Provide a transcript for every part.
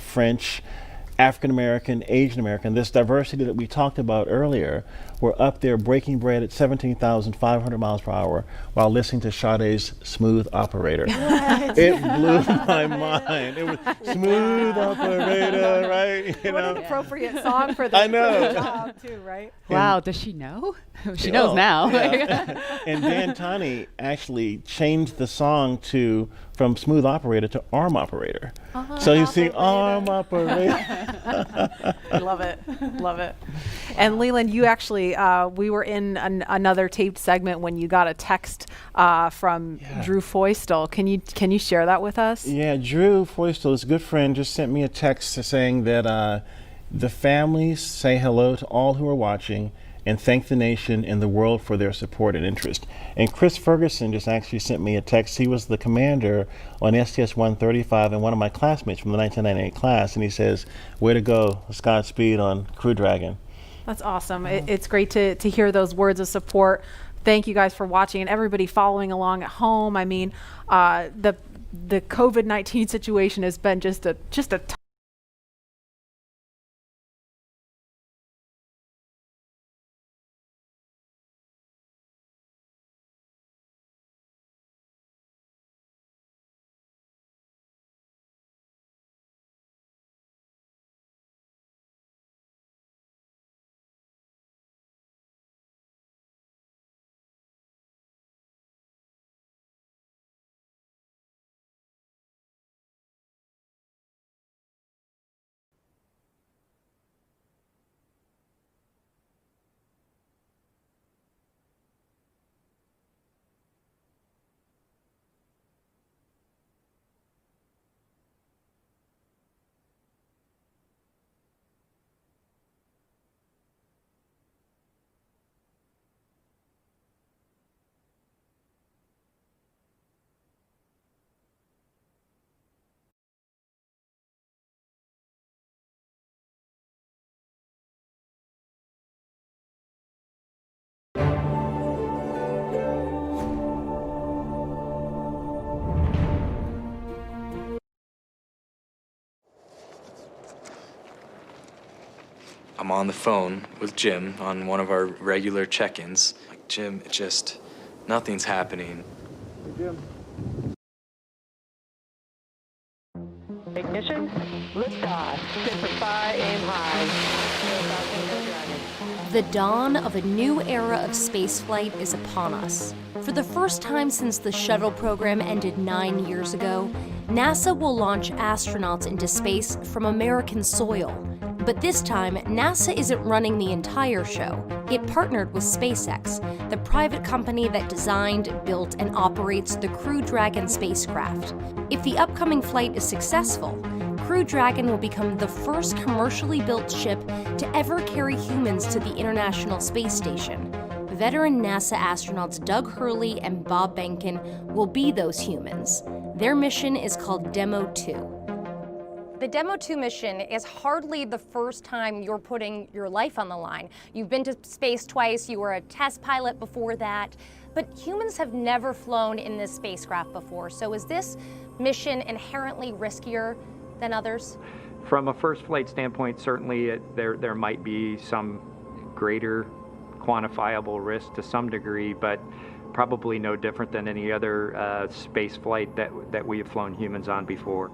French, African American, Asian American, this diversity that we talked about earlier, were up there breaking bread at 17,500 miles per hour while listening to Sade's Smooth Operator. It blew my mind. It was Smooth Operator, right? What an appropriate song for this. I know. Job too, right? Wow, does she know? She knows now. Yeah. And Dan Tani actually changed the song from Smooth Operator to Arm Operator. So you see Arm Operator. Love it. Love it. And Leland, you actually, we were in another taped segment when you got a text from Drew Feustel. Can you share that with us? Yeah, Drew Feustel, his good friend, just sent me a text saying that the families say hello to all who are watching and thank the nation and the world for their support and interest. And Chris Ferguson just actually sent me a text. He was the commander on STS-135 and one of my classmates from the 1998 class, and he says, way to go, Godspeed on Crew Dragon. That's awesome. It's great to hear those words of support. Thank you guys for watching and everybody following along at home. I mean, the COVID-19 situation has been just a I'm on the phone with Jim on one of our regular check-ins. Like, Jim, nothing's happening. Jim. Ignition, liftoff, simplify, aim high. The dawn of a new era of spaceflight is upon us. For the first time since the shuttle program ended 9 years ago, NASA will launch astronauts into space from American soil. But this time, NASA isn't running the entire show. It partnered with SpaceX, the private company that designed, built, and operates the Crew Dragon spacecraft. If the upcoming flight is successful, Crew Dragon will become the first commercially built ship to ever carry humans to the International Space Station. Veteran NASA astronauts Doug Hurley and Bob Behnken will be those humans. Their mission is called Demo 2. The Demo 2 mission is hardly the first time you're putting your life on the line. You've been to space twice, you were a test pilot before that, but humans have never flown in this spacecraft before. So is this mission inherently riskier than others? From a first flight standpoint, certainly there might be some greater quantifiable risk to some degree, but probably no different than any other space flight that we have flown humans on before.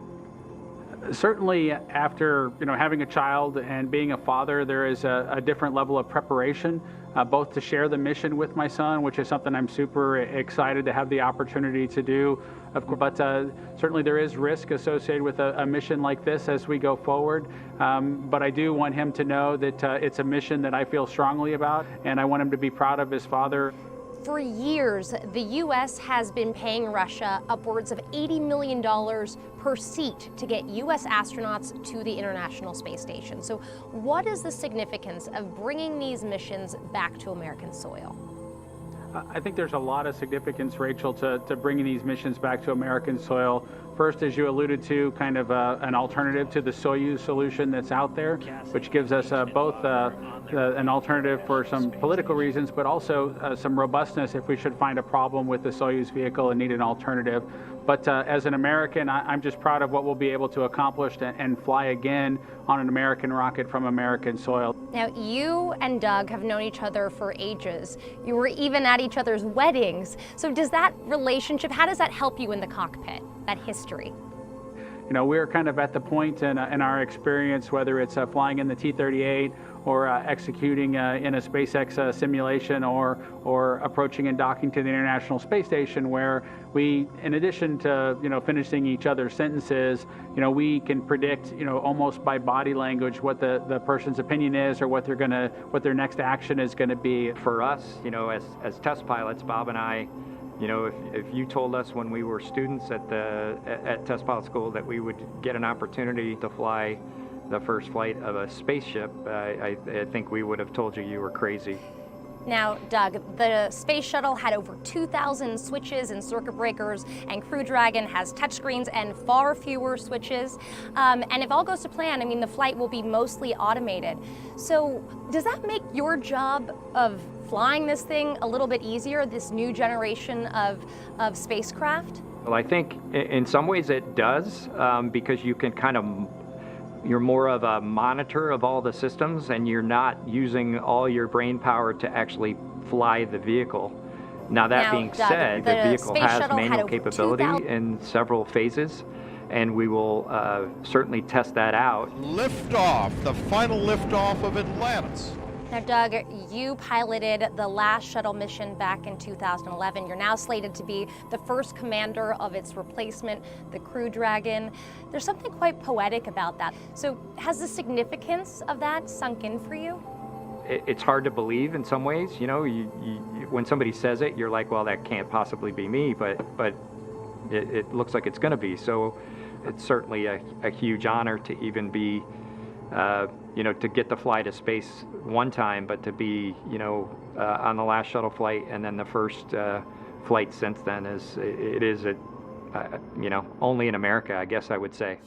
Certainly after having a child and being a father, there is a different level of preparation, both to share the mission with my son, which is something I'm super excited to have the opportunity to do, of course, but certainly there is risk associated with a mission like this as we go forward. But I do want him to know that it's a mission that I feel strongly about, and I want him to be proud of his father. For years, the U.S. has been paying Russia upwards of $80 million per seat to get U.S. astronauts to the International Space Station. So what is the significance of bringing these missions back to American soil? I think there's a lot of significance, Rachel, to bringing these missions back to American soil. First, as you alluded to, kind of an alternative to the Soyuz solution that's out there, which gives us both an alternative for some political reasons, but also some robustness if we should find a problem with the Soyuz vehicle and need an alternative. But as an American, I'm just proud of what we'll be able to accomplish and fly again on an American rocket from American soil. Now, you and Doug have known each other for ages. You were even at each other's weddings. So does that relationship, how does that help you in the cockpit, that history? You know, we're kind of at the point in our experience, whether it's flying in the T-38 or executing in a SpaceX simulation or approaching and docking to the International Space Station, where we, in addition to, you know, finishing each other's sentences, you know, we can predict, you know, almost by body language what the person's opinion is or what their next action is going to be. For us, you know, as test pilots, Bob and I, you know, if you told us when we were students at test pilot school that we would get an opportunity to fly the first flight of a spaceship, I think we would have told you were crazy. Now, Doug, the space shuttle had over 2,000 switches and circuit breakers, and Crew Dragon has touchscreens and far fewer switches. And if all goes to plan, I mean, the flight will be mostly automated. So does that make your job of flying this thing a little bit easier, this new generation of spacecraft? Well, I think in some ways it does, because you can kind of, you're more of a monitor of all the systems, and you're not using all your brain power to actually fly the vehicle. Now, that being Doug, said, the vehicle space has shuttle had manual over capability 2,000 in several phases, and we will certainly test that out. Liftoff, the final liftoff of Atlantis. Now, Doug, you piloted the last shuttle mission back in 2011. You're now slated to be the first commander of its replacement, the Crew Dragon. There's something quite poetic about that. So has the significance of that sunk in for you? It's hard to believe in some ways. You know, when somebody says it, you're like, well, that can't possibly be me, but it looks like it's going to be. So it's certainly a huge honor to even be, you know, to get to fly to space one time, but to be, you know, on the last shuttle flight and then the first flight since then is you know, only in America, I guess I would say.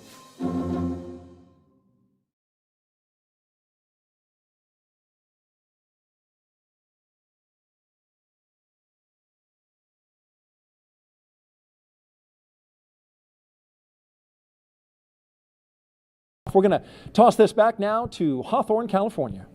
We're going to toss this back now to Hawthorne, California.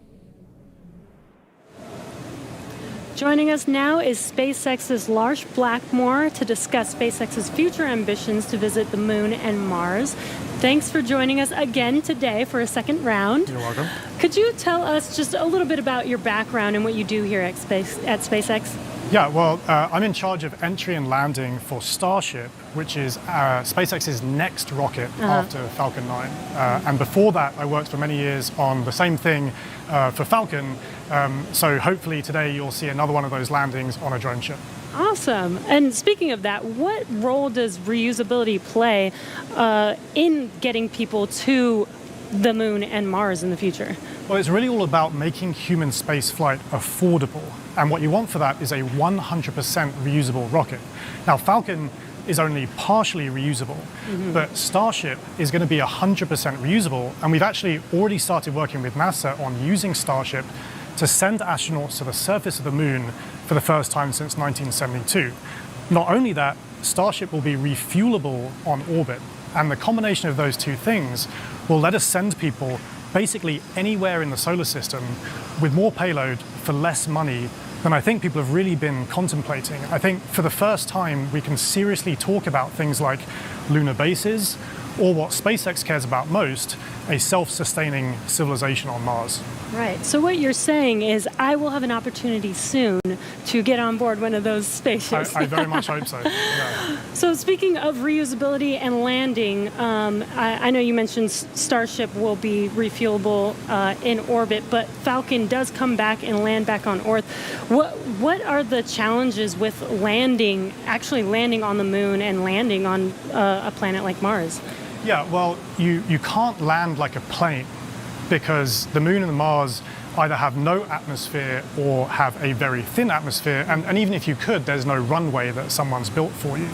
Joining us now is SpaceX's Lauch Blackmore to discuss SpaceX's future ambitions to visit the Moon and Mars. Thanks for joining us again today for a second round. You're welcome. Could you tell us just a little bit about your background and what you do here at SpaceX? Yeah, well, I'm in charge of entry and landing for Starship, which is SpaceX's next rocket after Falcon 9. And before that, I worked for many years on the same thing for Falcon. So hopefully today you'll see another one of those landings on a drone ship. Awesome. And speaking of that, what role does reusability play in getting people to the Moon and Mars in the future? Well, it's really all about making human space flight affordable. And what you want for that is a 100% reusable rocket. Now, Falcon is only partially reusable, but Starship is going to be 100% reusable. And we've actually already started working with NASA on using Starship to send astronauts to the surface of the Moon for the first time since 1972. Not only that, Starship will be refuelable on orbit. And the combination of those two things will let us send people basically anywhere in the solar system with more payload for less money than I think people have really been contemplating. I think for the first time we can seriously talk about things like lunar bases, or what SpaceX cares about most, a self-sustaining civilization on Mars. Right. So what you're saying is I will have an opportunity soon to get on board one of those spaceships. I very much hope so. Yeah. So speaking of reusability and landing, I know you mentioned Starship will be refuelable in orbit, but Falcon does come back and land back on Earth. What are the challenges with actually landing on the Moon and landing on a planet like Mars? Yeah, well, you can't land like a plane because the Moon and the Mars either have no atmosphere or have a very thin atmosphere, and even if you could, there's no runway that someone's built for you.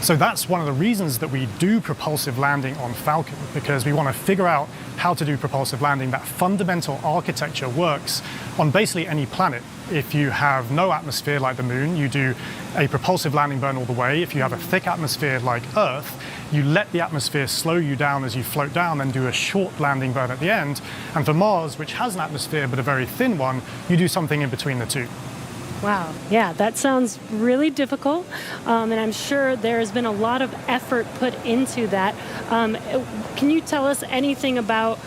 So that's one of the reasons that we do propulsive landing on Falcon, because we want to figure out how to do propulsive landing, that fundamental architecture works on basically any planet. If you have no atmosphere like the moon, you do a propulsive landing burn all the way. If you have a thick atmosphere like Earth, you let the atmosphere slow you down as you float down, then do a short landing burn at the end. And for Mars, which has an atmosphere but a very thin one, you do something in between the two. Wow. Yeah, that sounds really difficult. And I'm sure there's been a lot of effort put into that. Can you tell us anything about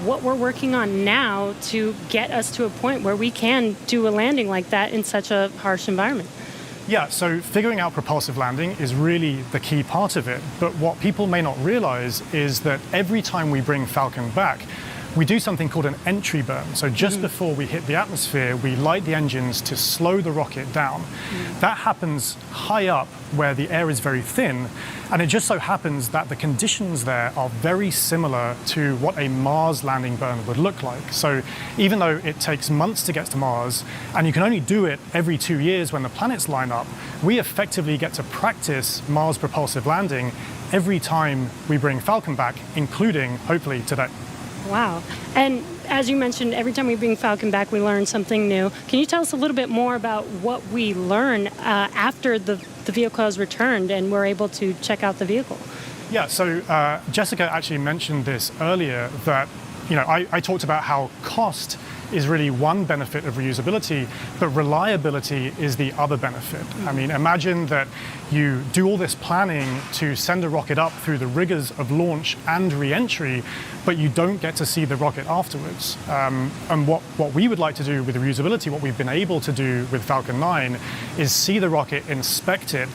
what we're working on now to get us to a point where we can do a landing like that in such a harsh environment? Yeah, so figuring out propulsive landing is really the key part of it. But what people may not realize is that every time we bring Falcon back, we do something called an entry burn. So just before we hit the atmosphere, we light the engines to slow the rocket down. That happens high up where the air is very thin. And it just so happens that the conditions there are very similar to what a Mars landing burn would look like. So even though it takes months to get to Mars, and you can only do it every 2 years when the planets line up, we effectively get to practice Mars propulsive landing every time we bring Falcon back, including, hopefully, today. Wow. And as you mentioned, every time we bring Falcon back, we learn something new. Can you tell us a little bit more about what we learn after the vehicle has returned and we're able to check out the vehicle? Yeah, so Jessica actually mentioned this earlier, that I talked about how cost is really one benefit of reusability, but reliability is the other benefit. I mean, imagine that you do all this planning to send a rocket up through the rigors of launch and re-entry, but you don't get to see the rocket afterwards. And what we would like to do with reusability, what we've been able to do with Falcon 9, is see the rocket, inspect it,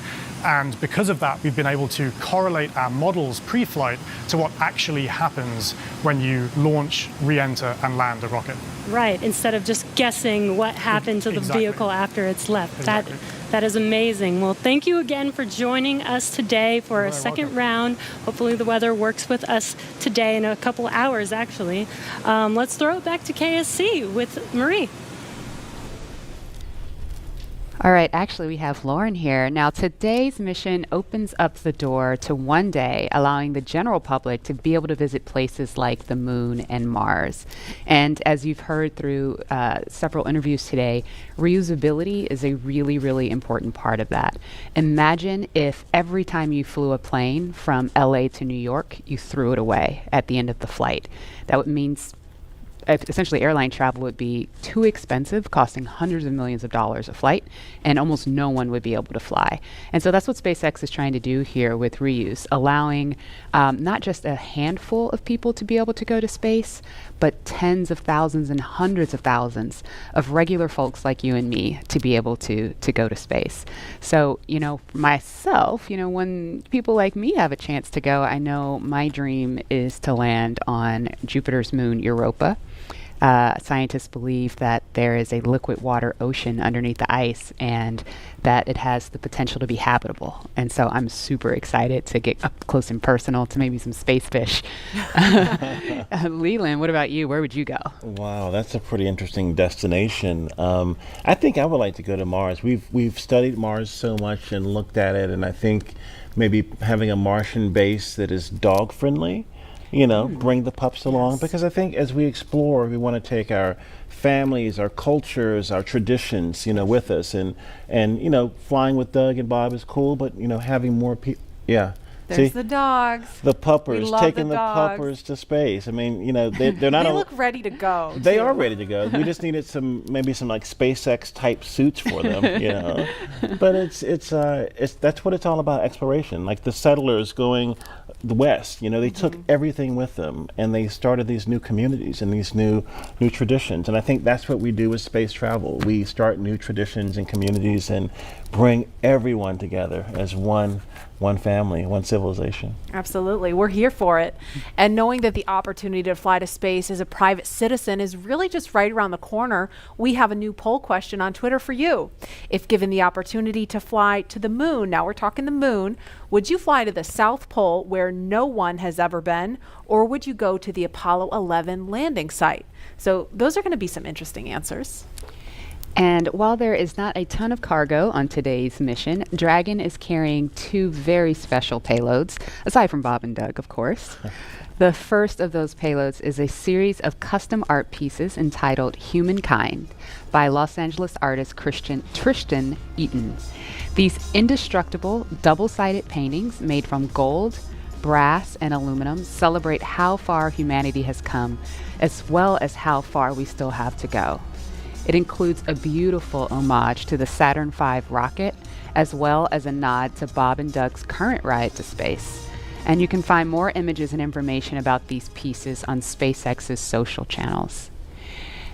and because of that, we've been able to correlate our models pre-flight to what actually happens when you launch, re-enter, and land a rocket. Right, instead of just guessing what happened to the vehicle after it's left. Exactly. That is amazing. Well, thank you again for joining us today for a second round. Hopefully the weather works with us today in a couple hours, actually. Let's throw it back to KSC with Marie. All right, actually, we have Lauren here. Now, today's mission opens up the door to one day, allowing the general public to be able to visit places like the moon and Mars. And as you've heard through several interviews today, reusability is a really, really important part of that. Imagine if every time you flew a plane from LA to New York, you threw it away at the end of the flight. That would mean essentially airline travel would be too expensive, costing hundreds of millions of dollars a flight, and almost no one would be able to fly. And so that's what SpaceX is trying to do here with reuse, allowing not just a handful of people to be able to go to space, but tens of thousands and hundreds of thousands of regular folks like you and me to be able to go to space. So, for myself, when people like me have a chance to go, I know my dream is to land on Jupiter's moon, Europa. Scientists believe that there is a liquid water ocean underneath the ice and that it has the potential to be habitable. And so I'm super excited to get up close and personal to maybe some space fish. Leland, what about you? Where would you go? Wow, that's a pretty interesting destination. I think I would like to go to Mars. We've studied Mars so much and looked at it, and I think maybe having a Martian base that is dog friendly, bring the pups along, because I think as we explore, we want to take our families, our cultures, our traditions, with us, and flying with Doug and Bob is cool, but having more people, There's the dogs. The puppers, taking the dogs. puppers to space. I mean, they're not. They look ready to go. They are ready to go. We just needed maybe some like SpaceX type suits for them, But it's that's what it's all about, exploration. Like the settlers going west, they took everything with them, and they started these new communities and these new traditions. And I think that's what we do with space travel. We start new traditions and communities and bring everyone together as one family, one civilization. Absolutely. We're here for it. And knowing that the opportunity to fly to space as a private citizen is really just right around the corner, we have a new poll question on Twitter for you. If given the opportunity to fly to the moon, now we're talking the moon, would you fly to the South Pole where no one has ever been, or would you go to the Apollo 11 landing site? So those are going to be some interesting answers. And while there is not a ton of cargo on today's mission, Dragon is carrying two very special payloads, aside from Bob and Doug, of course. The first of those payloads is a series of custom art pieces entitled Humankind by Los Angeles artist Tristan Eaton. These indestructible, double-sided paintings made from gold, brass, and aluminum celebrate how far humanity has come, as well as how far we still have to go. It includes a beautiful homage to the Saturn V rocket, as well as a nod to Bob and Doug's current ride to space. And you can find more images and information about these pieces on SpaceX's social channels.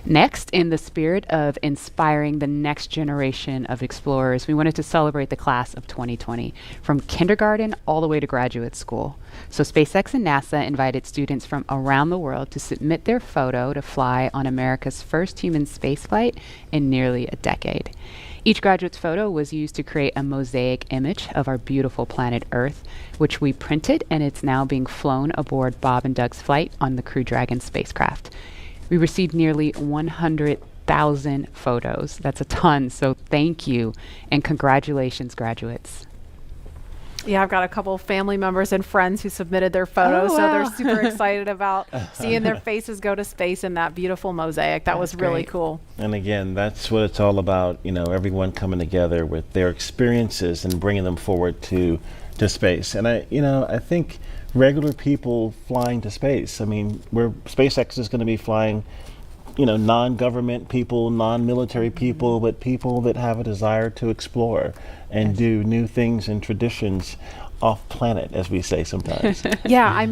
Next, in the spirit of inspiring the next generation of explorers, we wanted to celebrate the class of 2020, from kindergarten all the way to graduate school. So SpaceX and NASA invited students from around the world to submit their photo to fly on America's first human spaceflight in nearly a decade. Each graduate's photo was used to create a mosaic image of our beautiful planet Earth, which we printed, and it's now being flown aboard Bob and Doug's flight on the Crew Dragon spacecraft. We received nearly 100,000 photos. That's a ton, so thank you, and congratulations, graduates. Yeah, I've got a couple of family members and friends who submitted their photos, Oh, so they're wow. super excited about seeing their faces go to space in that beautiful mosaic. That was really great. cool. And again, that's what it's all about, everyone coming together with their experiences and bringing them forward to space. And I think regular people flying to space, SpaceX is going to be flying, non-government people, non-military people, but people that have a desire to explore and do new things and traditions off planet, as we say sometimes. Yeah,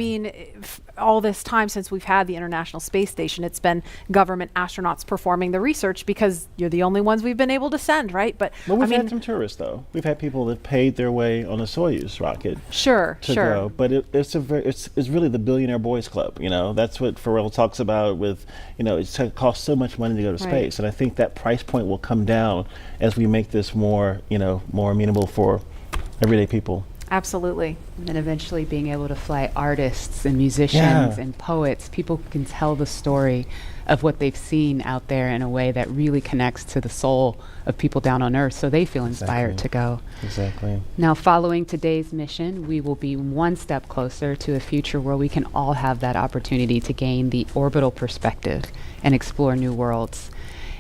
all this time since we've had the International Space Station, it's been government astronauts performing the research because you're the only ones we've been able to send, right? But Well, we've had some tourists, though. We've had people that paid their way on a Soyuz rocket to go. But it's really the Billionaire Boys Club. That's what Pharrell talks about with, it costs so much money to go to space. And I think that price point will come down as we make this more, more amenable for everyday people. Absolutely. And eventually being able to fly artists and musicians and poets, people can tell the story of what they've seen out there in a way that really connects to the soul of people down on Earth, so they feel inspired to go. Exactly. Now, following today's mission, we will be one step closer to a future where we can all have that opportunity to gain the orbital perspective and explore new worlds.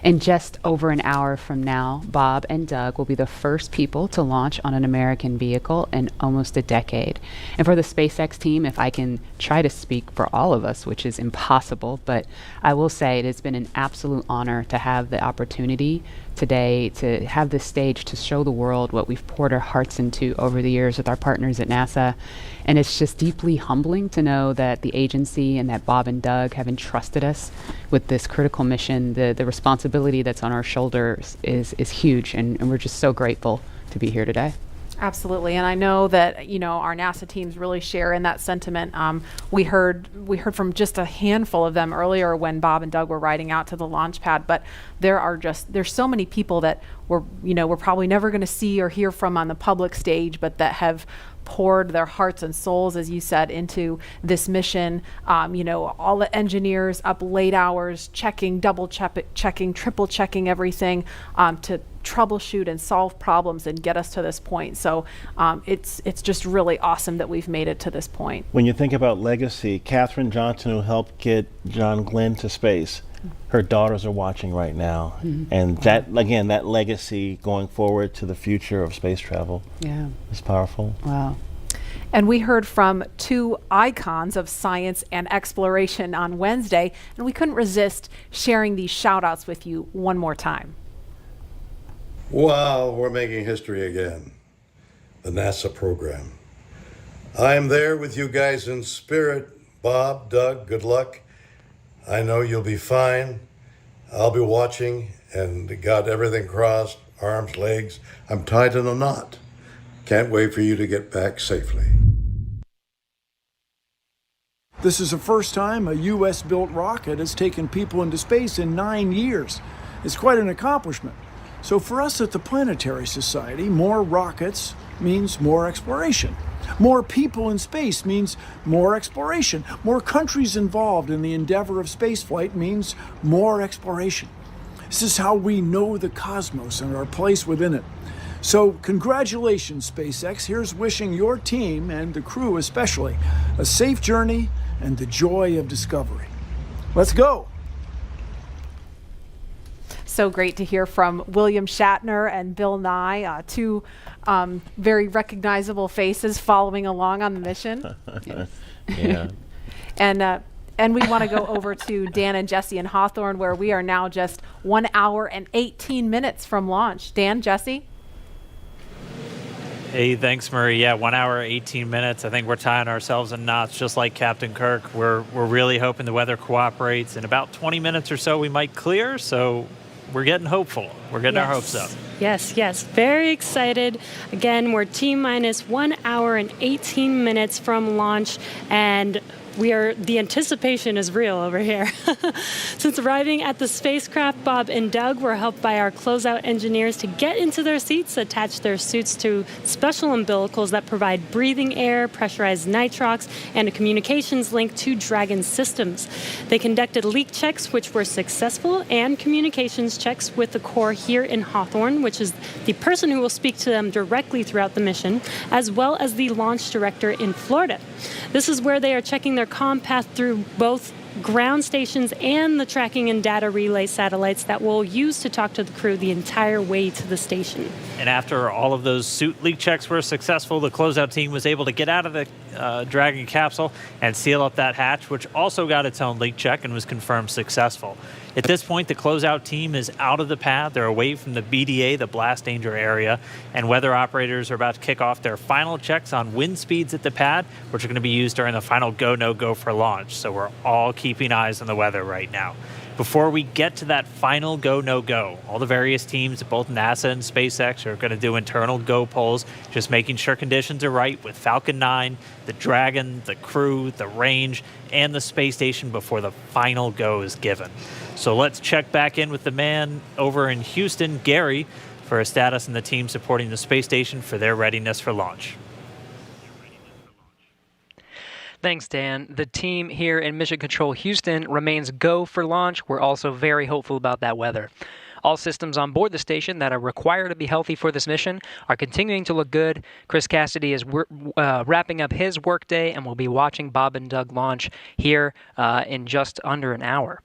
In just over an hour from now, Bob and Doug will be the first people to launch on an American vehicle in almost a decade. And for the SpaceX team, if I can try to speak for all of us, which is impossible, but I will say it has been an absolute honor to have the opportunity today to have this stage to show the world what we've poured our hearts into over the years with our partners at NASA. And it's just deeply humbling to know that the agency and that Bob and Doug have entrusted us with this critical mission. The responsibility that's on our shoulders is huge, and we're just so grateful to be here today. Absolutely, and I know that our NASA teams really share in that sentiment. We heard from just a handful of them earlier when Bob and Doug were riding out to the launch pad. But there's so many people that we're probably never going to see or hear from on the public stage, but that have poured their hearts and souls, as you said, into this mission. All the engineers up late hours checking, double checking, triple checking everything to troubleshoot and solve problems and get us to this point. So it's just really awesome that we've made it to this point. When you think about legacy, Katherine Johnson, who helped get John Glenn to space, her daughters are watching right now. And that legacy going forward to the future of space travel is powerful. Wow. And we heard from two icons of science and exploration on Wednesday, and we couldn't resist sharing these shout outs with you one more time. Wow, we're making history again. The NASA program. I am there with you guys in spirit. Bob, Doug, good luck. I know you'll be fine. I'll be watching and got everything crossed, arms, legs. I'm tied in a knot. Can't wait for you to get back safely. This is the first time a U.S.-built rocket has taken people into space in 9 years. It's quite an accomplishment. So for us at the Planetary Society, more rockets means more exploration. More people in space means more exploration. More countries involved in the endeavor of spaceflight means more exploration. This is how we know the cosmos and our place within it. So congratulations, SpaceX. Here's wishing your team, and the crew especially, a safe journey and the joy of discovery. Let's go. So great to hear from William Shatner and Bill Nye, two very recognizable faces following along on the mission. Yeah. And we want to go over to Dan and Jesse in Hawthorne, where we are now just 1 hour and 18 minutes from launch. Dan, Jesse? Hey, thanks, Marie. Yeah, 1 hour, 18 minutes. I think we're tying ourselves in knots, just like Captain Kirk. We're really hoping the weather cooperates. In about 20 minutes or so, we might clear. So we're getting hopeful. We're getting our hopes up. Yes. Very excited. Again, we're T-minus 1 hour and 18 minutes from launch, and the anticipation is real over here. Since arriving at the spacecraft, Bob and Doug were helped by our closeout engineers to get into their seats, attach their suits to special umbilicals that provide breathing air, pressurized nitrox, and a communications link to Dragon systems. They conducted leak checks, which were successful, and communications checks with the core here in Hawthorne, which is the person who will speak to them directly throughout the mission, as well as the launch director in Florida. This is where they are checking their comm path through both ground stations and the tracking and data relay satellites that we'll use to talk to the crew the entire way to the station. And after all of those suit leak checks were successful, the closeout team was able to get out of the Dragon capsule and seal up that hatch, which also got its own leak check and was confirmed successful. At this point, the closeout team is out of the pad. They're away from the BDA, the blast danger area, and weather operators are about to kick off their final checks on wind speeds at the pad, which are going to be used during the final go, no go for launch. So we're all keeping eyes on the weather right now. Before we get to that final go, no go, all the various teams at both NASA and SpaceX are going to do internal go polls, just making sure conditions are right with Falcon 9, the Dragon, the crew, the range, and the space station before the final go is given. So let's check back in with the man over in Houston, Gary, for a status and the team supporting the space station for their readiness for launch. Thanks, Dan. The team here in Mission Control Houston remains go for launch. We're also very hopeful about that weather. All systems on board the station that are required to be healthy for this mission are continuing to look good. Chris Cassidy is wrapping up his workday, and we'll be watching Bob and Doug launch here in just under an hour.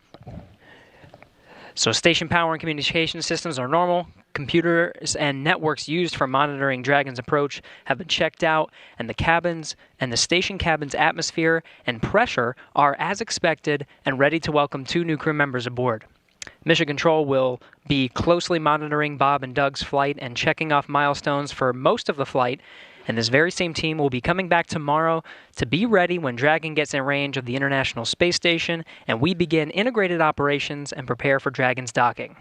So station power and communication systems are normal. Computers and networks used for monitoring Dragon's approach have been checked out, and the cabins and the station cabin's atmosphere and pressure are as expected and ready to welcome 2 new crew members aboard. Mission Control will be closely monitoring Bob and Doug's flight and checking off milestones for most of the flight, and this very same team will be coming back tomorrow to be ready when Dragon gets in range of the International Space Station and we begin integrated operations and prepare for Dragon's docking.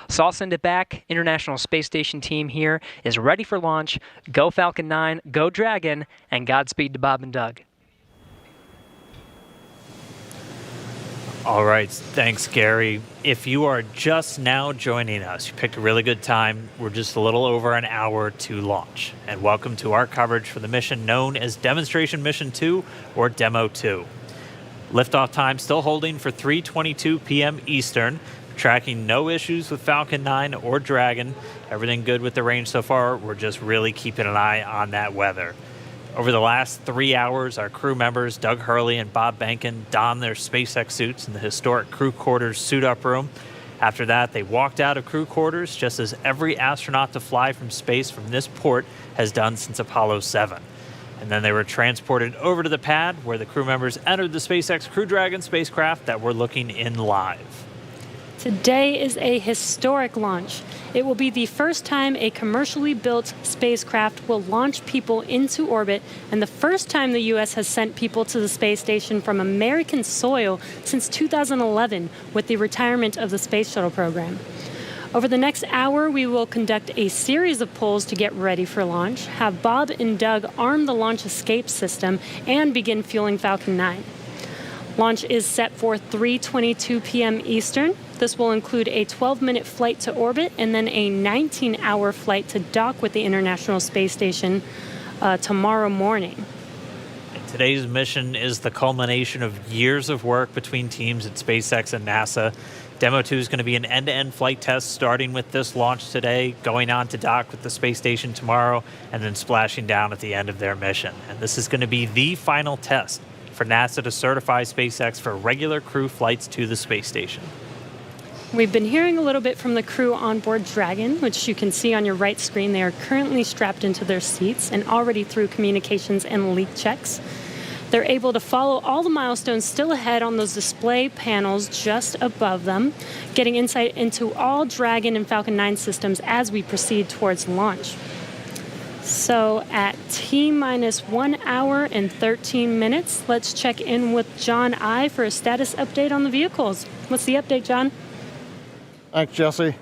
So I'll send it back. International Space Station team here is ready for launch. Go Falcon 9, go Dragon, and Godspeed to Bob and Doug. All right, thanks, Gary. If you are just now joining us, you picked a really good time. We're just a little over an hour to launch. And welcome to our coverage for the mission known as Demonstration Mission 2, or Demo 2. Liftoff time still holding for 3:22 p.m. Eastern. Tracking no issues with Falcon 9 or Dragon. Everything good with the range so far. We're just really keeping an eye on that weather. Over the last 3 hours, our crew members, Doug Hurley and Bob Behnken, donned their SpaceX suits in the historic crew quarters suit-up room. After that, they walked out of crew quarters, just as every astronaut to fly from space from this port has done since Apollo 7. And then they were transported over to the pad, where the crew members entered the SpaceX Crew Dragon spacecraft that we're looking in live. Today is a historic launch. It will be the first time a commercially built spacecraft will launch people into orbit, and the first time the U.S. has sent people to the space station from American soil since 2011 with the retirement of the Space Shuttle program. Over the next hour, we will conduct a series of polls to get ready for launch, have Bob and Doug arm the launch escape system, and begin fueling Falcon 9. Launch is set for 3:22 p.m. Eastern. This will include a 12-minute flight to orbit and then a 19-hour flight to dock with the International Space Station tomorrow morning. Today's mission is the culmination of years of work between teams at SpaceX and NASA. Demo 2 is going to be an end-to-end flight test starting with this launch today, going on to dock with the space station tomorrow, and then splashing down at the end of their mission. And this is going to be the final test for NASA to certify SpaceX for regular crew flights to the space station. We've been hearing a little bit from the crew on board Dragon, which you can see on your right screen. They are currently strapped into their seats and already through communications and leak checks. They're able to follow all the milestones still ahead on those display panels just above them, getting insight into all Dragon and Falcon 9 systems as we proceed towards launch. So at T-minus 1 hour and 13 minutes, let's check in with John I for a status update on the vehicles. What's the update, John? Thanks, Jesse.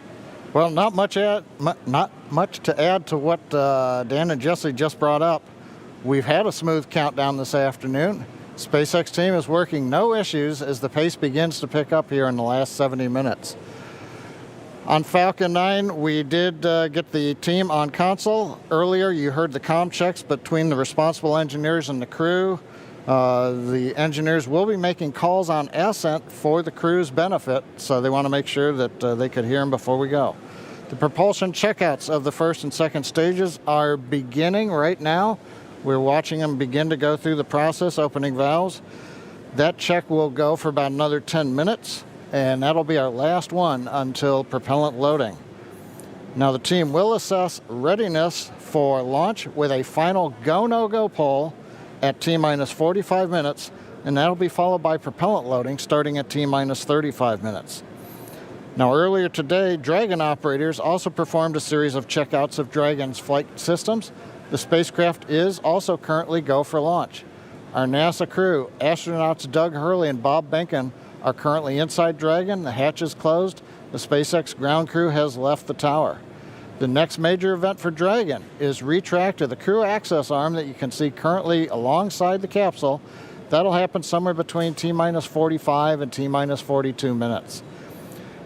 Well, not much to add to what Dan and Jesse just brought up. We've had a smooth countdown this afternoon. SpaceX team is working no issues as the pace begins to pick up here in the last 70 minutes. On Falcon 9, we did get the team on console. Earlier, you heard the comm checks between the responsible engineers and the crew. The engineers will be making calls on ascent for the crew's benefit, so they want to make sure that they could hear them before we go. The propulsion checkouts of the first and second stages are beginning right now. We're watching them begin to go through the process, opening valves. That check will go for about another 10 minutes, and that'll be our last one until propellant loading. Now the team will assess readiness for launch with a final go-no-go poll at T-minus 45 minutes, and that'll be followed by propellant loading starting at T-minus 35 minutes. Now earlier today, Dragon operators also performed a series of checkouts of Dragon's flight systems. The spacecraft is also currently go for launch. Our NASA crew, astronauts Doug Hurley and Bob Behnken, are currently inside Dragon. The hatch is closed. The SpaceX ground crew has left the tower. The next major event for Dragon is retract to the crew access arm that you can see currently alongside the capsule. That'll happen somewhere between T-minus 45 and T-minus 42 minutes.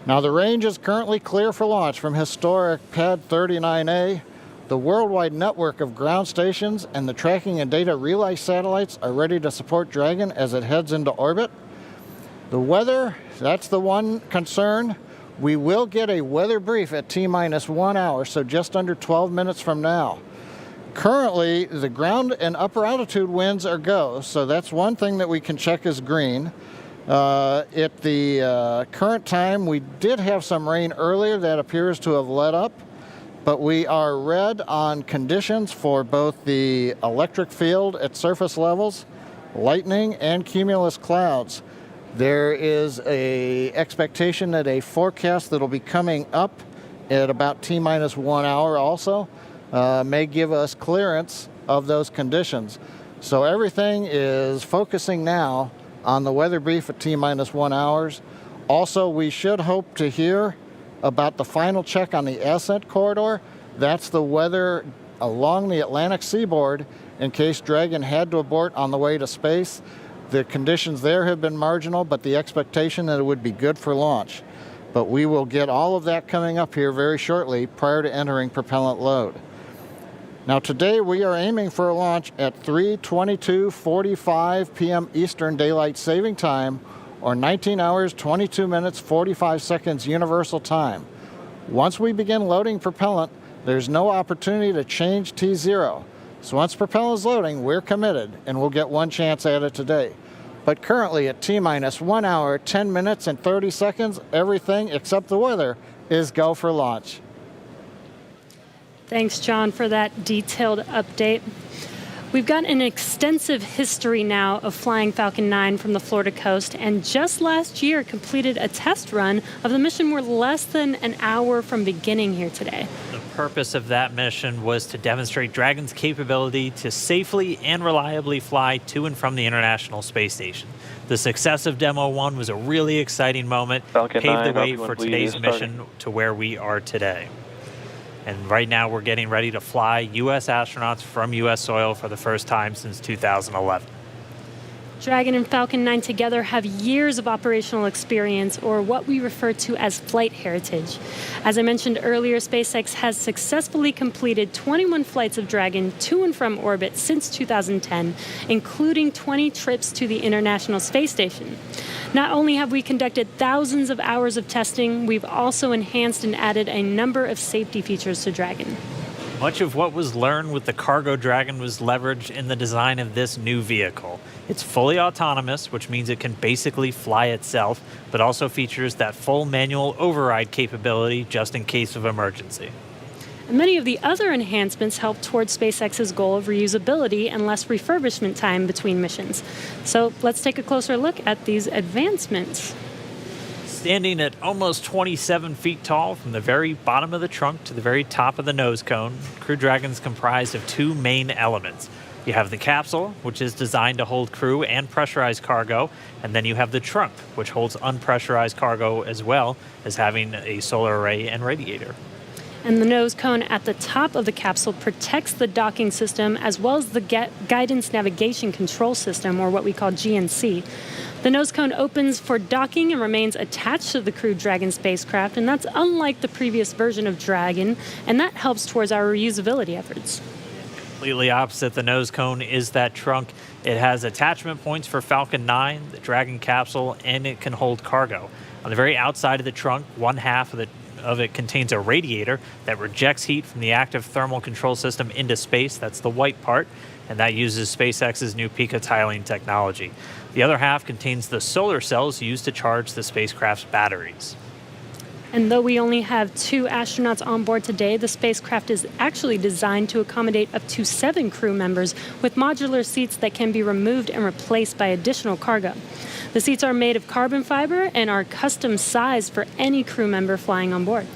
Now the range is currently clear for launch from historic Pad 39A. The worldwide network of ground stations and the tracking and data relay satellites are ready to support Dragon as it heads into orbit. The weather, that's the one concern. We will get a weather brief at T-minus 1 hour, so just under 12 minutes from now. Currently, the ground and upper altitude winds are go, so that's one thing that we can check as green. At the current time, we did have some rain earlier that appears to have let up, but we are red on conditions for both the electric field at surface levels, lightning, and cumulus clouds. There is an expectation that a forecast that will be coming up at about T-minus 1 hour also may give us clearance of those conditions. So everything is focusing now on the weather brief at T-minus 1 hours. Also, we should hope to hear about the final check on the ascent corridor. That's the weather along the Atlantic seaboard in case Dragon had to abort on the way to space. The conditions there have been marginal, but the expectation that it would be good for launch. But we will get all of that coming up here very shortly prior to entering propellant load. Now today we are aiming for a launch at 3:22:45 p.m. Eastern Daylight Saving Time, or 19 hours, 22 minutes, 45 seconds Universal Time. Once we begin loading propellant, there's no opportunity to change T0. So once propellant is loading, we're committed, and we'll get one chance at it today. But currently at T-minus 1 hour, 10 minutes, and 30 seconds, everything except the weather is go for launch. Thanks, John, for that detailed update. We've got an extensive history now of flying Falcon 9 from the Florida coast, and just last year completed a test run of the mission. We're less than an hour from beginning here today. The purpose of that mission was to demonstrate Dragon's capability to safely and reliably fly to and from the International Space Station. The success of Demo 1 was a really exciting moment, Falcon paved 9, the way Falcon for 1, today's please, mission to where we are today. And right now we're getting ready to fly U.S. astronauts from U.S. soil for the first time since 2011. Dragon and Falcon 9 together have years of operational experience, or what we refer to as flight heritage. As I mentioned earlier, SpaceX has successfully completed 21 flights of Dragon to and from orbit since 2010, including 20 trips to the International Space Station. Not only have we conducted thousands of hours of testing, we've also enhanced and added a number of safety features to Dragon. Much of what was learned with the Cargo Dragon was leveraged in the design of this new vehicle. It's fully autonomous, which means it can basically fly itself, but also features that full manual override capability just in case of emergency. And many of the other enhancements help towards SpaceX's goal of reusability and less refurbishment time between missions. So let's take a closer look at these advancements. Standing at almost 27 feet tall from the very bottom of the trunk to the very top of the nose cone, Crew Dragon's comprised of two main elements. You have the capsule, which is designed to hold crew and pressurized cargo, and then you have the trunk, which holds unpressurized cargo as well as having a solar array and radiator. And the nose cone at the top of the capsule protects the docking system as well as the guidance navigation control system, or what we call GNC. The nose cone opens for docking and remains attached to the Crew Dragon spacecraft, and that's unlike the previous version of Dragon, and that helps towards our reusability efforts. Completely opposite the nose cone is that trunk. It has attachment points for Falcon 9, the Dragon capsule, and it can hold cargo. On the very outside of the trunk, one half of it contains a radiator that rejects heat from the active thermal control system into space. That's the white part, and that uses SpaceX's new picotiling technology. The other half contains the solar cells used to charge the spacecraft's batteries. And though we only have 2 astronauts on board today, the spacecraft is actually designed to accommodate up to 7 crew members with modular seats that can be removed and replaced by additional cargo. The seats are made of carbon fiber and are custom sized for any crew member flying on board.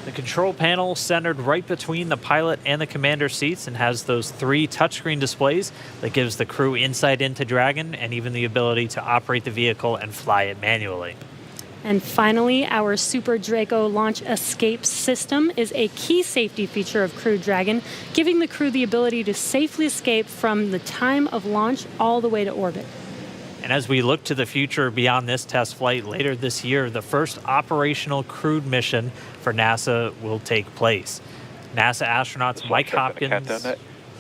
The control panel centered right between the pilot and the commander seats and has those 3 touchscreen displays that gives the crew insight into Dragon and even the ability to operate the vehicle and fly it manually. And finally, our Super Draco launch escape system is a key safety feature of Crew Dragon, giving the crew the ability to safely escape from the time of launch all the way to orbit. And as we look to the future beyond this test flight later this year, the first operational crewed mission for NASA will take place. NASA astronauts Mike Hopkins.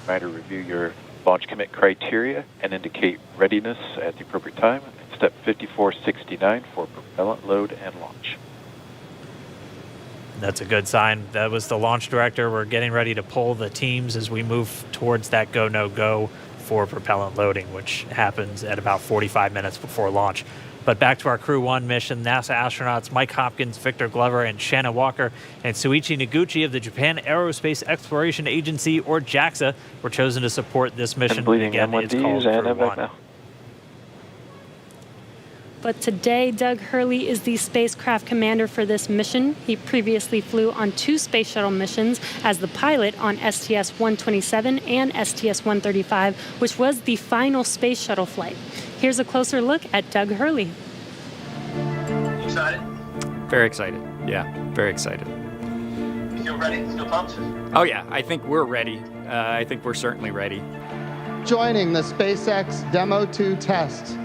Try to review your launch commit criteria and indicate readiness at the appropriate time. Step 5469 for propellant load and launch. That's a good sign. That was the launch director. We're getting ready to pull the teams as we move towards that go, no go for propellant loading, which happens at about 45 minutes before launch. But back to our Crew 1 mission, NASA astronauts Mike Hopkins, Victor Glover, and Shannon Walker, and Suichi Noguchi of the Japan Aerospace Exploration Agency, or JAXA, were chosen to support this mission. Again, it's called Crew 1. But today, Doug Hurley is the spacecraft commander for this mission. He previously flew on 2 space shuttle missions as the pilot on STS-127 and STS-135, which was the final space shuttle flight. Here's a closer look at Doug Hurley. Excited? Very excited. Yeah, very excited. You feel ready? Feel pumped? Oh yeah, I think we're ready. I think we're certainly ready. Joining the SpaceX Demo 2 test.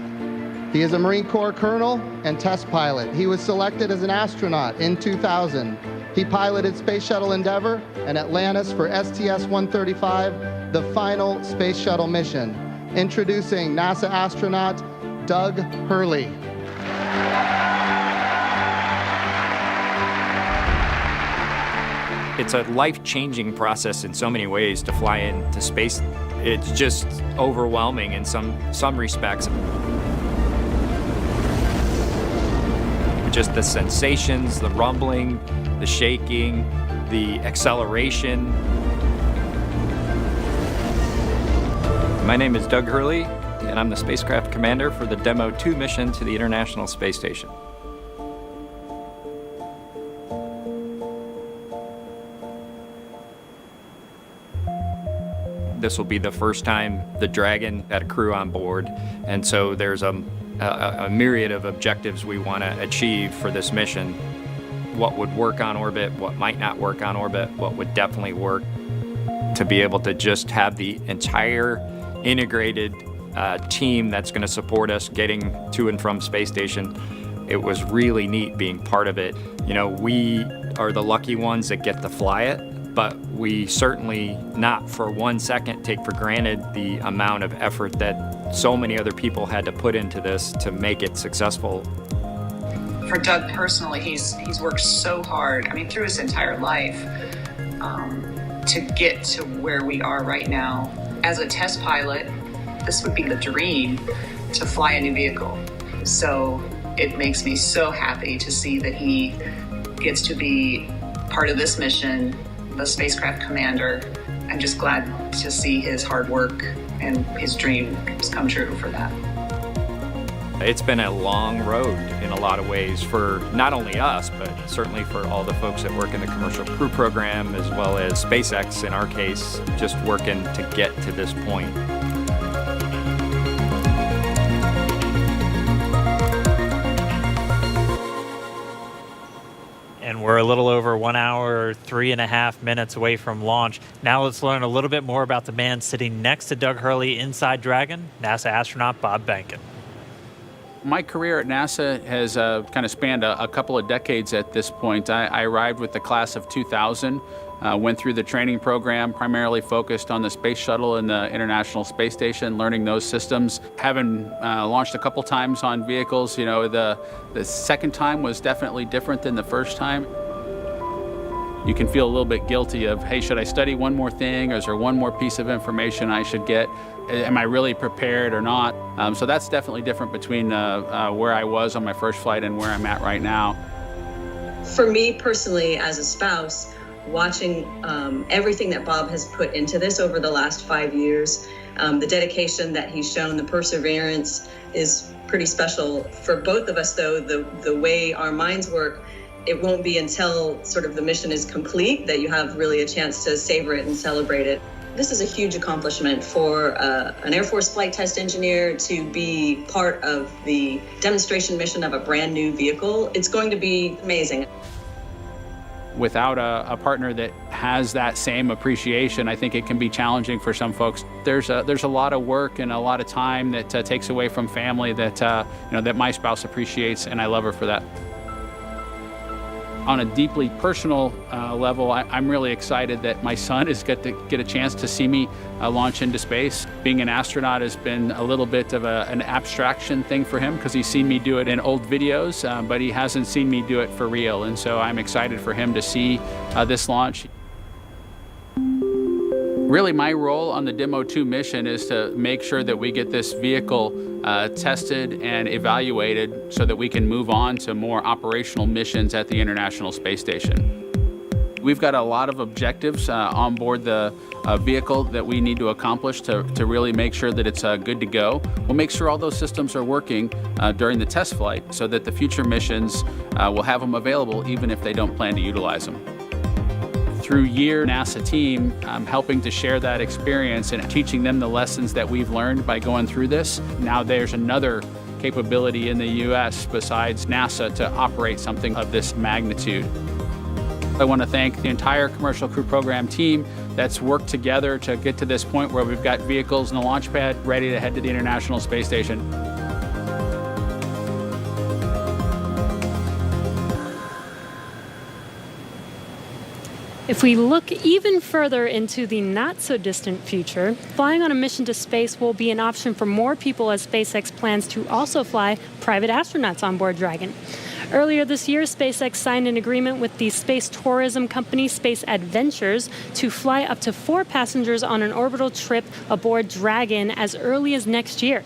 He is a Marine Corps colonel and test pilot. He was selected as an astronaut in 2000. He piloted Space Shuttle Endeavour and Atlantis for STS-135, the final space shuttle mission. Introducing NASA astronaut Doug Hurley. It's a life-changing process in so many ways to fly into space. It's just overwhelming in some respects. Just the sensations, the rumbling, the shaking, the acceleration. My name is Doug Hurley, and I'm the spacecraft commander for the Demo 2 mission to the International Space Station. This will be the first time the Dragon had a crew on board, and so there's a myriad of objectives we want to achieve for this mission. What would work on orbit, what might not work on orbit, what would definitely work. To be able to just have the entire integrated team that's going to support us getting to and from space station, it was really neat being part of it. You know, we are the lucky ones that get to fly it, but we certainly not for 1 second take for granted the amount of effort that so many other people had to put into this to make it successful. For Doug personally, he's worked so hard, I mean, through his entire life. to get to where we are right now. As a test pilot, this would be the dream to fly a new vehicle. So it makes me so happy to see that he gets to be part of this mission, the spacecraft commander. I'm just glad to see his hard work and his dreams come true for that. It's been a long road in a lot of ways for not only us, but certainly for all the folks that work in the Commercial Crew Program, as well as SpaceX in our case, just working to get to this point. And we're a little over 1 hour, 3.5 minutes away from launch. Now let's learn a little bit more about the man sitting next to Doug Hurley inside Dragon, NASA astronaut Bob Behnken. My career at NASA has kind of spanned a couple of decades at this point. I arrived with the class of 2000, went through the training program, primarily focused on the Space Shuttle and the International Space Station, learning those systems. Having launched a couple times on vehicles, you know, the second time was definitely different than the first time. You can feel a little bit guilty of, hey, should I study one more thing, or is there one more piece of information I should get? Am I really prepared or not? So that's definitely different between where I was on my first flight and where I'm at right now. For me personally, as a spouse, watching everything that Bob has put into this over the last 5 years, the dedication that he's shown, the perseverance is pretty special. For both of us, though, the way our minds work, it won't be until sort of the mission is complete that you have really a chance to savor it and celebrate it. This is a huge accomplishment for an Air Force flight test engineer to be part of the demonstration mission of a brand new vehicle. It's going to be amazing. Without a partner that has that same appreciation, I think it can be challenging for some folks. There's a lot of work and a lot of time that takes away from family that that my spouse appreciates, and I love her for that. On a deeply personal level, I'm really excited that my son is get a chance to see me launch into space. Being an astronaut has been a little bit of an abstraction thing for him because he's seen me do it in old videos, but he hasn't seen me do it for real. And so I'm excited for him to see this launch. Really, my role on the Demo 2 mission is to make sure that we get this vehicle tested and evaluated so that we can move on to more operational missions at the International Space Station. We've got a lot of objectives on board the vehicle that we need to accomplish to really make sure that it's good to go. We'll make sure all those systems are working during the test flight so that the future missions will have them available even if they don't plan to utilize them. Through year NASA team, I'm helping to share that experience and teaching them the lessons that we've learned by going through this. Now there's another capability in the U.S. besides NASA to operate something of this magnitude. I want to thank the entire Commercial Crew Program team that's worked together to get to this point where we've got vehicles in the launch pad ready to head to the International Space Station. If we look even further into the not-so-distant future, flying on a mission to space will be an option for more people as SpaceX plans to also fly private astronauts on board Dragon. Earlier this year, SpaceX signed an agreement with the space tourism company Space Adventures to fly up to 4 passengers on an orbital trip aboard Dragon as early as next year.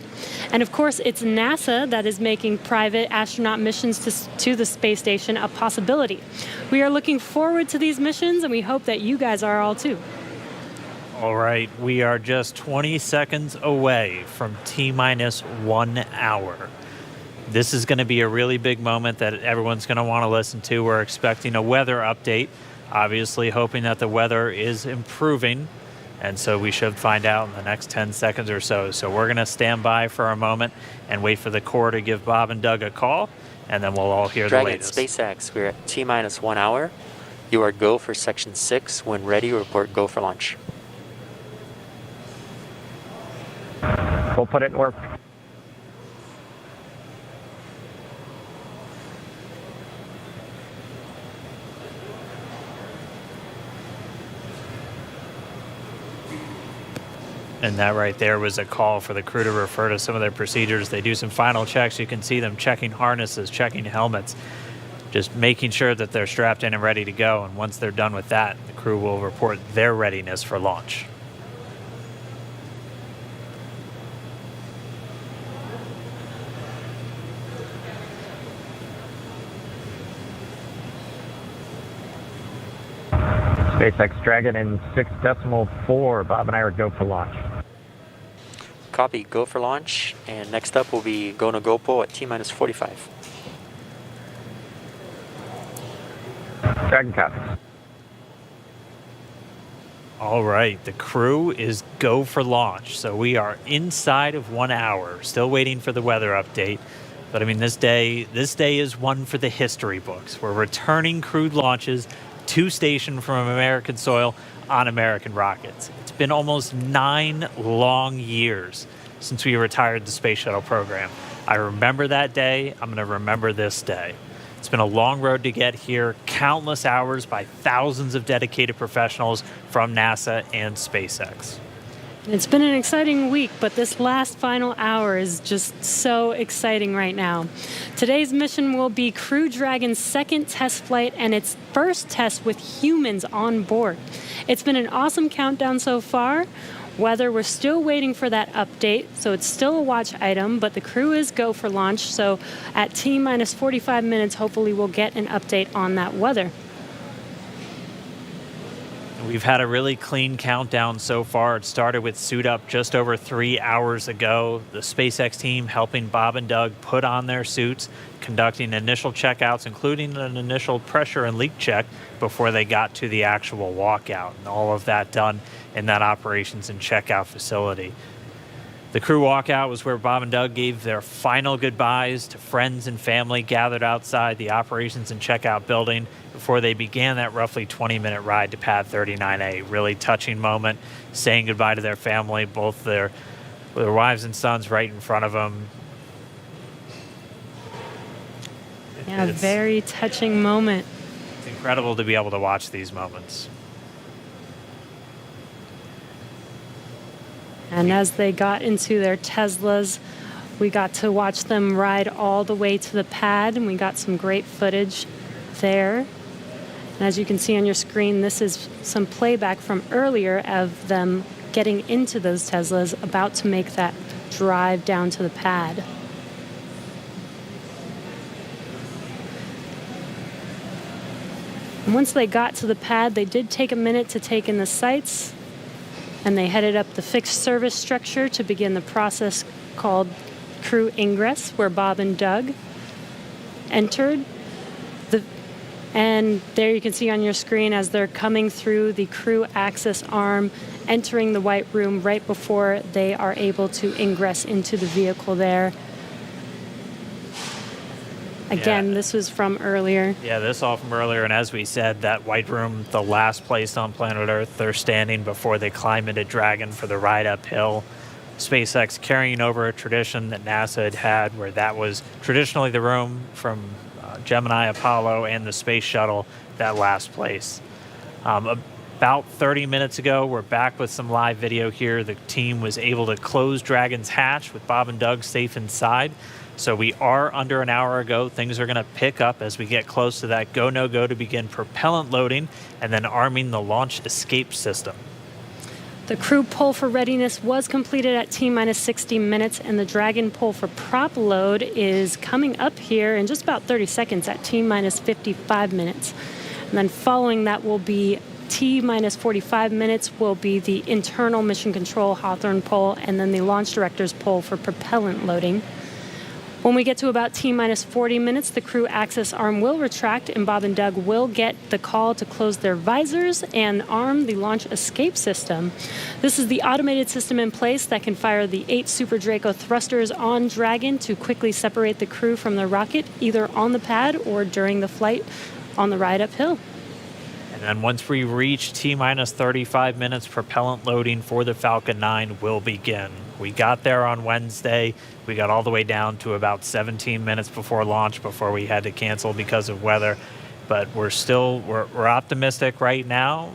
And of course, it's NASA that is making private astronaut missions to the space station a possibility. We are looking forward to these missions, and we hope that you guys are all too. All right, we are just 20 seconds away from T-minus 1 hour. This is going to be a really big moment that everyone's going to want to listen to. We're expecting a weather update, obviously hoping that the weather is improving, and so we should find out in the next 10 seconds or so. So we're going to stand by for a moment and wait for the Corps to give Bob and Doug a call, and then we'll all hear Dragon, the latest. SpaceX, we're at T-minus 1 hour. You are go for Section 6. When ready, report go for launch. We'll put it in work. And that right there was a call for the crew to refer to some of their procedures. They do some final checks. You can see them checking harnesses, checking helmets. just making sure that they're strapped in and ready to go. And once they're done with that, the crew will report their readiness for launch. SpaceX Dragon in 6.4. Bob and I are go for launch. Copy, go for launch. And next up will be go no go pull at T-minus 45. Dragon copies. All right, the crew is go for launch. So we are inside of 1 hour, still waiting for the weather update. But I mean, this day is one for the history books. We're returning crewed launches to station from American soil on American rockets. It's been almost 9 long years since we retired the space shuttle program. I remember that day. I'm going to remember this day. It's been a long road to get here, countless hours by thousands of dedicated professionals from NASA and SpaceX. It's been an exciting week, but this last final hour is just so exciting right now. Today's mission will be Crew Dragon's second test flight and its first test with humans on board. It's been an awesome countdown so far. Weather, we're still waiting for that update, so it's still a watch item, but the crew is go for launch, so at T-minus 45 minutes, hopefully we'll get an update on that weather. We've had a really clean countdown so far. It started with suit up just over 3 hours ago. The SpaceX team helping Bob and Doug put on their suits, conducting initial checkouts, including an initial pressure and leak check before they got to the actual walkout. And all of that done in that operations and checkout facility. The crew walkout was where Bob and Doug gave their final goodbyes to friends and family gathered outside the operations and checkout building before they began that roughly 20-minute ride to pad 39A. Really touching moment, saying goodbye to their family, both their wives and sons right in front of them. Yeah, very touching moment. It's incredible to be able to watch these moments. And as they got into their Teslas, we got to watch them ride all the way to the pad, and we got some great footage there. And as you can see on your screen, this is some playback from earlier of them getting into those Teslas, about to make that drive down to the pad. And once they got to the pad, they did take a minute to take in the sights, and they headed up the fixed service structure to begin the process called crew ingress, where Bob and Doug entered. And there you can see on your screen as they're coming through the crew access arm, entering the white room right before they are able to ingress into the vehicle there. Again, this was from earlier. Yeah, this all from earlier. And as we said, that white room, the last place on planet Earth they're standing before they climb into Dragon for the ride uphill. SpaceX carrying over a tradition that NASA had where that was traditionally the room from Gemini, Apollo, and the space shuttle, that last place. About 30 minutes ago, we're back with some live video here. The team was able to close Dragon's hatch with Bob and Doug safe inside. So we are under an hour ago. Things are going to pick up as we get close to that go, no go to begin propellant loading and then arming the launch escape system. The crew pull for readiness was completed at T-minus 60 minutes, and the Dragon pull for prop load is coming up here in just about 30 seconds at T-minus 55 minutes. And then following that will be T-minus 45 minutes will be the internal mission control Hawthorne pull, and then the launch director's pull for propellant loading. When we get to about T-minus 40 minutes, the crew access arm will retract, and Bob and Doug will get the call to close their visors and arm the launch escape system. This is the automated system in place that can fire the 8 Super Draco thrusters on Dragon to quickly separate the crew from the rocket, either on the pad or during the flight on the ride uphill. And then once we reach T-minus 35 minutes, propellant loading for the Falcon 9 will begin. We got there on Wednesday. We got all the way down to about 17 minutes before launch before we had to cancel because of weather. But we're optimistic right now.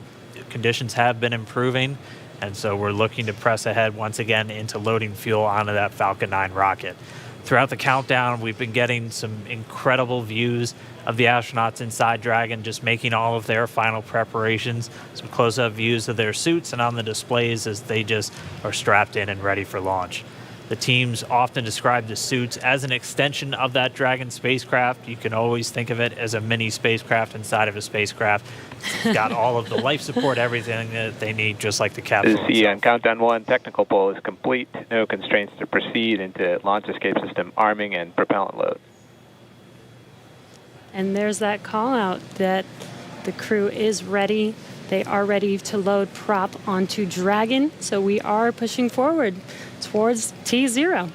Conditions have been improving, and so we're looking to press ahead once again into loading fuel onto that Falcon 9 rocket. Throughout the countdown, we've been getting some incredible views of the astronauts inside Dragon, just making all of their final preparations, some close-up views of their suits and on the displays as they just are strapped in and ready for launch. The teams often describe the suits as an extension of that Dragon spacecraft. You can always think of it as a mini spacecraft inside of a spacecraft. It's got all of the life support, everything that they need, just like the capsule This is C on countdown 1. Technical poll is complete. No constraints to proceed into launch escape system arming and propellant load. And there's that call out that the crew is ready. They are ready to load prop onto Dragon. So we are pushing forward towards T0.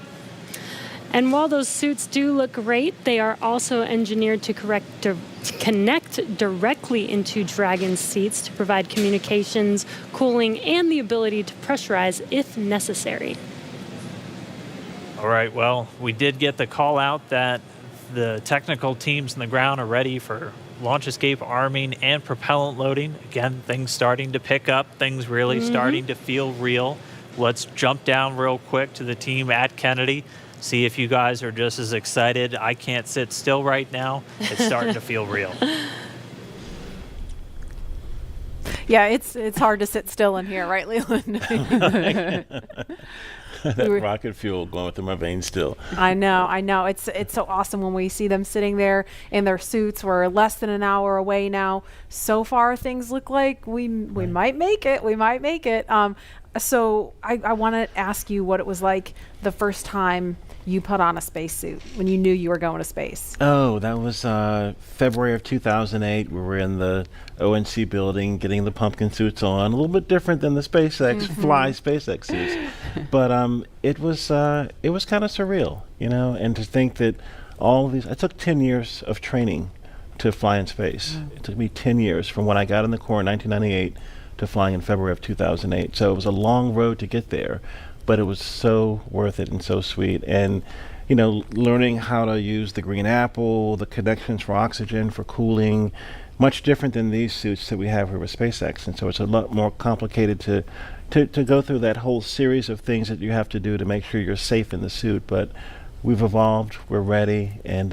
And while those suits do look great, they are also engineered to connect directly into Dragon seats to provide communications, cooling, and the ability to pressurize if necessary. All right, well, we did get the call out that the technical teams on the ground are ready for launch escape arming and propellant loading. Again, things starting to pick up, things really starting to feel real. Let's jump down real quick to the team at Kennedy, see if you guys are just as excited. I can't sit still right now. It's starting to feel real. Yeah, it's hard to sit still in here, right, Leland? That rocket fuel going through my veins still. I know. It's so awesome when we see them sitting there in their suits. We're less than an hour away now. So far, things look like we might make it. We might make it. So I want to ask you what it was like the first time you put on a spacesuit when you knew you were going to space. Oh, that was February of 2008. We were in the ONC building getting the pumpkin suits on. A little bit different than the SpaceX fly SpaceX suits, but it was kind of surreal, you know. And to think that all of these, it took 10 years of training to fly in space. It took me 10 years from when I got in the Corps in 1998 to flying in February of 2008. So it was a long road to get there, but it was so worth it and so sweet. And, you know, learning how to use the green apple, the connections for oxygen, for cooling, much different than these suits that we have here with SpaceX. And so it's a lot more complicated to go through that whole series of things that you have to do to make sure you're safe in the suit. But we've evolved, we're ready, and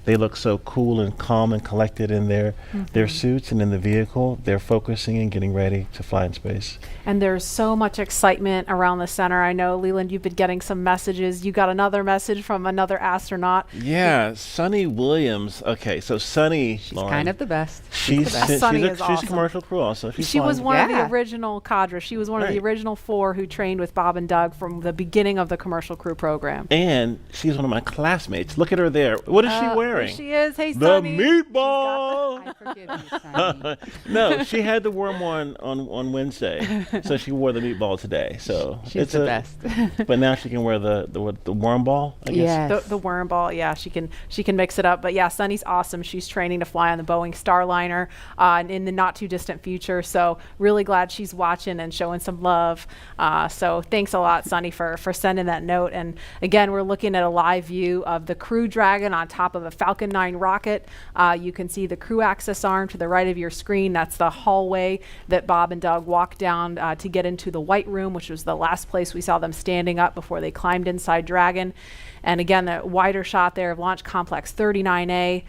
they look so cool and calm and collected in their suits and in the vehicle. They're focusing and getting ready to fly in space. And there's so much excitement around the center. I know, Leland, you've been getting some messages. You got another message from another astronaut. Yeah, Sunny Williams. Okay, so Sunny, She's Lauren, kind of the best. She's awesome. commercial crew also. She was one of the original cadre. She was one of the original 4 who trained with Bob and Doug from the beginning of the commercial crew program. And she's one of my classmates. Look at her there. What is she wearing? There she is. Hey, the Sunny. meatball. I forgive you, Sunny. No, she had the worm one on Wednesday, so she wore the meatball today. So she's the best. But now she can wear the worm ball, I guess. Yes. The worm ball. Yeah, she can mix it up. But yeah, Sunny's awesome. She's training to fly on the Boeing Starliner in the not too distant future. So really glad she's watching and showing some love. So thanks a lot, Sunny, for sending that note. And again, we're looking at a live view of the Crew Dragon on top of a Falcon 9 rocket. You can see the crew access arm to the right of your screen. That's the hallway that Bob and Doug walked down to get into the White Room, which was the last place we saw them standing up before they climbed inside Dragon. And again, the wider shot there of Launch Complex 39A,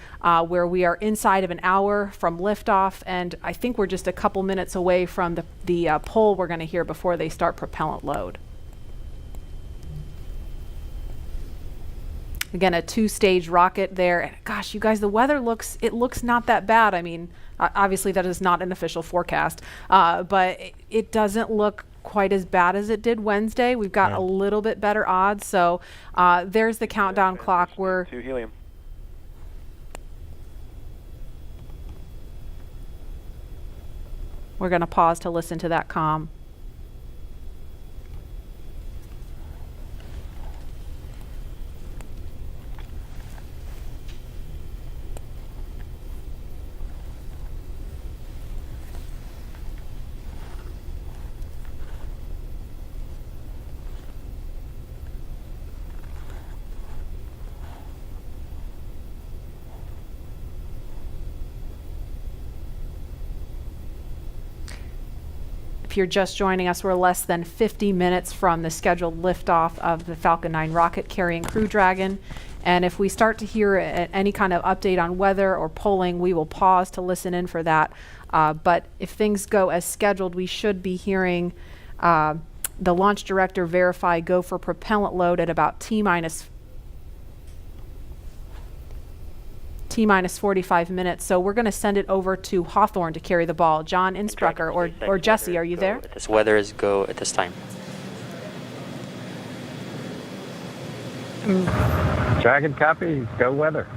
where we are inside of an hour from liftoff, and I think we're just a couple minutes away from the poll we're going to hear before they start propellant load. Again, a 2-stage rocket there. And gosh, you guys, the weather looks not that bad. I mean, obviously that is not an official forecast, but it doesn't look quite as bad as it did Wednesday. We've got a little bit better odds. So there's the countdown clock. We're to helium. going to pause to listen to that comm. If you're just joining us, we're less than 50 minutes from the scheduled liftoff of the Falcon 9 rocket carrying Crew Dragon. And if we start to hear any kind of update on weather or polling, we will pause to listen in for that. But if things go as scheduled, we should be hearing the launch director verify go for propellant load at about T-minus 45 minutes. So we're going to send it over to Hawthorne to carry the ball. John Innsbrucker or Jesse, are you there? This weather is go at this time. Dragon copy, go weather.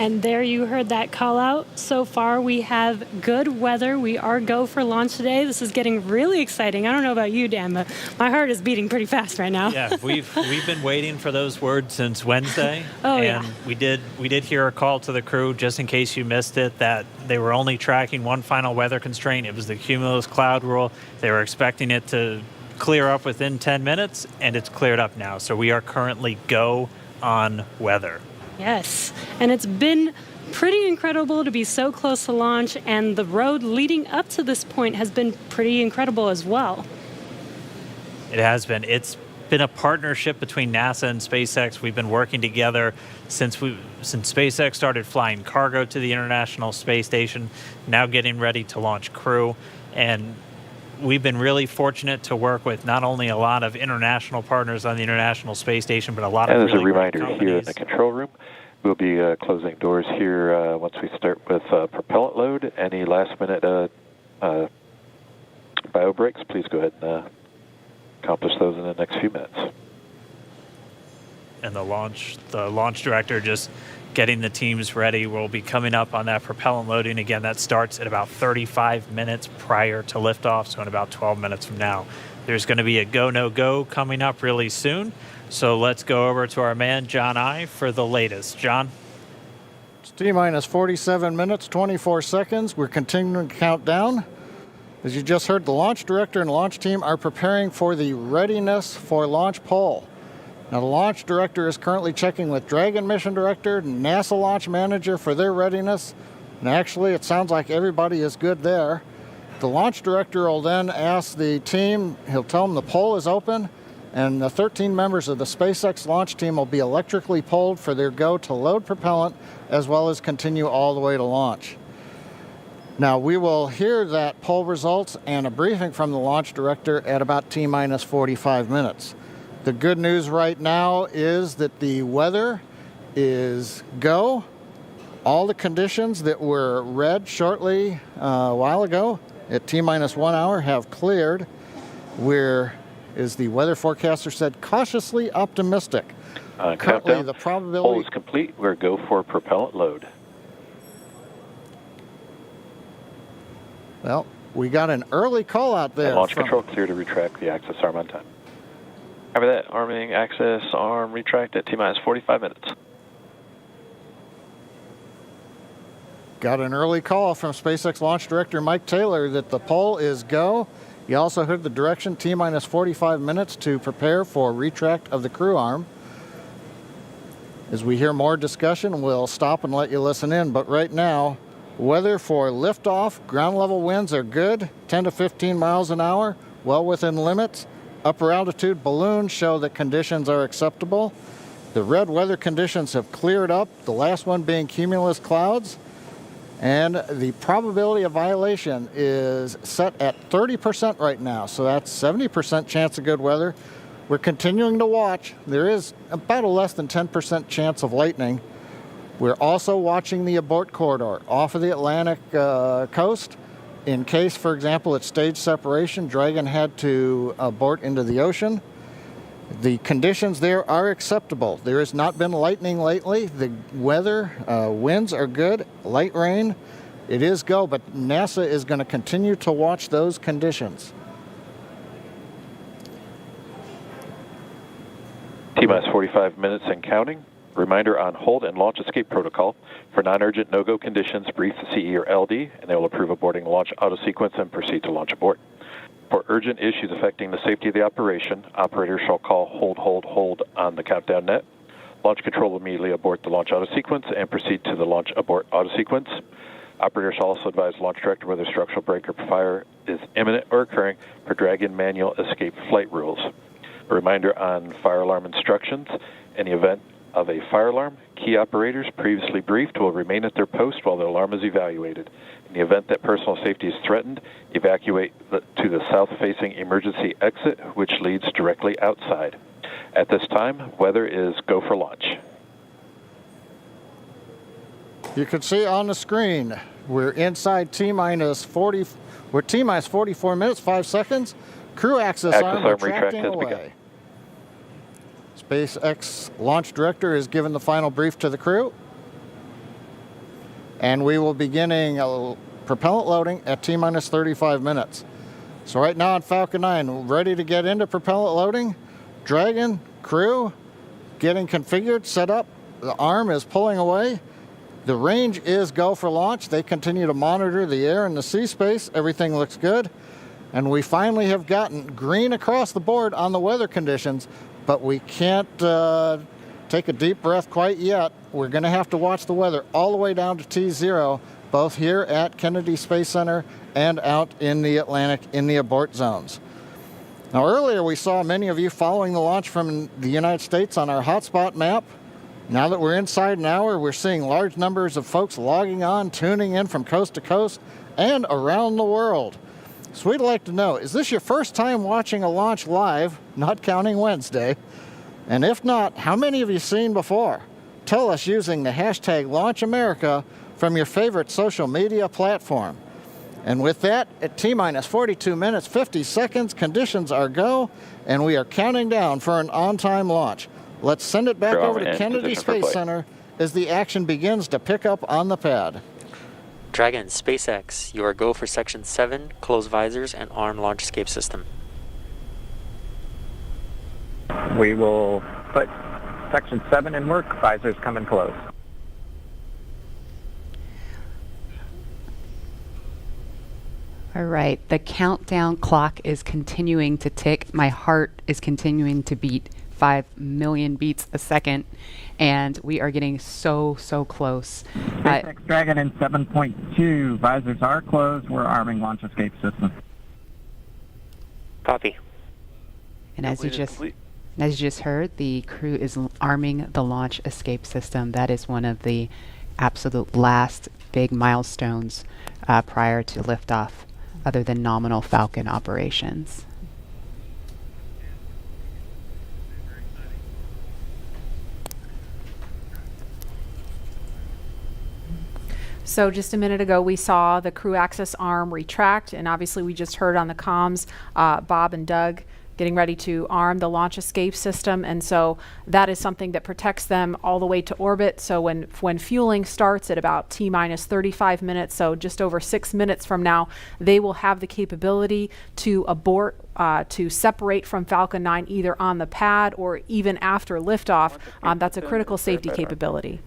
And there you heard that call out. So far, we have good weather. We are go for launch today. This is getting really exciting. I don't know about you, Dan, but my heart is beating pretty fast right now. Yeah, we've been waiting for those words since Wednesday. Oh, and we did hear a call to the crew, just in case you missed it, that they were only tracking one final weather constraint. It was the cumulus cloud rule. They were expecting it to clear up within 10 minutes, and it's cleared up now. So we are currently go on weather. Yes, and it's been pretty incredible to be so close to launch, and the road leading up to this point has been pretty incredible as well. It has been. It's been a partnership between NASA and SpaceX. We've been working together since SpaceX started flying cargo to the International Space Station, now getting ready to launch crew. And we've been really fortunate to work with not only a lot of international partners on the International Space Station, but a lot of really great reminder companies. here in the control room, we'll be closing doors here once we start with propellant load. Any last-minute bio breaks, please go ahead and accomplish those in the next few minutes. And the launch director just getting the teams ready. We'll be coming up on that propellant loading. Again, that starts at about 35 minutes prior to liftoff, so in about 12 minutes from now. There's going to be a go, no go coming up really soon. So let's go over to our man, John I, for the latest. John? It's T-minus 47 minutes, 24 seconds. We're continuing to count down. As you just heard, the launch director and launch team are preparing for the readiness for launch poll. Now, the launch director is currently checking with Dragon mission director and NASA launch manager for their readiness. And actually, it sounds like everybody is good there. The launch director will then ask the team, he'll tell them the poll is open, and the 13 members of the SpaceX launch team will be electrically polled for their go to load propellant, as well as continue all the way to launch. Now, we will hear that poll results and a briefing from the launch director at about T-minus 45 minutes. The good news right now is that the weather is go. All the conditions that were read shortly a while ago at T-minus 1 hour have cleared. We're, as the weather forecaster said, cautiously optimistic. Currently, Countdown. the probability... Poll is complete. We're go for propellant load. Well, we got an early call out there. And launch control clear to retract the access arm on time. After that, arming access arm retract at T-minus 45 minutes. Got an early call from SpaceX launch director Mike Taylor that the poll is go. You also heard the direction T-minus 45 minutes to prepare for retract of the crew arm. As we hear more discussion, we'll stop and let you listen in. But right now, weather for liftoff, ground level winds are good, 10 to 15 miles an hour, well within limits. Upper altitude balloons show that conditions are acceptable. The red weather conditions have cleared up, the last one being cumulus clouds. And the probability of violation is set at 30% right now, so that's 70% chance of good weather. We're continuing to watch. There is about a less than 10% chance of lightning. We're also watching the abort corridor off of the Atlantic coast. In case, for example, at stage separation, Dragon had to abort into the ocean. The conditions there are acceptable. There has not been lightning lately. The weather, winds are good, light rain. It is go, but NASA is going to continue to watch those conditions. T-minus 45 minutes and counting. Reminder on hold and launch escape protocol. For non-urgent no-go conditions, brief the CE or LD, and they will approve aborting launch auto-sequence and proceed to launch abort. For urgent issues affecting the safety of the operation, operators shall call hold on the countdown net. Launch control will immediately abort the launch auto-sequence and proceed to the launch abort auto-sequence. Operators also advise launch director whether structural break or fire is imminent or occurring per Dragon manual escape flight rules. A reminder on fire alarm instructions. In the event of a fire alarm, key operators previously briefed will remain at their post while the alarm is evaluated. In the event that personal safety is threatened, evacuate to the south-facing emergency exit, which leads directly outside. At this time, weather is go for launch. You can see on the screen, we're inside T-minus 40, we're T-minus 44 minutes, 5 seconds. Crew access arm retracting away. SpaceX launch director is giving the final brief to the crew. And we will be beginning propellant loading at T-minus 35 minutes. So right now on Falcon 9, ready to get into propellant loading. Dragon, crew, getting configured, set up. The arm is pulling away. The range is go for launch. They continue to monitor the air and the sea space. Everything looks good. And we finally have gotten green across the board on the weather conditions, but we can't take a deep breath quite yet. We're going to have to watch the weather all the way down to T0, both here at Kennedy Space Center and out in the Atlantic in the abort zones. Now earlier we saw many of you following the launch from the United States on our hotspot map. Now that we're inside an hour, we're seeing large numbers of folks logging on, tuning in from coast to coast and around the world. So we'd like to know, is this your first time watching a launch live, not counting Wednesday? And if not, how many have you seen before? Tell us using the hashtag LaunchAmerica from your favorite social media platform. And with that, at T-minus 42 minutes, 50 seconds, conditions are go, and we are counting down for an on-time launch. Let's send it back over to Kennedy Space Center as the action begins to pick up on the pad. Dragon, SpaceX, you are go for Section 7, close visors and arm launch escape system. We will put Section 7 in work, visors come in close. All right, the countdown clock is continuing to tick. My heart is continuing to beat 5 million beats a second, and we are getting so close. SpaceX Dragon in 7.2, visors are closed. We're arming launch escape system. Copy. And as you just heard, the crew is arming the launch escape system. That is one of the absolute last big milestones prior to liftoff, other than nominal Falcon operations. So just a minute ago, we saw the crew access arm retract, and obviously we just heard on the comms, Bob and Doug getting ready to arm the launch escape system, and so that is something that protects them all the way to orbit. So when fueling starts at about T-minus 35 minutes, so just over 6 minutes from now, they will have the capability to abort, to separate from Falcon 9 either on the pad or even after liftoff. That's a critical safety capability.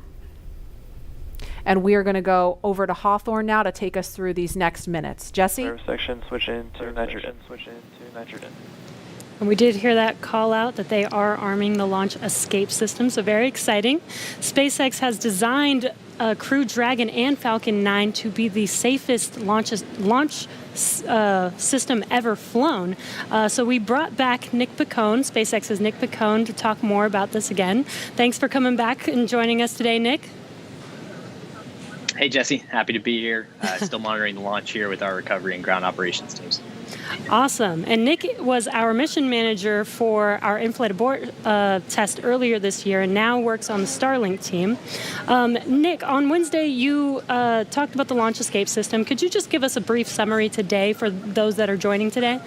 And we are going to go over to Hawthorne now to take us through these next minutes. Jesse? Section switch into nitrogen. And we did hear that call out that they are arming the launch escape system, so very exciting. SpaceX has designed Crew Dragon and Falcon 9 to be the safest launch system ever flown. So we brought back Nick Piccone, SpaceX's Nick Piccone, to talk more about this again. Thanks for coming back and joining us today, Nick. Hey, Jesse. Happy to be here. Still monitoring the launch here with our recovery and ground operations teams. Awesome. And Nick was our mission manager for our in-flight abort test earlier this year and now works on the Starlink team. Nick, on Wednesday, you talked about the launch escape system. Could you just give us a brief summary today for those that are joining today?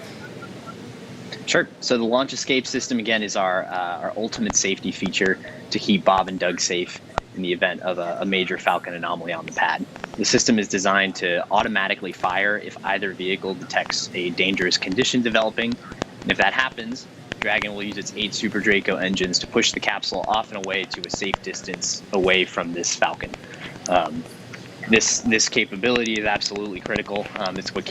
Sure. So the launch escape system, again, is our ultimate safety feature to keep Bob and Doug safe in the event of a major Falcon anomaly on the pad. The system is designed to automatically fire if either vehicle detects a dangerous condition developing. And if that happens, Dragon will use its 8 Super Draco engines to push the capsule off and away to a safe distance away from this Falcon. This capability is absolutely critical. It's what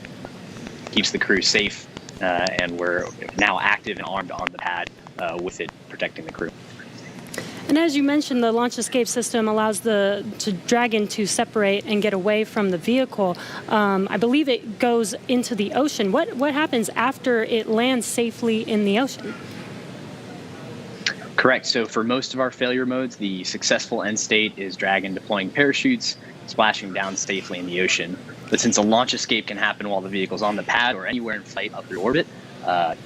keeps the crew safe, and we're now active and armed on the pad with it protecting the crew. And as you mentioned, the launch escape system allows the Dragon to separate and get away from the vehicle. I believe it goes into the ocean. What happens after it lands safely in the ocean? Correct. So for most of our failure modes, the successful end state is Dragon deploying parachutes, splashing down safely in the ocean. But since a launch escape can happen while the vehicle's on the pad or anywhere in flight up through orbit,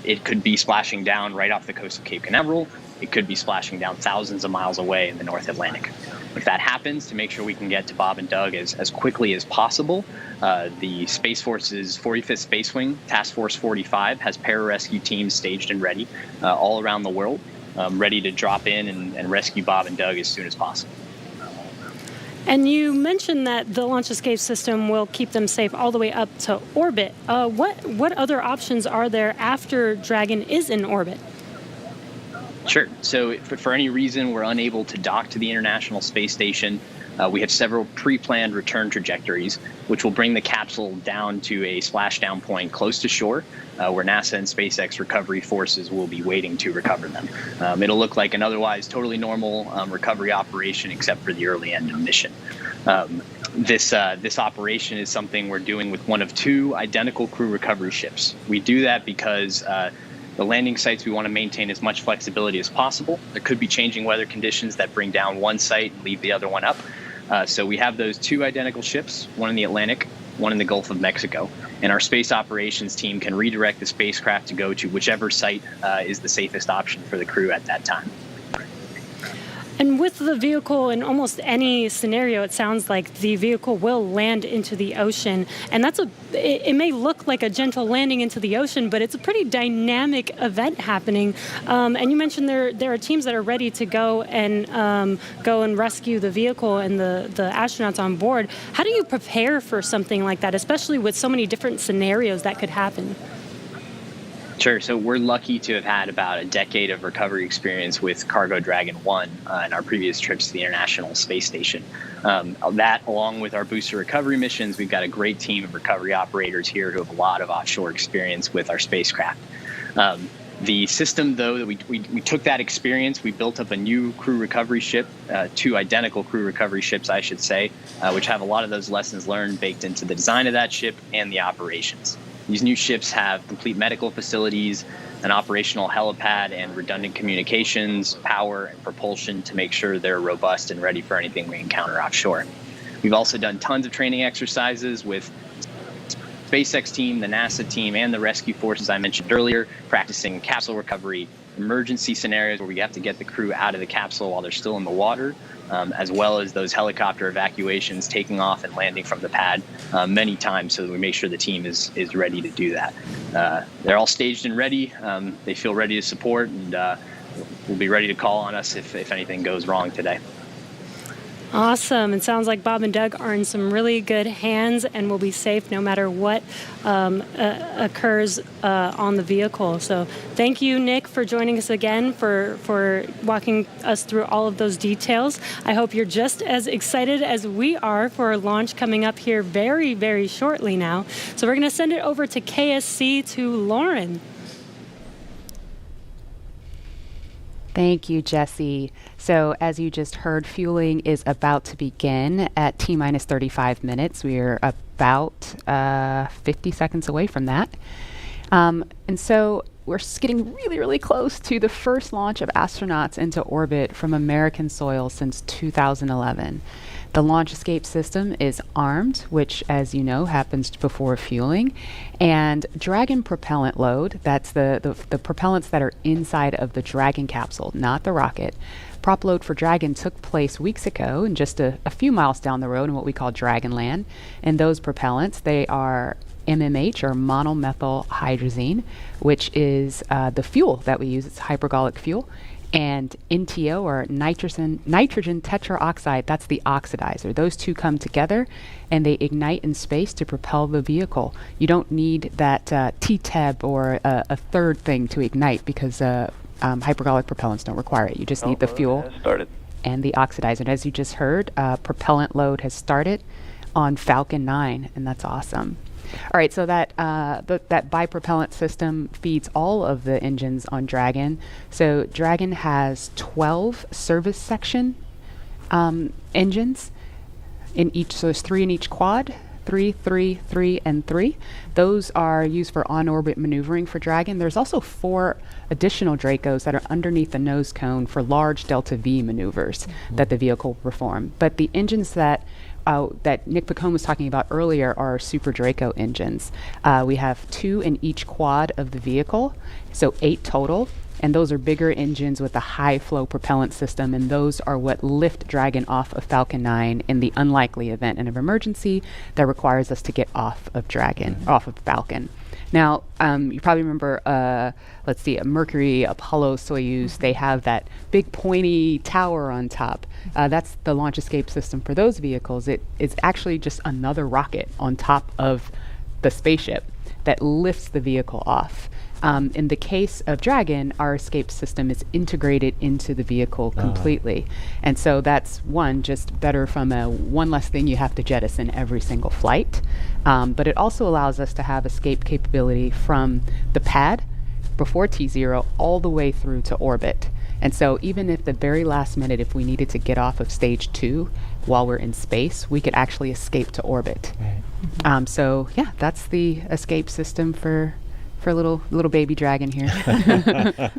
it could be splashing down right off the coast of Cape Canaveral. It could be splashing down thousands of miles away in the North Atlantic. If that happens, to make sure we can get to Bob and Doug as quickly as possible, the Space Force's 45th Space Wing, Task Force 45, has pararescue teams staged and ready all around the world, ready to drop in and rescue Bob and Doug as soon as possible. And you mentioned that the launch escape system will keep them safe all the way up to orbit. What other options are there after Dragon is in orbit? Sure. So if for any reason we're unable to dock to the International Space Station, we have several pre-planned return trajectories, which will bring the capsule down to a splashdown point close to shore, where NASA and SpaceX recovery forces will be waiting to recover them. It'll look like an otherwise totally normal recovery operation, except for the early end of mission. This operation is something we're doing with one of two identical crew recovery ships. We do that because the landing sites, we want to maintain as much flexibility as possible. There could be changing weather conditions that bring down one site and leave the other one up. So we have those two identical ships, one in the Atlantic, one in the Gulf of Mexico. And our space operations team can redirect the spacecraft to go to whichever site is the safest option for the crew at that time. And with the vehicle, in almost any scenario, it sounds like the vehicle will land into the ocean. And it may look like a gentle landing into the ocean, but it's a pretty dynamic event happening. And you mentioned there are teams that are ready to go and rescue the vehicle and the astronauts on board. How do you prepare for something like that, especially with so many different scenarios that could happen? Sure. So we're lucky to have had about a decade of recovery experience with Cargo Dragon 1 in our previous trips to the International Space Station. That, along with our booster recovery missions, we've got a great team of recovery operators here who have a lot of offshore experience with our spacecraft. The system, though, that we took that experience, we built up a new crew recovery ship, two identical crew recovery ships, I should say, which have a lot of those lessons learned baked into the design of that ship and the operations. These new ships have complete medical facilities, an operational helipad, and redundant communications, power, and propulsion to make sure they're robust and ready for anything we encounter offshore. We've also done tons of training exercises with SpaceX team, the NASA team, and the rescue forces I mentioned earlier, practicing capsule recovery, emergency scenarios where we have to get the crew out of the capsule while they're still in the water, as well as those helicopter evacuations, taking off and landing from the pad many times so that we make sure the team is ready to do that. They're all staged and ready. They feel ready to support, and will be ready to call on us if anything goes wrong today. Awesome. It sounds like Bob and Doug are in some really good hands and will be safe no matter what occurs on the vehicle. So thank you, Nick, for joining us again, for walking us through all of those details. I hope you're just as excited as we are for a launch coming up here very, very shortly now. So we're going to send it over to KSC to Lauren. Thank you, Jesse. So as you just heard, fueling is about to begin at T-minus 35 minutes. We are about 50 seconds away from that. And so we're getting really, really close to the first launch of astronauts into orbit from American soil since 2011. The launch escape system is armed, which, as you know, happens before fueling. And Dragon propellant load, that's the propellants that are inside of the Dragon capsule, not the rocket. Prop load for Dragon took place weeks ago and just a few miles down the road in what we call Dragonland. And those propellants, they are MMH, or monomethyl hydrazine, which is the fuel that we use. It's hypergolic fuel. And NTO, or nitrogen tetraoxide, that's the oxidizer. Those two come together and they ignite in space to propel the vehicle. You don't need that TTEB or a third thing to ignite because hypergolic propellants don't require it. You just need the fuel and the oxidizer. And as you just heard, propellant load has started on Falcon 9, and that's awesome. All right, so that that bipropellant system feeds all of the engines on Dragon. So Dragon has 12 service section engines in each. So there's 3 in each quad. 3, 3, 3, and 3. Those are used for on-orbit maneuvering for Dragon. There's also 4 additional Dracos that are underneath the nose cone for large Delta V maneuvers that the vehicle will perform. But the engines that Nick Picone was talking about earlier are Super Draco engines. We have 2 in each quad of the vehicle, so 8 total. And those are bigger engines with a high flow propellant system, and those are what lift Dragon off of Falcon 9 in the unlikely event of emergency that requires us to get off of Dragon, off of Falcon. Now, you probably remember, let's see, Mercury, Apollo, Soyuz, they have that big pointy tower on top. That's the launch escape system for those vehicles. It is actually just another rocket on top of the spaceship that lifts the vehicle off. In the case of Dragon, our escape system is integrated into the vehicle completely. And so that's just better from one less thing you have to jettison every single flight. But it also allows us to have escape capability from the pad before T0 all the way through to orbit. And so even if the very last minute, if we needed to get off of stage 2 while we're in space, we could actually escape to orbit. So yeah, that's the escape system for little baby Dragon here.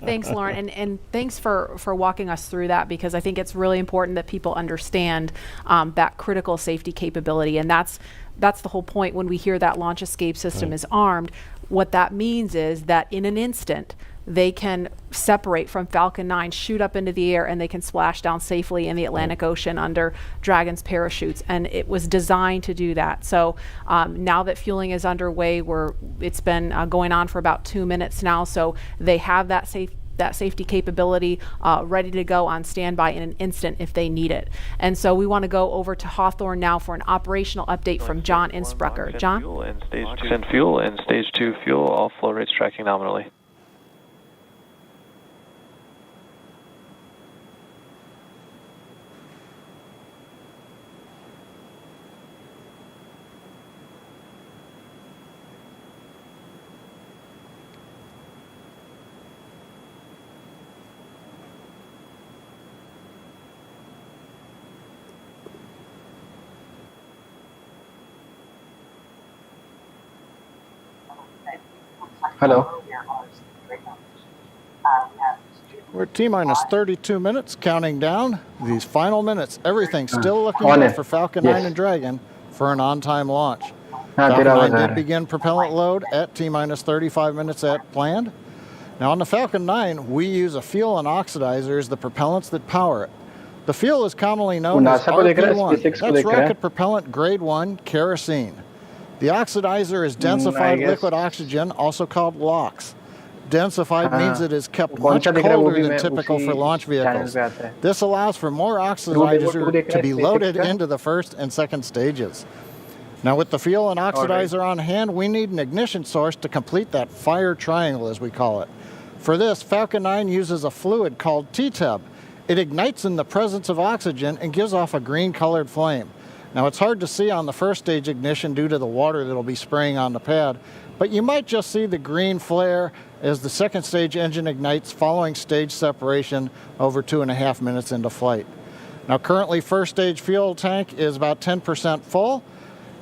Thanks, Lauren, and thanks for walking us through that, because I think it's really important that people understand that critical safety capability, and that's the whole point when we hear that launch escape system is armed. What that means is that in an instant, they can separate from Falcon 9, shoot up into the air, and they can splash down safely in the Atlantic Ocean under Dragon's parachutes. And it was designed to do that. So now that fueling is underway, it's been going on for about 2 minutes now. So they have that safety capability ready to go on standby in an instant if they need it. And so we want to go over to Hawthorne now for an operational update from John Insprucker. John? Send fuel and stage 2 fuel, all flow rates tracking nominally. Hello. We're T-minus 32 minutes, counting down these final minutes. Everything's still looking good for Falcon 9 and Dragon for an on-time launch. Falcon 9 did begin propellant load at T-minus 35 minutes at planned. Now on the Falcon 9, we use a fuel and oxidizer as the propellants that power it. The fuel is commonly known as RP1. That's rocket propellant grade 1 kerosene. The oxidizer is densified liquid oxygen, also called LOX. Densified means it is kept much colder than typical for launch vehicles. This allows for more oxidizer to be loaded into the first and second stages. Now with the fuel and oxidizer on hand, we need an ignition source to complete that fire triangle, as we call it. For this, Falcon 9 uses a fluid called TTEB. It ignites in the presence of oxygen and gives off a green-colored flame. Now it's hard to see on the first stage ignition due to the water that'll be spraying on the pad, but you might just see the green flare as the second stage engine ignites following stage separation over 2.5 minutes into flight. Now currently first stage fuel tank is about 10% full.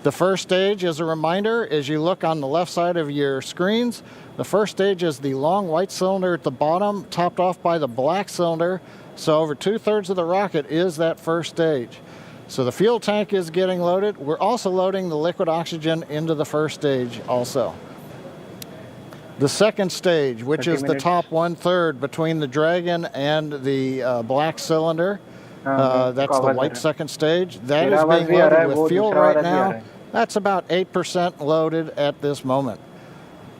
The first stage, as a reminder, as you look on the left side of your screens, the first stage is the long white cylinder at the bottom, topped off by the black cylinder. So over 2/3 of the rocket is that first stage. So the fuel tank is getting loaded. We're also loading the liquid oxygen into the first stage also. The second stage, which is the top 1/3 between the Dragon and the black cylinder, that's the white second stage. That is being loaded with fuel right now. That's about 8% loaded at this moment.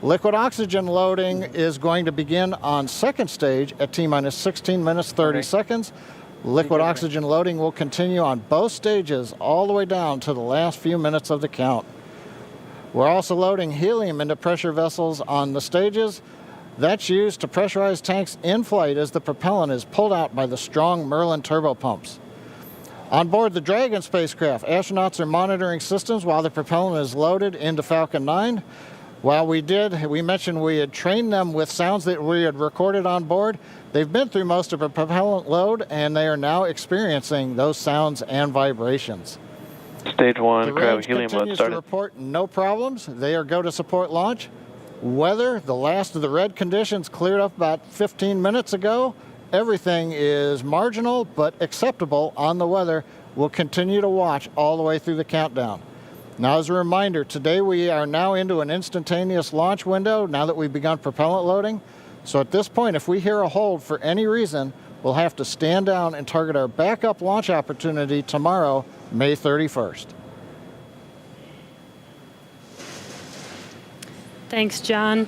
Liquid oxygen loading is going to begin on second stage at T-minus 16 minutes 30 seconds. Liquid oxygen loading will continue on both stages all the way down to the last few minutes of the count. We're also loading helium into pressure vessels on the stages. That's used to pressurize tanks in flight as the propellant is pulled out by the strong Merlin turbopumps. On board the Dragon spacecraft, astronauts are monitoring systems while the propellant is loaded into Falcon 9. While we mentioned we had trained them with sounds that we had recorded on board. They've been through most of a propellant load, and they are now experiencing those sounds and vibrations. Stage 1, The cryo range helium load continues to started. report no problems. They are go to support launch. Weather, the last of the red conditions cleared up about 15 minutes ago. Everything is marginal but acceptable on the weather. We'll continue to watch all the way through the countdown. Now, as a reminder, today we are now into an instantaneous launch window now that we've begun propellant loading. So at this point, if we hear a hold for any reason, we'll have to stand down and target our backup launch opportunity tomorrow, May 31st. Thanks, John.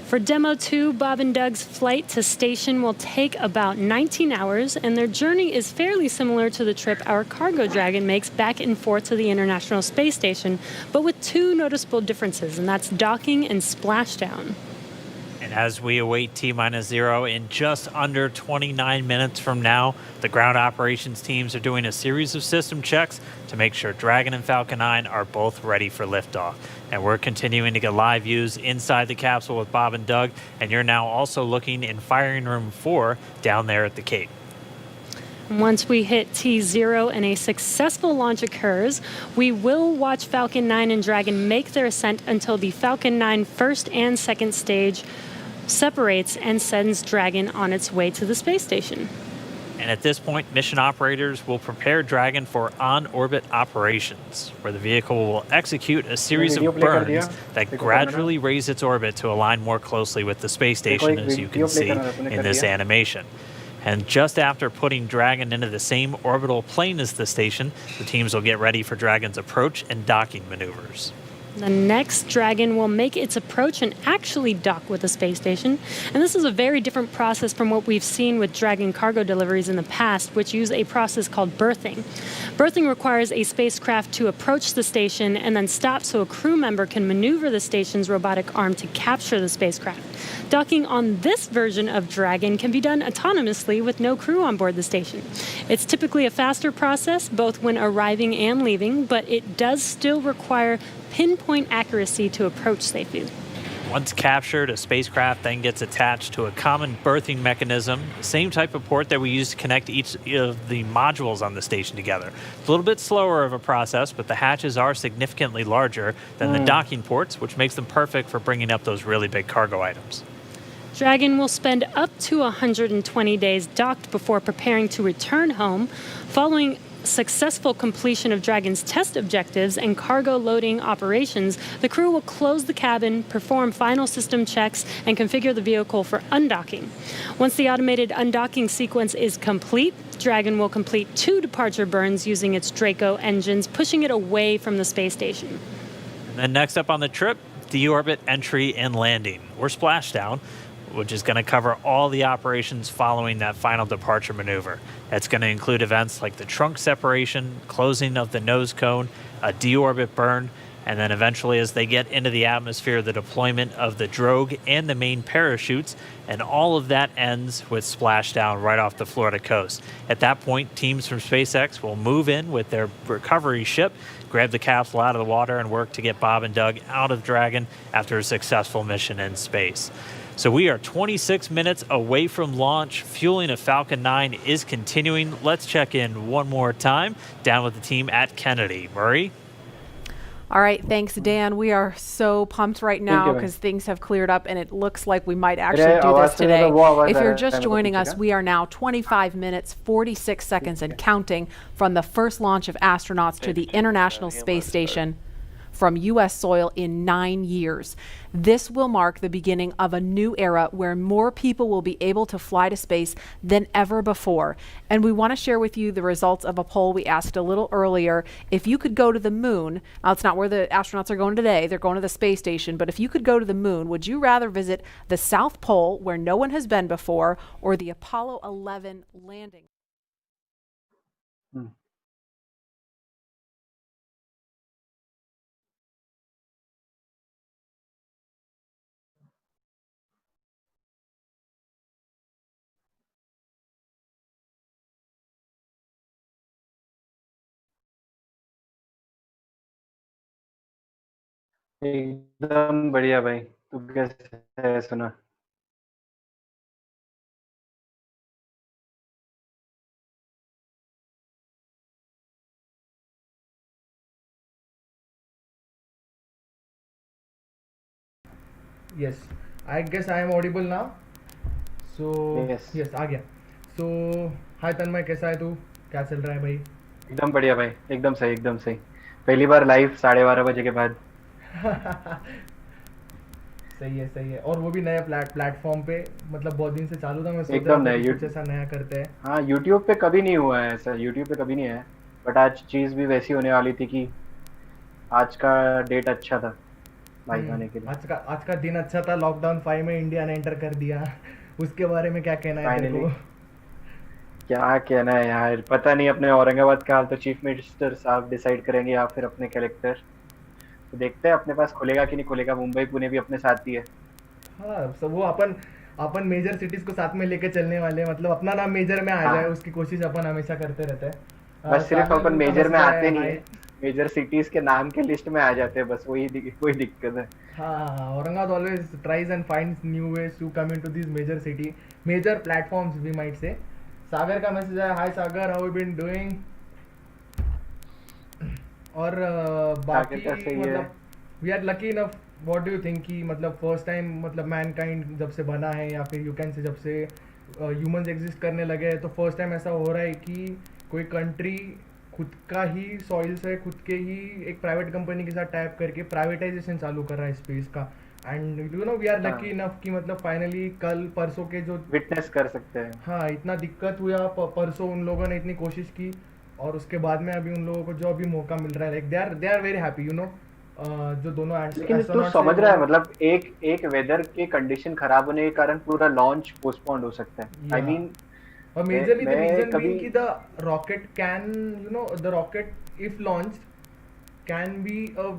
For Demo 2, Bob and Doug's flight to station will take about 19 hours, and their journey is fairly similar to the trip our Cargo Dragon makes back and forth to the International Space Station, but with two noticeable differences, and that's docking and splashdown. And as we await T-0 in just under 29 minutes from now, the ground operations teams are doing a series of system checks to make sure Dragon and Falcon 9 are both ready for liftoff. And we're continuing to get live views inside the capsule with Bob and Doug, and you're now also looking in firing room 4 down there at the Cape. Once we hit T0 and a successful launch occurs, we will watch Falcon 9 and Dragon make their ascent until the Falcon 9 first and second stage separates and sends Dragon on its way to the space station. And at this point, mission operators will prepare Dragon for on-orbit operations, where the vehicle will execute a series of burns that gradually raise its orbit to align more closely with the space station, as you can see in this animation. And just after putting Dragon into the same orbital plane as the station, the teams will get ready for Dragon's approach and docking maneuvers. The next Dragon will make its approach and actually dock with the space station. And this is a very different process from what we've seen with Dragon cargo deliveries in the past, which use a process called berthing. Berthing requires a spacecraft to approach the station and then stop so a crew member can maneuver the station's robotic arm to capture the spacecraft. Docking on this version of Dragon can be done autonomously with no crew on board the station. It's typically a faster process, both when arriving and leaving, but it does still require pinpoint accuracy to approach safely. Once captured, a spacecraft then gets attached to a common berthing mechanism, the same type of port that we use to connect each of the modules on the station together. It's a little bit slower of a process, but the hatches are significantly larger than the docking ports, which makes them perfect for bringing up those really big cargo items. Dragon will spend up to 120 days docked before preparing to return home. Following successful completion of Dragon's test objectives and cargo loading operations, the crew will close the cabin, perform final system checks, and configure the vehicle for undocking. Once the automated undocking sequence is complete, Dragon will complete 2 departure burns using its Draco engines, pushing it away from the space station. And then next up on the trip, deorbit entry and landing, or splashdown, which is going to cover all the operations following that final departure maneuver. That's going to include events like the trunk separation, closing of the nose cone, a deorbit burn, and then eventually as they get into the atmosphere, the deployment of the drogue and the main parachutes, and all of that ends with splashdown right off the Florida coast. At that point, teams from SpaceX will move in with their recovery ship, grab the capsule out of the water, and work to get Bob and Doug out of Dragon after a successful mission in space. So we are 26 minutes away from launch. Fueling of Falcon 9 is continuing. Let's check in one more time down with the team at Kennedy. Murray? All right, thanks, Dan. We are so pumped right now because things have cleared up and it looks like we might actually do this today. If you're just joining us, we are now 25 minutes, 46 seconds and counting from the first launch of astronauts to the International Space Station from U.S. soil in 9 years. This will mark the beginning of a new era where more people will be able to fly to space than ever before. And we want to share with you the results of a poll we asked a little earlier. If you could go to the moon, now it's not where the astronauts are going today, they're going to the space station, but if you could go to the moon, would you rather visit the South Pole where no one has been before or the Apollo 11 landing? एकदम बढ़िया भाई, तू कैसे है सुना? Yes, I guess I am audible now. So Yes. yes, आ गया. So hi तन्मय, कैसा है तू? क्या चल रहा है भाई? एकदम बढ़िया भाई, एकदम सही, एकदम सही. पहली बार लाइव 12:30 बजे के बाद. सही है. और वो भी नया प्लेटफॉर्म पे, मतलब बहुत दिन से चालू था, मैं सोच रहा एकदम था नया कि कुछ ऐसा नया करते हैं. हाँ, यूट्यूब पे कभी नहीं हुआ है ऐसा, यूट्यूब पे कभी नहीं है. बट आज चीज़ भी वैसी होने वाली थी कि आज का डेट अच्छा था लाइव आने के लिए. आज का दिन अच्छा था. लॉकडाउन 5 में इंडिया ने एंटर कर दिया. उसके बारे में क्या कहना है तेरे फाइनली. को? क्या कहना है यार, पता नहीं. अपने औरंगाबाद का हाल तो चीफ मिनिस्टर साहब डिसाइड करेंगे या फिर अपने कलेक्टर. तो देखते हैं अपने पास खुलेगा कि नहीं खुलेगा. मुंबई पुणे भी अपने साथ ही है. हाँ, सब वो अपन मेजर सिटीज को साथ में लेके चलने वाले हैं. मतलब अपना नाम मेजर में आ हाँ. जाए, उसकी कोशिश अपन हमेशा करते रहते हैं. बस सिर्फ साहिल अपन का मेजर में मसला आते नहीं हाय. है, मेजर सिटीज के नाम के लिस्ट में आ जाते हैं, बस वही दिक्कत है. हाँ, Aurangabad always tries and finds new ways to come into this major city, major platforms we might say. Sagar का मैसेज है, hi Sagar, how you been doing. और बाकी सागर का सही है. मतलब we are lucky enough. What do you think कि मतलब फर्स्ट टाइम, मतलब मैनकाइंड जब से बना है, या फिर यू कैन से जब से ह्यूमंस एग्जिस्ट करने लगे हैं, तो फर्स्ट टाइम ऐसा हो रहा है कि कोई कंट्री खुद का ही सॉइल से, खुद के ही एक प्राइवेट कंपनी के साथ टैप करके प्राइवेटाइजेशन चालू कर रहा है स्पेस का. And you know we are lucky enough कि मतलब फाइनली कल परसों के जो विटनेस कर सकते हैं. हाँ, इतना दिक्कत हुआ परसों, उन लोगों ने इतनी कोशिश की, और उसके बाद में अभी उन लोगों को जो अभी मौका मिल रहा है, like they are very happy, you know. जो दोनों लेकिन तू समझ रहा है, मतलब एक वेदर के कंडीशन खराब होने के कारण पूरा लॉन्च पोस्टपोन्ड हो सकता है. आई मीन, और मेजरली द रीजन कभी बीइंग कि the rocket can, you know, the rocket if launched can be a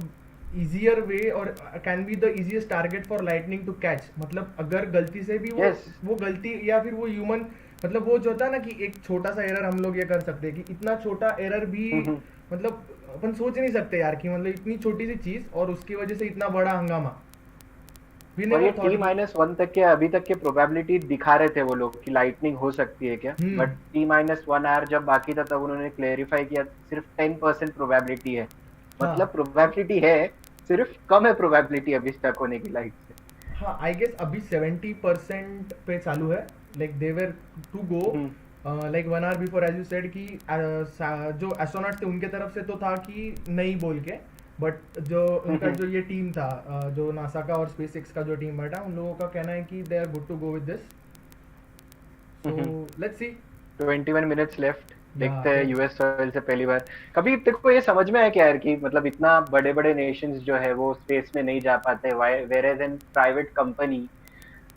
easier way और can be the easiest target for lightning to catch. मतलब अगर गलती से भी वो गलती, या फिर वो ह्यूमन, मतलब वो जो होता है ना कि एक छोटा सा एरर हम लोग ये कर सकते हैं कि इतना छोटा एरर भी मतलब अपन सोच नहीं सकते यार कि मतलब इतनी छोटी सी चीज और उसकी वजह से इतना बड़ा हंगामा. और ये T-1 तक के अभी तक के प्रोबेबिलिटी दिखा रहे थे वो लोग कि लाइटनिंग हो सकती है क्या. बट T-1 आवर जब बाकी था तब उन्होंने क्लेरिफाई किया सिर्फ 10% प्रोबेबिलिटी है. मतलब प्रोबेबिलिटी है, सिर्फ कम है प्रोबेबिलिटी अभी स्टक होने की लाइट से. हाँ, आई गेस अभी 70% पे चालू है. Like they were to go like 1 hour before, as you said कि जो एस्ट्रोनॉट्स थे उनके तरफ से तो था कि नहीं बोल के, बट जो उनका जो ये टीम था, जो नासा का और स्पेसएक्स का जो टीम बैठा, उन लोगों का कहना है कि they are good to go with this. So let's see. 21 minutes left. देखते हैं यूएस सॉइल से पहली बार. कभी देखो ये समझ में आया क्या यार कि मतलब इतना बड़े बड़े नेशंस जो है वो स्पेस में नहीं जा पाते, whereas an private company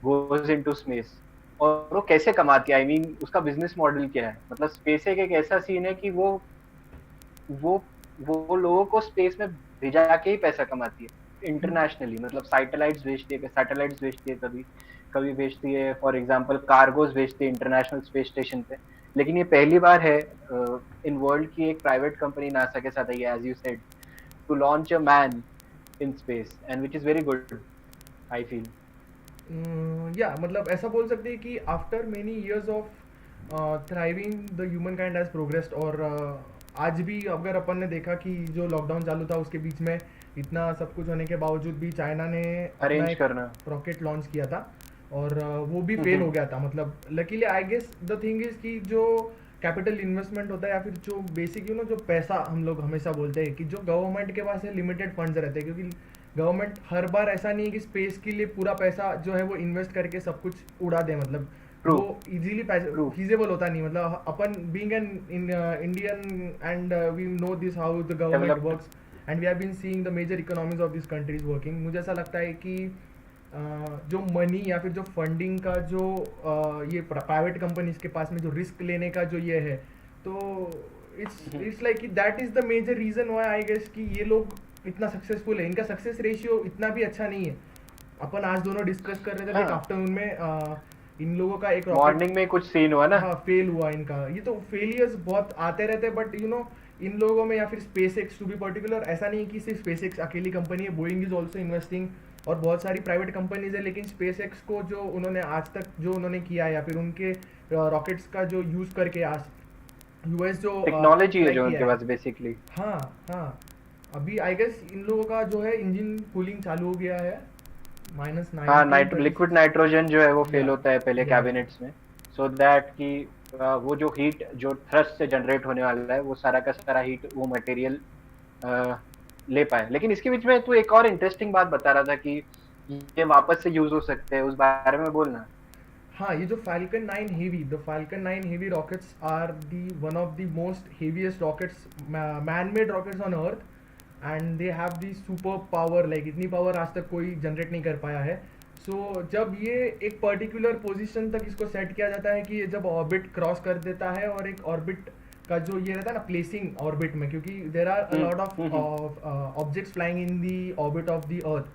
goes into space, और वो कैसे कमाती है. आई मीन उसका बिजनेस मॉडल क्या है. मतलब स्पेस एक ऐसा सीन है कि वो लोगों को स्पेस में भेजा के ही पैसा कमाती है इंटरनेशनली. मतलब सैटेलाइट्स भेजती है, कभी भेजती है, फॉर एग्जांपल कार्गोज भेजती है इंटरनेशनल स्पेस स्टेशन पे. लेकिन ये पहली बार है इन वर्ल्ड की एक प्राइवेट कंपनी नासा के साथ आई है, as you said, to launch a man in space, and which is very good I feel. या मतलब ऐसा बोल सकते हैं कि after many years of thriving the human kind has progressed. और आज भी अगर अपन ने देखा कि जो लॉकडाउन चालू था उसके बीच में इतना सब कुछ होने के बावजूद भी चाइना ने अरेंज करना रॉकेट लॉन्च किया था, और वो भी फेल हो गया था. मतलब luckily I guess the thing is कि जो कैपिटल इन्वेस्टमेंट होता है, या फिर जो बेसिक, यू नो, जो पैसा हम लोग हमेशा बोलते हैं कि जो गवर्नमेंट के पास है लिमिटेड फंड्स रहते हैं, क्योंकि गवर्नमेंट हर बार ऐसा नहीं है कि स्पेस के लिए पूरा पैसा जो है वो इन्वेस्ट करके सब कुछ उड़ा दे. मतलब वो इजीली फीजेबल होता नहीं. मतलब अपन being an Indian and we know this how the government works, and we have been seeing the major economies of this countries working. मुझे ऐसा लगता है कि जो मनी या फिर जो फंडिंग का जो ये प्राइवेट कंपनीज के पास में जो रिस्क लेने का जो ये है, तो it's like that is the major reason why I guess कि ये लोग इतना सक्सेसफुल है. इनका सक्सेस रेशियो इतना भी अच्छा नहीं है. अपन आज दोनों डिस्कस कर रहे थे लाइक आफ्टरनून में, इन लोगों का एक मॉर्निंग में कुछ सीन हुआ ना. हाँ, फेल हुआ इनका. ये तो फेलियर्स बहुत आते रहते हैं, बट यू नो इन लोगों में या फिर SpaceX टू बी पर्टिकुलर, ऐसा नहीं कि सिर्फ SpaceX अकेली कंपनी है, बोइंग इज ऑल्सो इन्वेस्टिंग और बहुत सारी प्राइवेट कंपनीज है, लेकिन SpaceX को जो उन्होंने आज तक जो उन्होंने किया या फिर उनके रॉकेट्स का जो यूज करके आज यूएस जो टेक्नोलॉजी है जो उनके पास बेसिकली। हाँ अभी आई गेस इन लोगों का जो है इंजन कूलिंग चालू हो गया है -9। हाँ, लिक्विड नाइट्रोजन जो है वो फेल होता है पहले कैबिनेट्स में, सो दैट कि वो जो हीट जो थ्रस्ट से जनरेट होने वाला है वो सारा का सारा हीट वो मटेरियल ले पाए। लेकिन इसके बीच में तू एक और इंटरेस्टिंग बात बता रहा था कि ये वापस से यूज हो सकते हैं, उस बारे में बोलना। हाँ, ये जो Falcon 9 Heavy, the Falcon 9 Heavy rockets are one of the most heaviest rockets, man-made rockets on Earth, and they have the super power, like इतनी पावर आज तक कोई जनरेट नहीं कर पाया है। सो जब ये एक पर्टिकुलर पोजीशन तक इसको सेट किया जाता है कि ये जब ऑर्बिट क्रॉस कर देता है और एक ऑर्बिट का जो ये रहता है ना प्लेसिंग ऑर्बिट में, क्योंकि there are a lot of objects flying in the orbit of the earth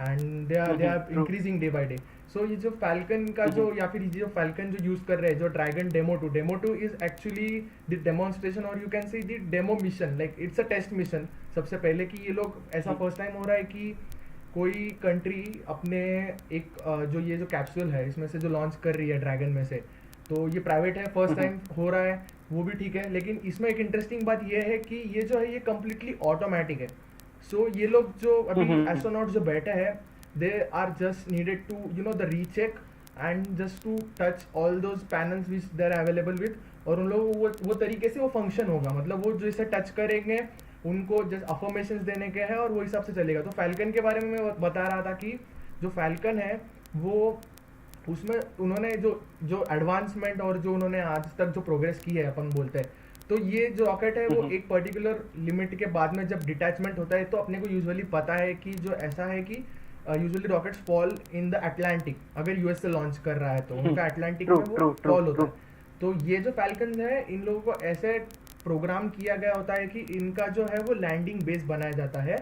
and they are increasing day by day. So ये जो फैल्कन का जो या फिर ये जो फैल्कन जो यूज कर रहे हैं, जो Dragon demo 2 is actually the demonstration or you can say the demo mission, like it's a test mission. सबसे पहले कि ये लोग ऐसा फर्स्ट टाइम हो रहा है कि कोई कंट्री अपने एक जो ये जो कैप्सूल है इसमें से जो लॉन्च कर रही है ड्रैगन में से, तो ये प्राइवेट है, फर्स्ट टाइम हो रहा है, वो भी ठीक है। लेकिन इसमें एक इंटरेस्टिंग बात ये है कि ये जो है ये कम्प्लीटली ऑटोमेटिक है। सो ये लोग जो अभी एस्ट्रोनॉट जो बैठे हैं, they are just needed to the recheck and just to touch all those panels which they are available with, और उन लोगों को वो तरीके से वो फंक्शन होगा, मतलब वो जो इसे टच करेंगे उनको जस्ट अफर्मेशंस देने के हैं और वो हिसाब से चलेगा। तो फैल्कन के बारे में मैं बता रहा था कि जो फैल्कन है वो उसमें उन्होंने जो एडवांसमेंट और जो उन्होंने आज तक जो प्रोग्रेस की है अपन बोलते हैं, तो ये जो रॉकेट है वो एक पर्टिकुलर लिमिट के बाद में जब डिटैचमेंट होता है, तो अपने को यूजुअली पता है कि जो ऐसा है कि usually rockets fall in the Atlantic, अगर यूएस से लॉन्च कर रहा है तो उनका अटलांटिक में वो फॉल होता है। तो ये जो फैल्कन है इन लोगों को ऐसे प्रोग्राम किया गया होता है कि इनका जो है वो लैंडिंग बेस बनाया जाता है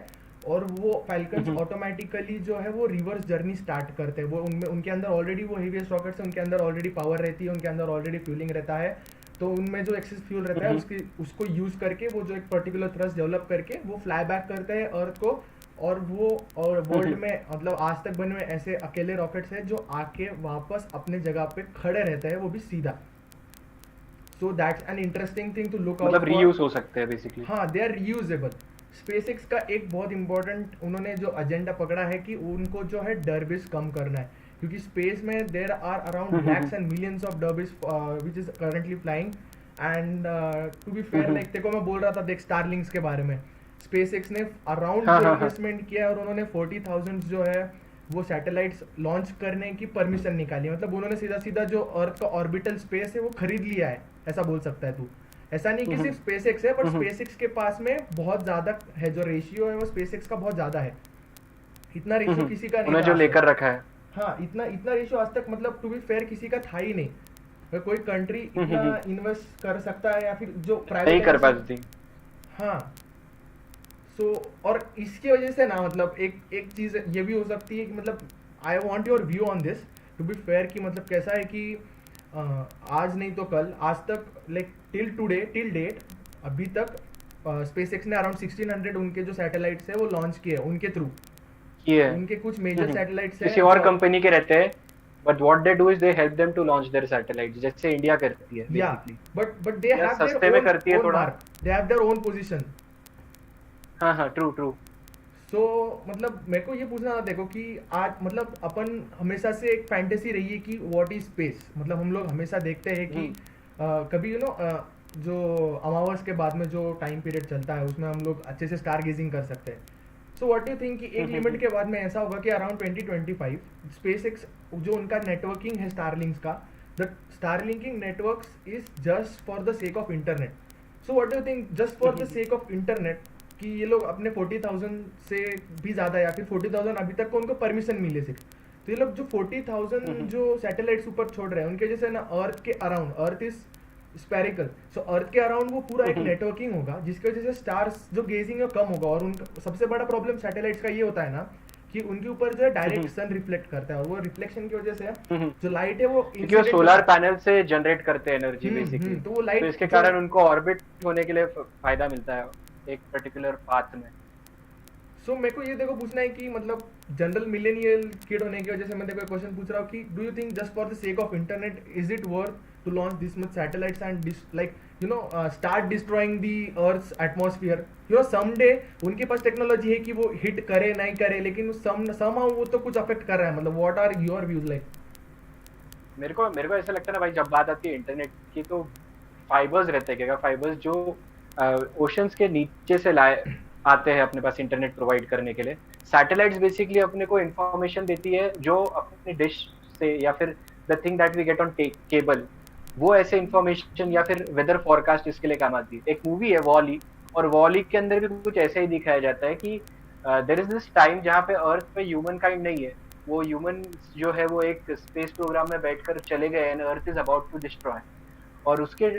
और वो फैल्कन ऑटोमेटिकली जो है वो रिवर्स जर्नी स्टार्ट करते हैं। वो उनमें उनके अंदर ऑलरेडी वो हेवीएस्ट रॉकेट्स है, उनके अंदर ऑलरेडी पावर रहती है, उनके अंदर ऑलरेडी फ्यूलिंग रहता है, तो उनमें जो एक्सेस फ्यूल रहता है उसको यूज करके वो जो एक पर्टिकुलर थ्रस्ट डेवलप करके वो फ्लाई बैक करते हैं अर्थ को। और वर्ल्ड में मतलब आज तक बने हुए ऐसे अकेले रॉकेट्स हैं जो आके वापस अपने जगह पे खड़े रहते हैं, वो भी सीधा। So that's an interesting thing to look out, मतलब रीयूज हो सकते हैं बेसिकली। हाँ, दे आर रीयूजेबल। SpaceX का एक बहुत इंपॉर्टेंट उन्होंने जो एजेंडा पकड़ा है कि उनको जो है डरबिस कम करना है, क्योंकि स्पेस में there are around lakhs and millions of debris which is currently flying and to be fair, like देखो मैं बोल रहा था देख स्टारलिंक्स के बारे में, SpaceX ने अराउंड इन्वेस्टमेंट किया और उन्होंने 40,000 जो है वो सैटेलाइट्स लॉन्च करने की परमिशन निकाली। मतलब उन्होंने सीधा जो अर्थ का ऑर्बिटल स्पेस है वो खरीद लिया है, ऐसा बोल सकता है तू। ऐसा नहीं कि सिर्फ SpaceX है, बट SpaceX के पास में बहुत ज्यादा है, जो रेशियो है वो SpaceX का बहुत ज्यादा है। इतना रेशियो किसी का नहीं जो लेकर रखा है। हाँ, इतना रेशियो आज तक मतलब टू बी फेयर किसी का था ही नहीं। कोई कंट्री इतना इन्वेस्ट कर सकता है या फिर जो प्राइवेट नहीं कर पाती। हाँ, और इसकी वजह से ना मतलब एक चीज ये भी हो सकती है कि मतलब I want your view on this to be fair, कि मतलब कैसा है कि आज नहीं तो कल, आज तक लाइक टिल डेट अभी तक SpaceX ने अराउंड 1600 उनके जो सैटेलाइट्स है वो लॉन्च किए उनके थ्रू किए। उनके कुछ मेजर सैटेलाइट्स है किसी और कंपनी के रहते हैं, but what they do is they help them to launch their satellites, जैसे इंडिया करती है बेसिकली। बट दे हैव सस्ते में करती है थोड़ा, they have their own position. हाँ, ट्रू। सो मतलब मेरे को ये पूछना था, देखो कि आज मतलब अपन हमेशा से एक फैंटेसी रही है कि व्हाट इज स्पेस, मतलब हम लोग हमेशा देखते हैं कि कभी जो अमावस के बाद में जो टाइम पीरियड चलता है उसमें हम लोग अच्छे से स्टार गेजिंग कर सकते हैं। सो व्हाट यू थिंक कि एक लिमिट के बाद में ऐसा होगा कि अराउंड 2025 SpaceX जो उनका नेटवर्किंग है स्टारलिंक्स का, the Starlinking networks is just for the sake of internet. So what you think just for the sake of internet कि ये लोग अपने 40,000 से भी ज़्यादा या फिर 40,000 अभी तक को उनको परमिशन मिले सिर्फ, तो ये लोग जो 40,000 जो सैटेलाइट्स ऊपर छोड़ रहे हैं उनके जैसे ना अर्थ के अराउंड, अर्थ इज स्पेरिकल, सो अर्थ के अराउंड वो पूरा एक नेटवर्किंग होगा जिसकी वजह से स्टार्स जो गेजिंग है कम होगा। और उनका सबसे बड़ा प्रॉब्लम सैटेलाइट्स का ये होता है ना कि उनके ऊपर जो है डायरेक्ट सन रिफ्लेक्ट करता है और वो रिफ्लेक्शन की वजह से जो लाइट है वो क्योंकि वो सोलर पैनल से जनरेट करते हैं एनर्जी बेसिकली, तो वो लाइट तो इसके कारण उनको ऑर्बिट होने के लिए फायदा मिलता है एक पर्टिकुलर पाथ में। सो मेरे को ये देखो पूछना है कि मतलब जनरल मिलेनियल किड होने की वजह से मैं देखो क्वेश्चन पूछ रहा हूँ कि do you think just for the sake of internet is it worth to launch this much satellites and like you know start destroying the earth's atmosphere, you know someday उनके पास टेक्नोलॉजी है कि वो hit करे नहीं करे, लेकिन somehow वो तो कुछ अफेक्ट कर रहा है। मतलब what are your views like? मेरे को ऐसा लगता है ना भाई, जब बात आती है इंटरनेट की तो फाइबर्स रहते हैं, क्या फाइबर्स जो ओशंस के नीचे से लाए आते हैं अपने पास इंटरनेट प्रोवाइड करने के लिए। सैटेलाइट्स बेसिकली अपने को इंफॉर्मेशन देती है जो अपनी डिश से या फिर the thing that we get on cable, वो ऐसे इंफॉर्मेशन या फिर वेदर फॉरकास्ट इसके लिए काम आती है। एक मूवी है वॉली, और वॉली के अंदर भी कुछ ऐसे ही दिखाया जाता है कि देयर इज दिस टाइम जहाँ पे अर्थ पे ह्यूमन काइंड नहीं है, वो ह्यूमन जो है वो एक स्पेस प्रोग्राम में बैठकर चले गए and earth is about to destroy. और उसके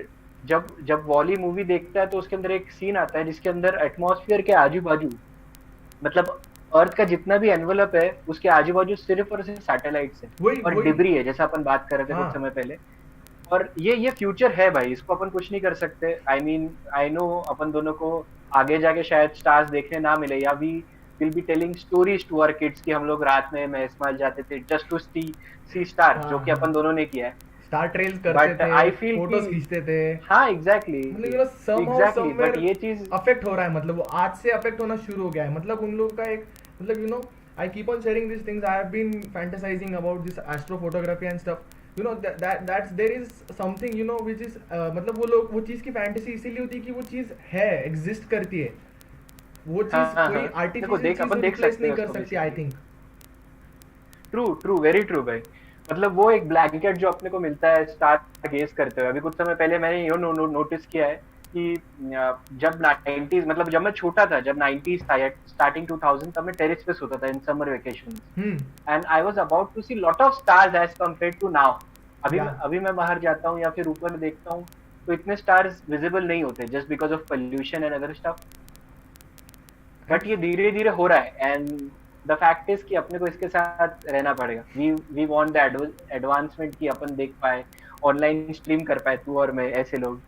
जब वॉली मूवी देखता है तो उसके अंदर एक सीन आता है जिसके अंदर एटमॉस्फेयर के आजू बाजू, मतलब अर्थ का जितना भी एनवेलप है उसके आजू बाजू सिर्फ और सिर्फ सैटेलाइट्स है और डिब्री है, जैसा अपन बात कर रहे थे कुछ समय पहले। और ये फ्यूचर है भाई, इसको अपन कुछ नहीं कर सकते। आई नो अपन दोनों को आगे जाके शायद स्टार्स देखने ना मिले, या we will be telling stories to our kids कि हम लोग रात में महसमाल जाते थे जस्ट टू सी स्टार, जो कि अपन दोनों ने किया है। स्टार ट्रेल्स करते थे, आई फील फोटोज खींचते थे। हाँ एग्जैक्टली, बट ये चीज अफेक्ट हो रहा है, मतलब वो आज से अफेक्ट होना शुरू हो गया है। मतलब उन लोगों का एक मतलब you know I keep on sharing this things, I have been fantasizing about this astro photography and stuff, you know that's there is something you know which is मतलब वो लोग वो चीज की फैंटेसी इसीलिए होती है कि वो चीज है, एग्जिस्ट करती है, वो चीज कोई आर्टिफिशियल चीज रिप्लेस नहीं कर सकती। I think true very true भाई। मतलब वो एक ब्लैंकेट जो अपने को मिलता है स्टार गेज करते हुए। अभी कुछ समय पहले मैंने ये नोटिस किया है कि जब 90s, मतलब जब मैं छोटा था, जब 90s था या स्टार्टिंग 2000, तब मैं टेरेस पे सोता था in summer vacation and I was about to see lot of stars as compared to now. अभी मैं बाहर जाता हूँ या फिर ऊपर देखता हूँ तो इतने स्टार्स विजिबल नहीं होते just because of pollution and other stuff. But ये धीरे धीरे हो रहा है एंड द फैक्ट इज कि अपने को इसके साथ रहना पड़ेगा। वी वांट द एडवांसमेंट की अपन देख पाए, ऑनलाइन स्ट्रीम कर पाए, तू और मैं, ऐसे लोग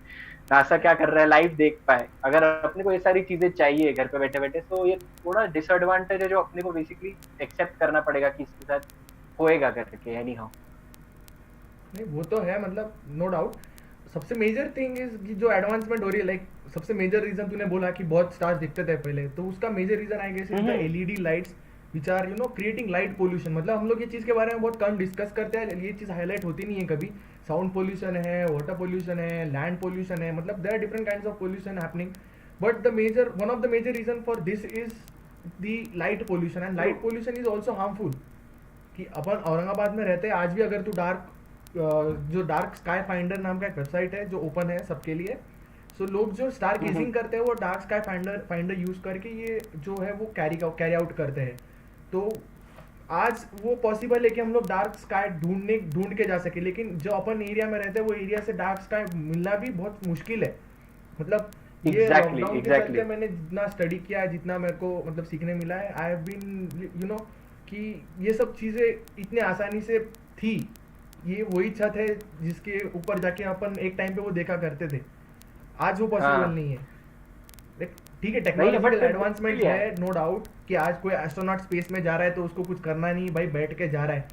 नासा क्या कर रहा है लाइव देख पाए। अगर अपने को ये सारी चीजें चाहिए घर पे बैठे बैठे, तो ये थोड़ा डिसएडवांटेज है जो अपने को बेसिकली एक्सेप्ट करना पड़ेगा कि इसके साथ होएगा करके। एनी हाउ नहीं वो तो है, मतलब नो डाउट। सबसे मेजर थिंग इज कि जो एडवांसमेंट हो रही है, लाइक सबसे मेजर रीजन तूने बोला कि बहुत स्टार्स दिखते थे पहले, तो उसका major reason I guess is the LED lights which are you know creating light pollution. मतलब हम लोग ये चीज़ के बारे में बहुत कम डिस्कस करते हैं, ये चीज़ हाईलाइट होती नहीं है कभी। साउंड पोल्यूशन है, वाटर पोल्यूशन है, लैंड पोल्यूशन है, मतलब there are different kinds of pollution happening, but the major one of the major reason for this is the light pollution. And light pollution is also harmful. कि अपन औरंगाबाद में रहते हैं आज भी, अगर तू जो डार्क स्काई फाइंडर नाम का एक वेबसाइट है जो ओपन है सबके लिए, सो लोग जो स्टार गेजिंग करते हैं वो डार्क स्काई फाइंडर यूज करके ये जो है वो कैरी आउट करते हैं। तो आज वो पॉसिबल है कि हम लोग डार्क स्काई ढूंढ के जा सके, लेकिन जो अपन एरिया में रहते हैं वो एरिया से डार्क स्काई मिलना भी बहुत मुश्किल है। मतलब ये लॉकडाउन के चलते मैंने जितना स्टडी किया है, जितना मेरे को मतलब सीखने मिला है, I have been you know कि ये सब चीज़ें इतने आसानी से थी। ये वही छत है जिसके ऊपर जाके अपन एक टाइम पे वो देखा करते थे, आज वो पॉसिबल नहीं है। ठीक है, टेक्नोलॉजिकल एडवांसमेंट है, नो डाउट कि आज कोई एस्ट्रोनॉट स्पेस में जा रहा है तो उसको कुछ करना नहीं भाई, बैठ के जा रहा है।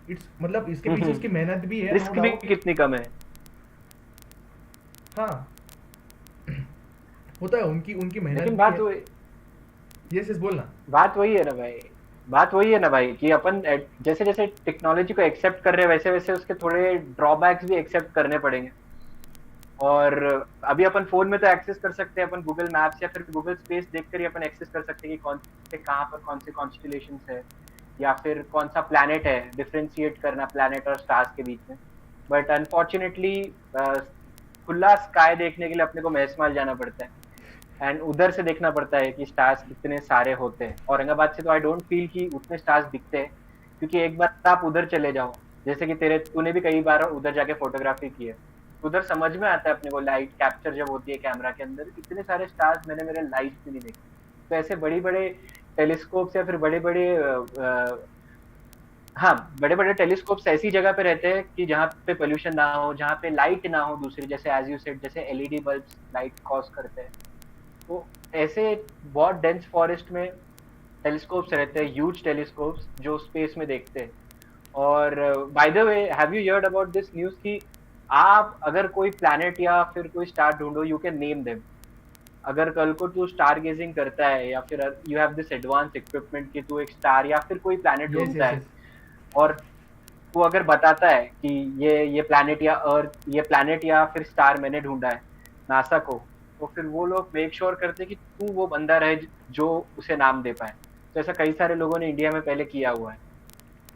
इट्स मतलब इसके पीछे उसकी मेहनत भी है, रिस्क भी कितनी कम है। हाँ होता है, उनकी मेहनत। लेकिन बात वही, यस बोलना, बात वही है ना भाई कि अपन जैसे जैसे टेक्नोलॉजी को एक्सेप्ट कर रहे हैं वैसे वैसे उसके थोड़े ड्रॉबैक्स भी एक्सेप्ट करने पड़ेंगे। और अभी अपन फोन में तो एक्सेस कर सकते हैं, अपन गूगल मैप्स या फिर गूगल स्पेस देखकर ही अपन एक्सेस कर सकते हैं कि कहाँ पर कौन से कॉन्स्टिलेशंस है या फिर कौन सा प्लैनेट है, डिफरेंशिएट करना प्लैनेट और स्टार्स के बीच में। बट अनफॉर्चुनेटली खुला स्काई देखने के लिए अपने को महसमाल जाना पड़ता है एंड उधर से देखना पड़ता है कि स्टार्स कितने सारे होते हैं। औरंगाबाद से तो आई डोंट फील कि उतने स्टार्स दिखते हैं, क्योंकि एक बार आप उधर चले जाओ, जैसे कि तूने भी कई बार उधर जाके फोटोग्राफी की है, उधर समझ में आता है अपने को, लाइट कैप्चर जब होती है कैमरा के अंदर, इतने सारे स्टार्स मैंने मेरे लाइफ में नहीं देखे। तो ऐसे बड़े बड़े टेलीस्कोप्स या फिर बड़े-बड़े हाँ, बड़े-बड़े टेलीस्कोप्स ऐसी जगह पे रहते हैं कि जहाँ पे पोल्यूशन ना हो, जहाँ पे लाइट ना हो दूसरी, जैसे एज़ यू सेड जैसे एलईडी बल्ब्स लाइट कॉज़ करते हैं। तो ऐसे बहुत डेंस फॉरेस्ट में टेलीस्कोप्स रहते हैं, ह्यूज टेलीस्कोप्स जो स्पेस में देखते हैं। और by the way, have you heard about this news कि आप अगर कोई प्लैनेट या फिर कोई स्टार ढूँढो, यू कैन नेम देम। अगर कल को तू स्टार गेजिंग करता है या फिर you have this advance equipment कि तू एक स्टार या फिर कोई प्लैनेट यस ढूंढता यस है यस और तू अगर बताता है कि ये प्लैनेट या अर्थ, ये प्लैनेट या फिर स्टार मैंने ढूंढा है नासा को, तो फिर वो लोग मेक श्योर करते हैं कि तू वो बंदा रहे जो उसे नाम दे पाए। तो ऐसा कई सारे लोगों ने इंडिया में पहले किया हुआ है।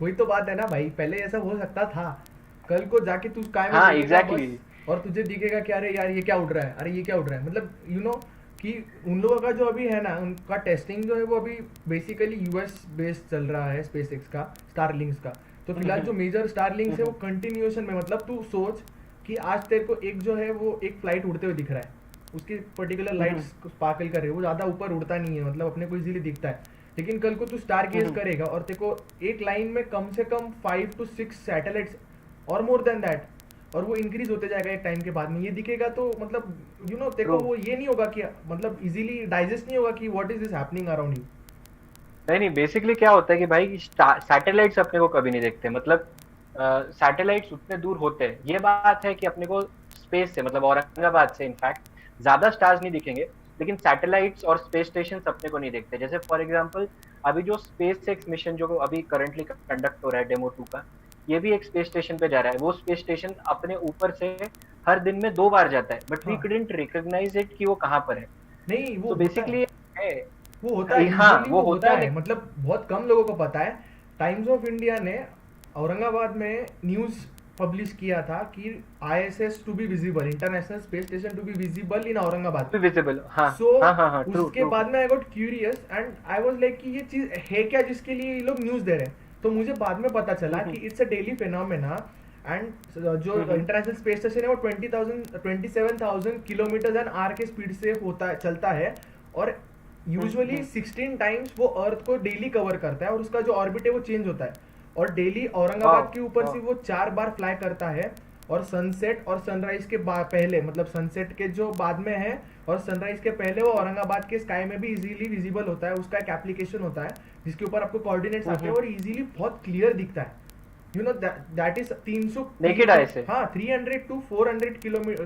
वही तो बात है ना भाई, पहले ऐसा हो सकता था। कल को जाके तू स्काई में हाँ देखेगा एग्जैक्टली। बस, और तुझे दिखेगा कि अरे यार ये क्या उड़ रहा है, अरे ये क्या उड़ रहा है। मतलब यू नो कि उन लोगों का जो अभी है ना, उनका टेस्टिंग जो है वो अभी बेसिकली यूएस बेस्ड चल रहा है, स्पेसएक्स का, स्टारलिंक्स का। तो फिलहाल जो मेजर स्टारलिंक्स है वो कंटिन्यूएशन में, मतलब तू सोच कि आज तेरे को एक जो है वो एक फ्लाइट उड़ते हुए दिख रहा है, उसकी पर्टिकुलर लाइट्स स्पार्कल कर रही है, वो ज़्यादा ऊपर उड़ता नहीं है, मतलब अपने को इजीली दिखता है। लेकिन कल को तू स्टार गेज करेगा और तेरे को एक लाइन में कम से कम 5 to 6 सैटेलाइट्स और मोर देन दैट, और वो इंक्रीज होते जाएगा एक टाइम के बाद में, ये दिखेगा तो मतलब यू नो तेरे को वो ये नहीं होगा कि मतलब इजीली डाइजेस्ट नहीं होगा कि what is this happening around you. नहीं, बेसिकली क्या होता है कि भाई सैटेलाइट्स अपने को कभी नहीं देखते, मतलब सैटेलाइट्स उतने दूर होते हैं। ये बात है कि अपने को स्पेस से, मतलब औरंगाबाद से इनफैक्ट ज्यादा स्टार्स नहीं दिखेंगे, लेकिन सैटेलाइट्स और स्पेस स्टेशन अपने को नहीं देखते। जैसे फॉर एग्जांपल अभी जो SpaceX मिशन जो अभी करंटली कंडक्ट हो रहा है डेमो 2 का, ये भी एक स्पेस स्टेशन पे जा रहा है। वो स्पेस स्टेशन अपने ऊपर से हर दिन में 2 बार जाता है, but we couldn't recognise it कि वो कहाँ पर है। नहीं वो तो बेसिकली वो होता है, हाँ usually वो होता है। मतलब बहुत कम लोगों को पता है। टाइम्स ऑफ इंडिया ने औरंगाबाद में न्यूज़ पब्लिश किया था कि ISS to be visible, international space station to be visible in Aurangabad, visible. हाँ सो हाँ, उसके बाद में I got curious and I was like कि ये चीज है क्या जिसके लिए ये लोग न्यूज़ दे रहे हैं। तो मुझे बाद में पता चला कि it's a daily phenomena, and जो इंटरनेशनल स्पेस स्टेशन है वो 27,000 किलोमीटर एन आवर के स्पीड से होता है, चलता है, और यूजुअली 16 टाइम्स वो अर्थ को डेली कवर करता है, और उसका जो ऑर्बिट है वो चेंज होता है, और डेली औरंगाबाद के ऊपर से वो 4 बार फ्लाई करता है, और सनसेट और सनराइज के पहले, मतलब सनसेट के जो बाद में है और सनराइज के पहले वो औरंगाबाद के स्काई में भी इजीली विजिबल होता है। उसका एक एप्लीकेशन होता है जिसके ऊपर आपको कोऑर्डिनेट्स आते हैं और इजीली बहुत क्लियर दिखता है। You know that is 300 naked eye से, हाँ 300 to 400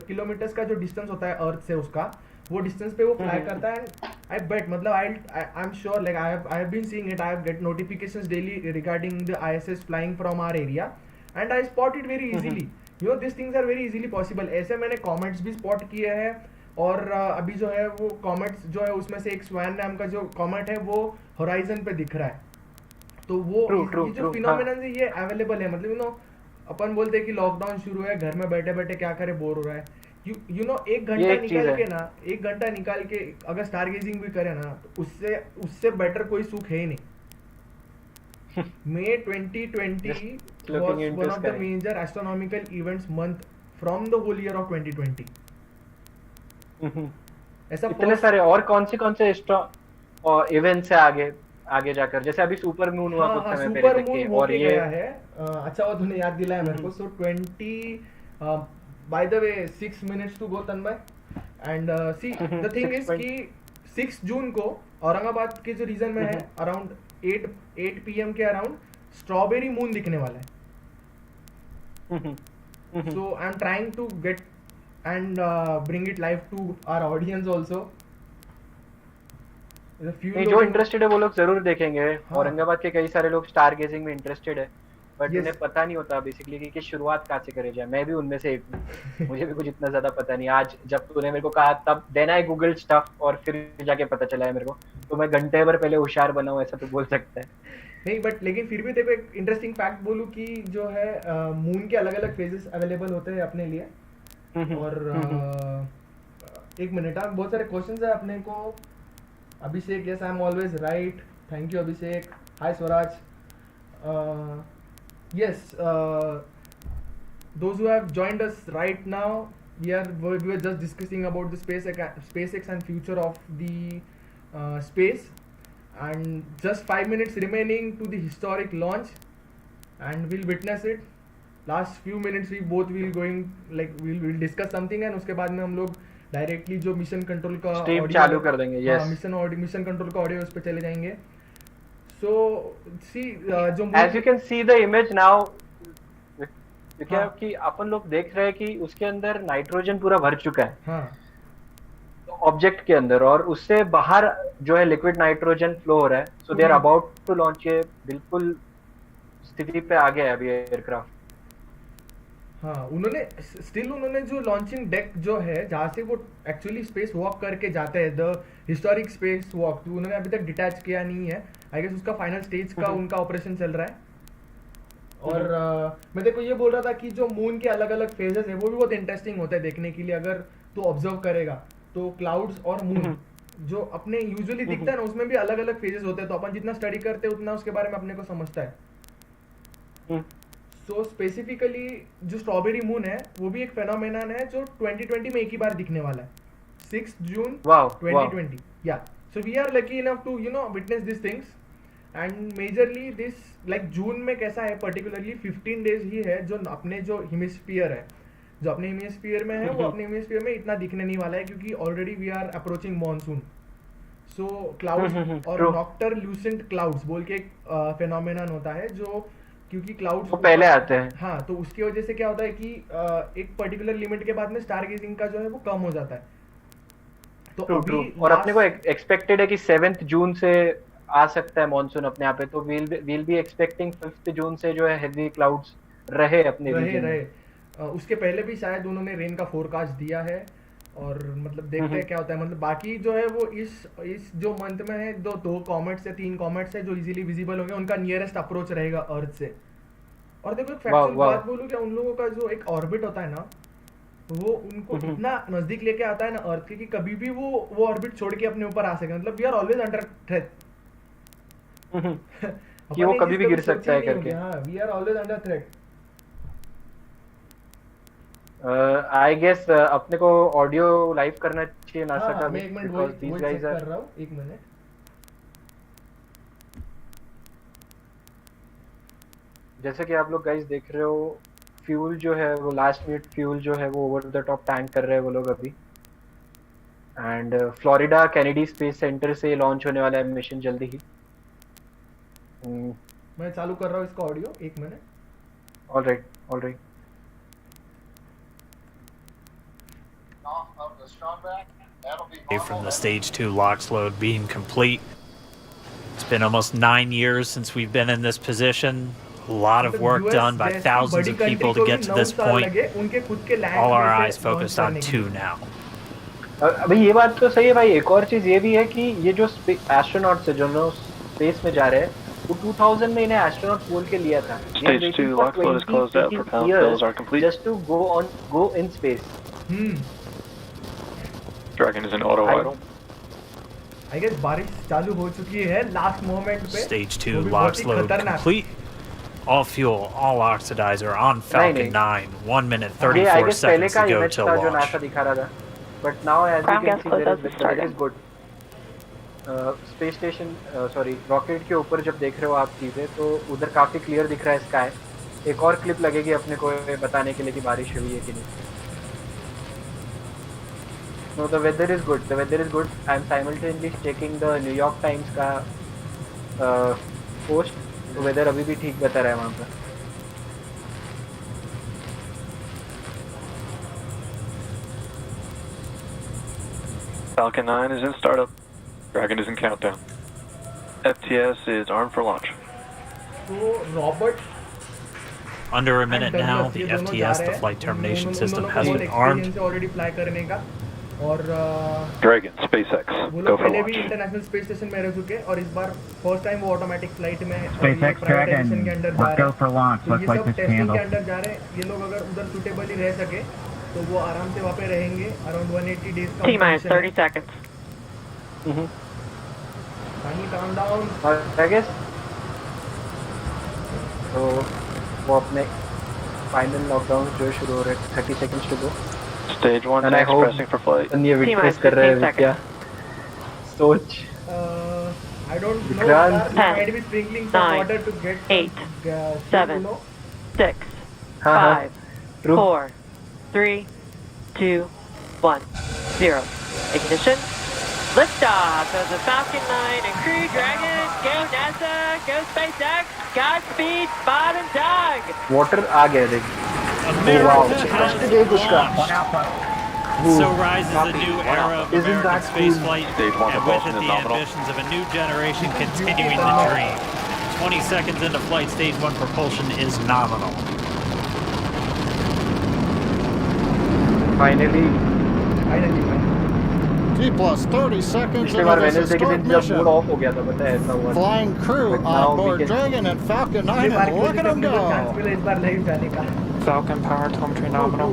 किलोमीटर्स का जो डिस्टेंस होता है अर्थ से, उसका वो डिस्टेंस पे वो फ्लाई करता है। आई बेट, मतलब I am sure, like I have been seeing it, I have get notifications daily regarding the ISS flying from our area, and I spot it very easily. You know this things are very easily possible. ऐसे मैंने comets भी spot किए हैं, और अभी जो है वो कॉमेट्स जो है उसमें से एक स्वान नाम का जो कॉमेट है वो होराइजन पे दिख रहा है। तो वो ये जो फिनोमेनन है ये अवेलेबल है। मतलब यू नो अपन बोलते हैं कि लॉकडाउन शुरू है, घर में बैठे बैठे क्या करे, बोर हो रहा है, यू नो एक घंटा निकाल के ना, एक घंटा निकाल के अगर स्टार गेजिंग भी करे ना, तो उससे बेटर कोई सुख है ही नहीं। May 2020 was one of the major astronomical events month from the whole year of 2020. ऐसा इतने सारे और कौन से इवेंट्स है आगे जाकर, जैसे अभी सुपर मून हुआ कुछ समय पहले तक के, और ये गया है। अच्छा वो तूने याद दिलाया मेरे को। सो 20 by the way 6 minutes to go Tanmay, and see the thing is कि 6 जून को औरंगाबाद के जो रीजन में है अराउंड 8 PM के अराउंड स्ट्रॉबेरी मून दिखने वाला है। So I am trying to get and bring it live to our audience also. जो इंटरेस्टेड है वो लोग जरूर देखेंगे। हाँ। औरंगाबाद के कई सारे लोग स्टार गेजिंग में इंटरेस्टेड है, बट उन्हें पता नहीं होता बेसिकली कि शुरुआत कहाँ से करे जाए। मैं भी उनमें से एक हूँ, मुझे भी कुछ इतना ज्यादा पता नहीं। आज जब तूने मेरे को कहा तब देन आई गूगल स्टफ, और फिर जाके पता चला है मेरे को, तो मैं घंटे भर पहले होशियार बना हूँ, ऐसा तो बोल सकता है। नहीं बट लेकिन फिर भी देखो एक इंटरेस्टिंग फैक्ट बोलूँ कि जो है मून के अलग अलग फेजेस अवेलेबल होते हैं अपने लिए। और एक मिनट, बहुत सारे क्वेश्चंस है अपने को। Abhishek, yes I am always right, thank you Abhishek. Hi Swaraj, yes, those who have joined us right now, we were just discussing about the SpaceX and future of the space, and just 5 minutes remaining to the historic launch, and we'll witness it. Last few minutes we both will going like we'll discuss something, and उसके बाद में हम लोग directly जो mission control का stream चालू कर देंगे. यस, मिशन कंट्रोल का ऑडियो उस पे चले जाएंगे. सो सी जो as you can see the image now, क्या कि अपन लोग देख रहे हैं कि उसके अंदर नाइट्रोजन पूरा भर चुका है. हाँ. ऑब्जेक्ट के अंदर, और उससे बाहर जो है लिक्विड नाइट्रोजन फ्लो हो रहा है. So they are about to launch. ये बिल्कुल स्थिति पे आ गया है अभी एयरक्राफ्ट. हाँ, उन्होंने जो लॉन्चिंग डेक जो है जहाँ से वो एक्चुअली स्पेस वॉक करके जाते हैं, द हिस्टोरिक स्पेस वॉक, तो उन्होंने अभी तक डिटैच किया नहीं है. आई गेस उसका फाइनल स्टेज का उनका ऑपरेशन चल रहा है. और मैं देखो ये बोल रहा था कि जो मून के अलग अलग फेजेस है वो भी बहुत इंटरेस्टिंग होता है देखने के लिए. अगर तो ऑब्जर्व करेगा तो क्लाउड्स और मून जो अपने यूजुअली दिखता है ना, उसमें भी अलग अलग फेजेस होते हैं. तो अपन जितना स्टडी करते हैं उतना उसके बारे में अपने को समझता है. सो स्पेसिफिकली जो स्ट्रॉबेरी मून है वो भी एक फेनोमेनन है जो 2020 में एक ही बार दिखने वाला है, 6 जून 2020. या so we are lucky enough to witness this things. And majorly this like June में कैसा है, पर्टिकुलरली 15 डेज ही है जो अपने जो हेमिस्फीयर है, जो अपने हेमिस्फीयर में है, वो अपने हेमिस्फीयर में इतना दिखने नहीं वाला है क्योंकि already we are approaching monsoon. So clouds और नॉक्टर ल्यूसेंट क्लाउड्स बोल के एक फेनोमेनन होता है जो, क्योंकि क्लाउड्स पहले आते हैं. हाँ, तो उसकी वजह से क्या होता है कि एक पर्टिकुलर लिमिट के बाद में स्टार गेजिंग का जो है वो कम हो जाता है. तो अभी और अपने को एक्सपेक्टेड है कि 7 जून से आ सकता है मॉनसून अपने यहाँ पे. तो वील बी एक्सपेक्टिंग 5 जून से जो है हेवी क्लाउड्स रहे अपने रीजन में. उसके पहले भी शायद उन्होंने रेन का फोरकास्ट दिया है. और मतलब देखते हैं क्या होता है. मतलब बाकी जो है वो इस जो मंथ में है, 2 कॉमेट्स या 3 कॉमेट्स है जो इजीली विजिबल होंगे. उनका नियरेस्ट अप्रोच रहेगा अर्थ से. और देखो एक फैक्चुअल बात बोलूं क्या, उन लोगों का जो एक ऑर्बिट होता है ना, वो उनको इतना नजदीक लेके आता है ना अर्थ के कि कभी भी वो ऑर्बिट छोड़ के अपने ऊपर आ सके. मतलब we are always under threat कि वो कभी भी गिर सकता है करके. हाँ, we are always under threat. I guess अपने को ऑडियो लाइव करना चाहिए नासा का. मैं एक मिनट वॉइस चेक कर रहा हूँ, एक मिनट. जैसे कि आप लोग गाइस देख रहे हो, फ्यूल जो है वो लास्ट मिनट फ्यूल जो है वो ओवर द टॉप टैंक कर रहे हैं वो लोग अभी. And Florida Kennedy space centre से लॉन्च होने वाला है मिशन जल्दी ही. मैं चालू कर रहा हूँ इसका ऑडियो, एक minute. Alright. From the stage 2 LOX load being complete. It's been almost 9 years since we've been in this position. A lot of work done by thousands of people to get to this point. All our eyes focused on 2 now. अभी ये बात तो सही है भाई. एक और चीज ये भी है कि ये जो एस्ट्रोनॉट्स है जो स्पेस में जा रहे हैं, वो 2000 में इन्हें एस्ट्रोनॉट बोल के लिया था. Stage 2 LOX load is closed out. Propellant fills are complete. Just to go in space. Dragon is in auto idle. I guess बारिश चालू हो चुकी है लास्ट मोमेंट पे. Stage 2 LOX load complete. All fuel, all oxidizer on Falcon 9. 1 minute 34 seconds to go till launch. जो NASA दिखा रहा था. But now as you can see there is good. Space station rocket के ऊपर जब देख रहे हो आप चीजें, तो उधर काफी क्लियर दिख रहा है स्काई. एक और क्लिप लगेगी अपने को बताने के लिए कि बारिश हुई है कि नहीं. No, the weather is good. I am simultaneously checking the New York Times का post. तो weather अभी भी ठीक बता रहा है वहाँ पर. Falcon 9 is in startup. Dragon is in countdown. FTS is armed for launch. So Robert. Under a minute now, the FTS, the flight termination system, has been armed. Already fly करने का. और Dragon, SpaceX, वो go लोग for पहले launch. भी international space station में रह चुके, और इस बार फर्स्ट टाइम वो ऑटोमेटिक फ्लाइट में SpaceX Dragon, के अंदर जा let's रहे go for launch. हैं. Let's ये light सब this टेस्टिंग candle. के अंदर जा रहे हैं. ये लोग अगर उधर सुटेबली रह सके तो वो आराम से वहाँ पे रहेंगे. अराउंड 180 डेज का T-minus 30 seconds. Tiny countdown. I guess तो वो अपने फाइनल लॉकडाउन जो शुरू हो रहे हैं. 30 seconds to go. Stage 1 And I tanks hope pressing for flight. ये विटनेस कर रहे हैं क्या सोच. I don't know. Vikrant. They might be sprinkling some 9, water to get 8, some, 7, 6, हाँ, 5, True. 4, 3, 2, 1, 0. Ignition. Liftoff of the Falcon 9 and Crew Dragon. Go NASA. Go SpaceX. Godspeed, Bob and Doug. Water आ गया देख. Oh wow. First day उसका. So rises a new era of American spaceflight, and with it the ambitions of a new generation continuing the dream. 20 seconds into flight, stage 1 propulsion is nominal. Finally. T plus 30 seconds पिछले into bar this Wednesday के historic दिन जब mission. mood off हो गया था पता है ऐसा हुआ. Flying crew But now on we board can- Dragon and Falcon 9 पिछली बार and की look at वजह से them अपने को चांस go. मिला इस बार लाइव जाने का. Falcon power telemetry nominal.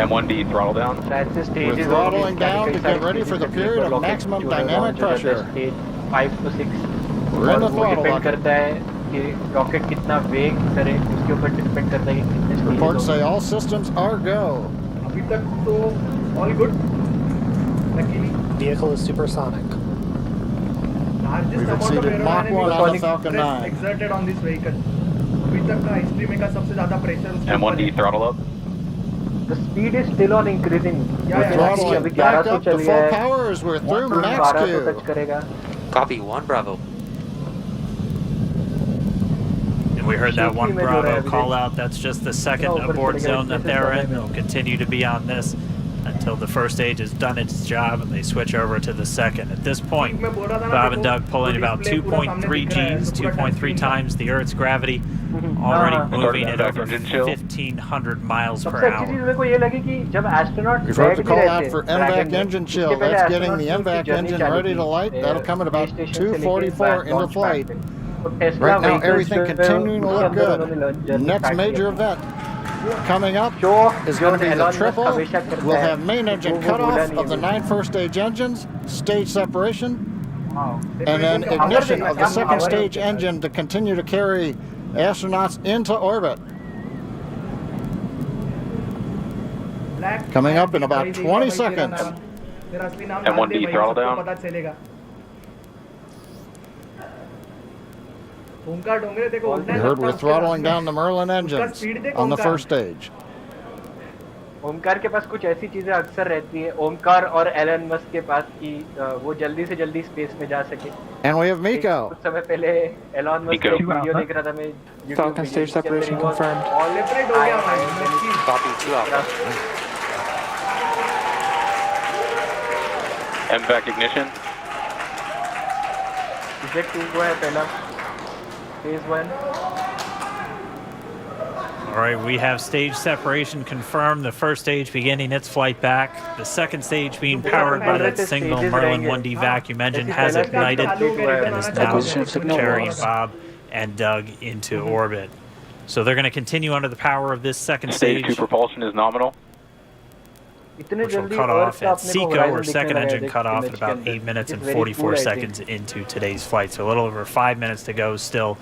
M1D throttle down. That's the We're stages. throttling down to get ready for the period of maximum dynamic pressure. Stage 5 to 6. We're in the throttle depend bucket. करता है कि rocket कितना वेग करे उसके ऊपर depend करता है कि कितने Reports say all systems are go. अभी तक तो all good. Luckily. Vehicle is supersonic. Largest We've amount of exceeded Mach 1 on the aerodynamic Falcon stress 9. exerted on this vehicle. अभी तक का हिस्ट्री में का सबसे ज़्यादा प्रेशर उसके ऊपर M1D है. throttle up. The speed is still on increasing. Yeah, yeah. Throttling अभी back 1100 up to चल full गया है. power as we're through max 1200 Q. Touch करेगा. Copy 1 Bravo. And we heard that 1 में जो Bravo है अभी call out. That's just the second ऊपर abort चले गए, zone that इसमें they're समय in. में. They'll continue to be on this until the first stage has done its job and they switch over to the second. At this point, मैं बोल रहा था ना Bob and देखो, Doug pulling वो about display पूरा सामने 2.3 दिख रहा है, Gs, तो पूरा 2.3 touchscreen times the Earth's gravity, already moving at over 1,500 miles per सबसे अच्छी चीज hour. मेरे को ये लगी कि जब astronaut We've heard the call out for MVAC engine chill. That's getting the MVAC engine ready to light. That'll come at about 2:44 into flight. Right now, everything continuing to look good. Next major event coming up is going to be the triple. We'll have main engine cutoff of the 9 first stage engines, stage separation, and then ignition of the second stage engine to continue to carry astronauts into orbit. Coming up in about 20 seconds. तेरा असली नाम M1D डाल दे भाई, throttle सबको down. पता चलेगा. ओमकार डोंगरे देखो उड़ना We है heard लगता है we're उसके throttling बाद down the Merlin engines speed देखो on the Omkar. first stage. Omkar के पास कुछ ऐसी चीजें अक्सर रहती है ओमकार और एलन मस्क के पास कि वो जल्दी से जल्दी स्पेस में जा सके. And we have Miko. कुछ समय पहले एलन मस्क का एक वीडियो देख रहा था मैं YouTube Falcon stage separation confirmed. Separate हो गया भाई. Copy 2 Alpha. MVAC ignition. Jet 2 है पहला. Phase 1. All right, we have stage separation confirmed. The first stage beginning its flight back. The second stage being powered by that single Merlin 1D vacuum engine has ignited and is now carrying Bob and Doug into orbit. So they're going to continue under the power of this second Stage 2 stage, propulsion is nominal. इतने which will जल्दी cut Earth off का at अपने को SECO, horizon or दिखने second लगा है engine देख cut off image at के about अंदर. 8 minutes It's and very 44 cool, I think. seconds into today's flight. So a little over 5 minutes to go still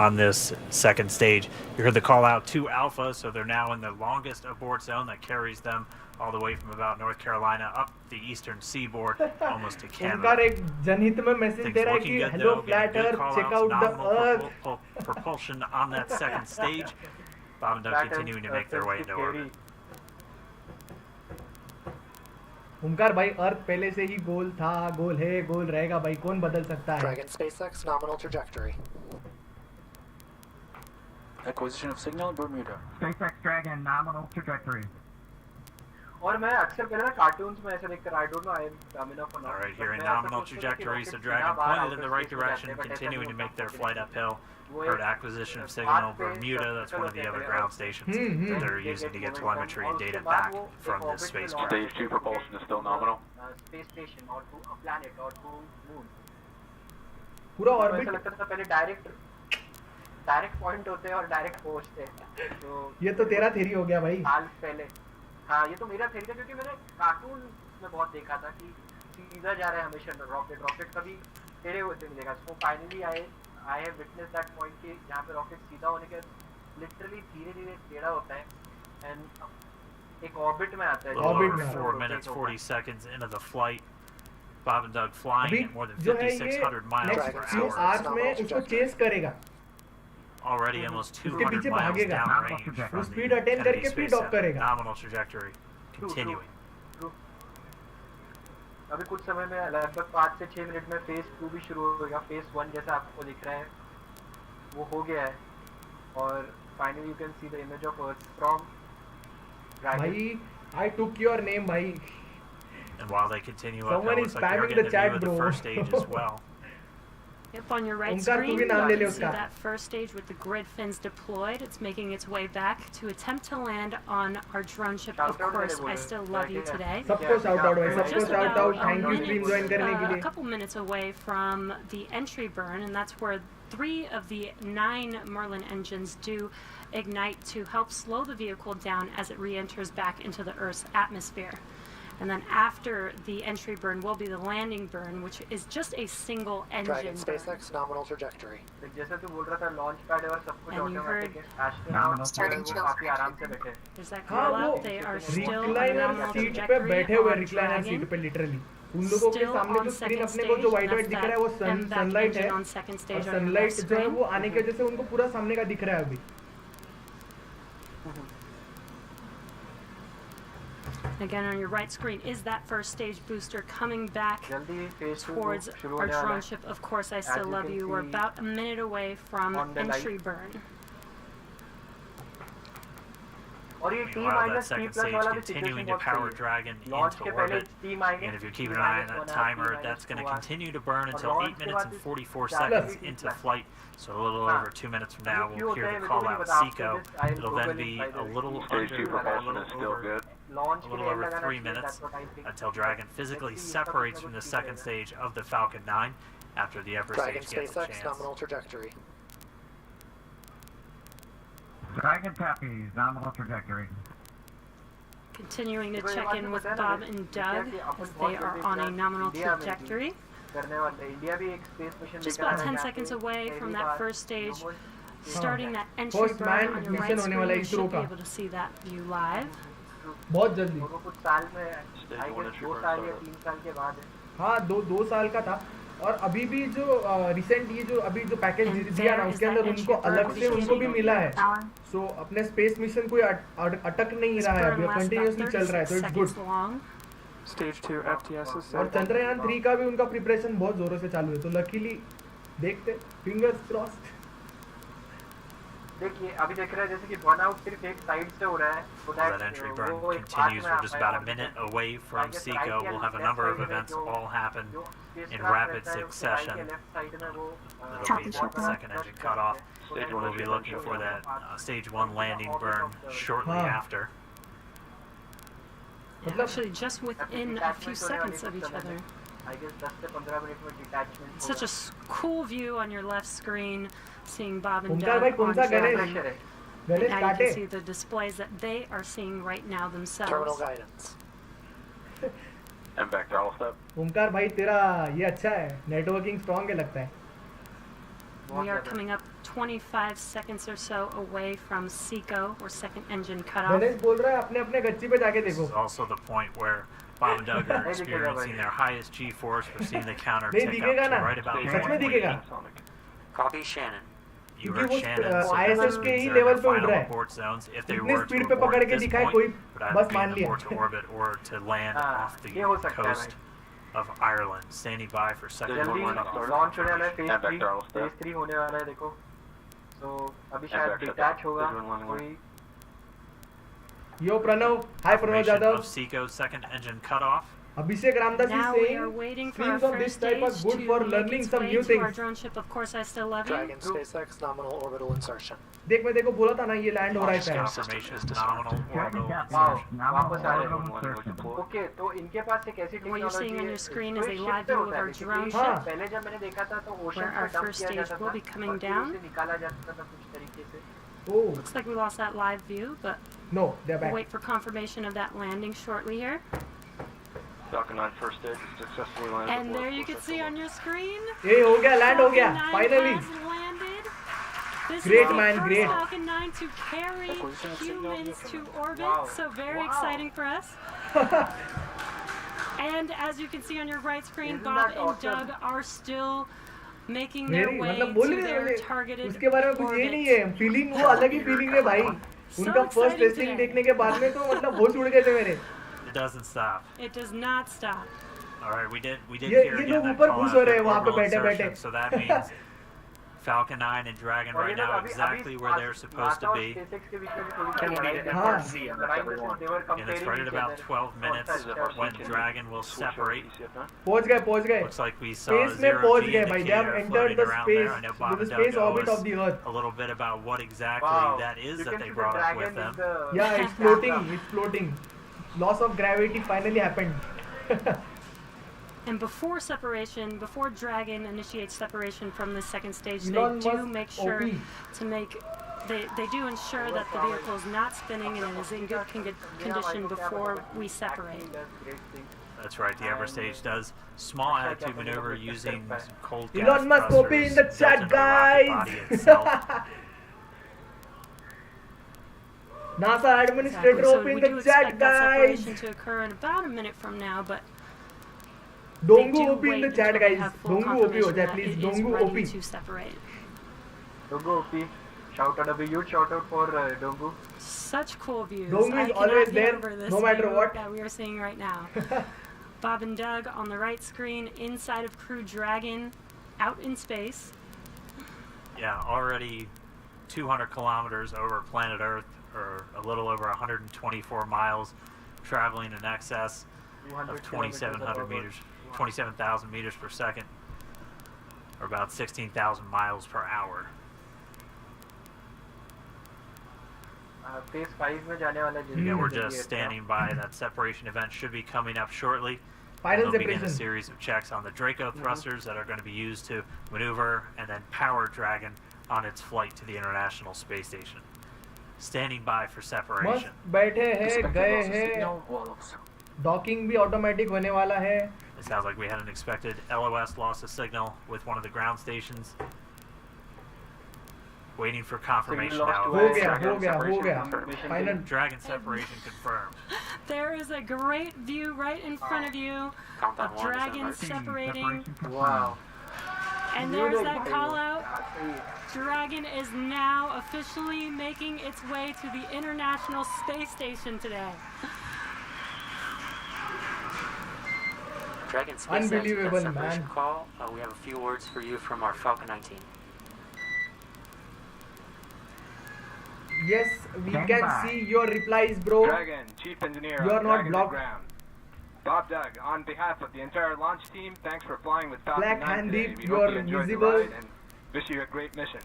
on this second stage. You heard the call out to Alpha, so they're now in the longest abort zone that carries them all the way from about North Carolina up the eastern seaboard, almost to Omkar Canada. एक जनहित में message Things दे रहा है looking कि good hello though, getting flat good earth call check outs, out the nominal earth. propulsion on that second stage. Bob and Doug continuing to make their way into orbit. Omkar भाई अर्थ पहले से ही गोल था, गोल है, गोल रहेगा भाई, कौन बदल सकता है? Dragon SpaceX nominal trajectory. Acquisition of signal Bermuda. SpaceX Dragon nominal trajectory. और मैं अक्सर पहले ना कार्टून्स में ऐसा देखकर I don't know I am enough or not. All right, here in nominal trajectory, so Dragon pointed in the right direction, continuing to make their flight uphill. Heard acquisition of signal Bermuda, that's one of the other ground stations that they're using to get telemetry and data back from this spacecraft. Stage 2 propulsion is still nominal. Space station or to a planet or to moon. पूरा तो orbit ऐसा लगता था पहले direct point होते हैं और direct पहुंचते हैं. तो ये तो तेरा थ्योरी हो गया भाई. साल पहले हाँ ये तो मेरा थ्योरी था क्योंकि मैंने कार्टून में बहुत देखा था कि सीधा जा रहा है हमेशा रॉकेट कभी टेढ़े होते नहीं देखा. So finally I have witnessed that point कि जहाँ पे रॉकेट सीधा होने के लिटरली धीरे-धीरे टेढ़ा होता है and एक ऑर्बिट में आता है. Over 4 minutes 40 seconds into the flight. Bob and Doug flying अभी at more than जो है ये 5,600 miles next per few hour. hours में उसको chase करेगा, Already almost उसके 200 पीछे miles भागेगा, downrange वो from speed the attain Kennedy करके Space फिर drop Center. करेगा. Nominal trajectory continuing. अभी कुछ समय में लगभग 5 से 6 मिनट में फेज 2 भी शुरू होगा. फेज 1 जैसा आपको दिख रहा है वो हो गया है और finally you can see the image of earth from dragon. भाई, I took your name, भाई. And while they continue up, Someone it is looks like they're spamming getting the a chat, view of the bro. first stage as well. Yep, on your right Omkar, screen, तू भी you नाम ले ले can see उसका. that first stage with the grid fins deployed. It's making its way back to attempt to land on our drone ship. Of course, I still love you today. सबको shout out भाई, We're सबको just shout about out. a Thank you minute, stream join करने के a लिए. couple minutes away from the entry burn, and that's where 3 of the 9 Merlin engines do ignite to help slow the vehicle down as it re-enters back into the Earth's atmosphere. And then after the entry burn will be the landing burn, which is just a single engine Dragon burn. SpaceX nominal trajectory. जैसे तू बोल रहा था launch pad और सब कुछ And you automatic है. heard astronaut वो काफी आराम से बैठे. There's that हाँ, call वो out. They are still on recliner nominal seat पे trajectory बैठे हुए on recliner seat Dragon. पे literally. उन लोगों के Still सामने on जो स्क्रीन second अपने को जो stage, white and दिख रहा है वो that's that MVAC sunlight है engine on second और stage on your sunlight left जो है screen. वो आने की वजह से उनको पूरा सामने का दिख रहा है अभी. Again, on your right screen is that first stage booster coming back towards our drone ship. Of course, I still love you. We're about a minute away from entry burn. Meanwhile, that second stage continuing to power Dragon into orbit. And if you're keeping an eye on that timer, that's going to continue to burn until 8 minutes and 44 seconds into flight. So a little over 2 minutes from now, we'll hear the call out Seco. It'll then be a little over 3 minutes until Dragon physically separates from the second stage of the Falcon 9 after the upper Dragon stage gets a SpaceX chance. nominal trajectory. Dragon copies, nominal trajectory. Continuing to check in with Bob and Doug as they are on a nominal trajectory. Just about 10 seconds away from that first stage, starting that entry First burn man on your mission right होने screen. वाला You है should ISRO be का. able to see that view live. बहुत जल्दी. कुछ साल में I guess 2 साल या 3 साल के बाद है. हाँ, 2 साल का था. और अभी भी जो रिसेंट ये जो अभी जो पैकेज दिया ना उसके अंदर उनको अलग से उनको भी मिला है. सो अपने स्पेस मिशन कोई अटक नहीं रहा है, अभी कंटिन्यूअसली चल रहा है, तो it's good. Stage 2 FTS is और चंद्रयान 3 का भी उनका प्रिपरेशन बहुत जोरों से चालू है, तो लकीली देखते, फिंगर्स क्रॉस्ड. देखिए अभी देख रहे हैं जैसे कि बर्न आउट सिर्फ एक साइड से हो रहा है. That entry burn continues. We're just about a minute away from Seco. We'll have a number of events all happen in rapid succession. It'll be the second engine cut off. We'll be looking for that stage 1 landing burn shortly after. Actually, just within a few seconds of each other. Such a cool view on your left screen, seeing Bob and Doug on Dragon. And now you can see the displays that they are seeing right now themselves. Terminal guidance. And back to all step. Omkar भाई तेरा ये अच्छा है, networking strong है लगता है. We are coming up 25 seconds or so away from Seco, or second engine cutoff. Ganesh बोल रहा है अपने अपने गच्ची पे जाके देखो. This is also the point where Bob and Doug are experiencing their highest G-force. We're seeing the counter tick up to right about सच में दिखेगा. Copy Shannon. You heard Shannon say ISS के ही लेवल पे उड़ रहा है. abort zones if they इतनी were to speed पे abort पकड़ at के this दिखाए point, कोई would either बस be मान in लिया. abort to orbit or to land off the coast of Ireland, standing by for second जल्दी one. लॉन्च होने वाला है फेज 3 होने वाला है देखो. तो अभी शायद डिटैच होगा कोई. यो प्रणव, हाय Pranav Confirmation Jadav. of Seco's second engine cutoff. Abhishek Ramdas Now is we saying are waiting for streams our of this first type are stage good to for make learning its some way new to our things. drone ship. Of course, I still love you. Dragon SpaceX nominal orbital insertion. देख मैं देखो बोला था ना ये land हो रहा है शायद. Confirmation nominal orbital wow insertion. वापस आ रहे. ओके तो इनके पास एक ऐसी What you're seeing on technology your है screen is a जो live ship पे view होता of है. our drone हाँ. ship, पहले जब मैंने देखा था तो where ओशन our पे डंप first किया stage जाता will था be coming और फिर down. उसे निकाला जाता था कुछ तरीके से. Oh Looks like we lost that live view, but no, they're we'll back. wait for confirmation of that landing shortly here. Falcon 9 first stage is successfully landed. And there you can see on your screen, ये हो गया, land हो गया, Falcon 9 finally. has landed. This Great, is the man, first great. Falcon 9 to carry humans to orbit, so very exciting for us. And as you can see on your right screen, Isn't Bob that and awesome? Doug are still making their मेरी way मतलब to बोले their बोले targeted उसके बारे में कुछ ये नहीं orbit. है फीलिंग वो अलग ही फीलिंग है भाई उनका फर्स्ट exciting टेस्टिंग today. देखने के बाद में तो मतलब होश उड़ गए थे मेरे It doesn't stop. It does not stop. All right, we did ये hear ये again लोग that ऊपर call खुश out हो रहे for हैं वहाँ पे orbital बैठे insertion, बैठे so that means Falcon 9 and Dragon right now exactly where they're supposed to be. And it's right at about 12 minutes when Dragon will separate. पहुँच गए Looks like we saw space a में zero पहुँच G गए भाई they have indicator entered floating the around space there. I know Bob the and space Doug orbit owe of the us earth a little bit about what exactly Wow. that is You that can they see the brought up with dragon them. in the yeah it's floating loss of gravity finally happened And before separation, before Dragon initiates separation from the second stage, Elon they do Musk make sure OP. to make they do ensure that the vehicle is not spinning and it is in good condition before we separate. That's right. The upper stage does small attitude maneuver using some cold gas Elon Musk OP in the thrusters chat, built into the rocket guys. body itself. NASA administrator So open we the do chat, expect that guys. separation to occur in about a minute from now, but Dongu they do OP in wait the chat, until they guys. have full Dongu OP हो confirmation जाए, that please. it is Dongu ready OP. to separate. Dongu OP. Shout out, a huge shout out for Dongu. Such cool views. Dongu I is cannot always get there, over this no matter view what. that we are seeing right now. Bob and Doug on the right screen, inside of Crew Dragon, out in space. Yeah, already 200 kilometers over planet Earth, or a little over 124 miles, traveling in excess of 2,700 meters, 27,000 meters per second, or about 16,000 miles per hour. Phase 5 में जाने वाला है Yeah, we're just standing by. That separation event should be coming up shortly. Final They'll begin a separation. series of checks on the Draco thrusters that are going to be used to maneuver and then power Dragon on its flight to the International Space Station. Standing by for मस्त separation. बैठे हैं गए हैं docking भी automatic होने वाला है It sounds like we had an expected LOS loss of signal with one of the ground stations. Waiting for confirmation now. हो गया final Dragon separation confirmed. There is a great view right in front of you of Dragon separating. Wow. And there's that call out. Dragon is now officially making its way to the International Space Station today. Dragon SpaceX, Unbelievable, with that separation man. call. We have a few words for you from our Falcon 19. Yes, we can see your replies, bro. Dragon, Chief Engineer You are on not Dragon blocked. Ground. Bob Doug, on behalf of the entire launch team, thanks for flying with Falcon Black 9 Handy, today. We you hope are you enjoyed visible. the ride and wish you a great mission.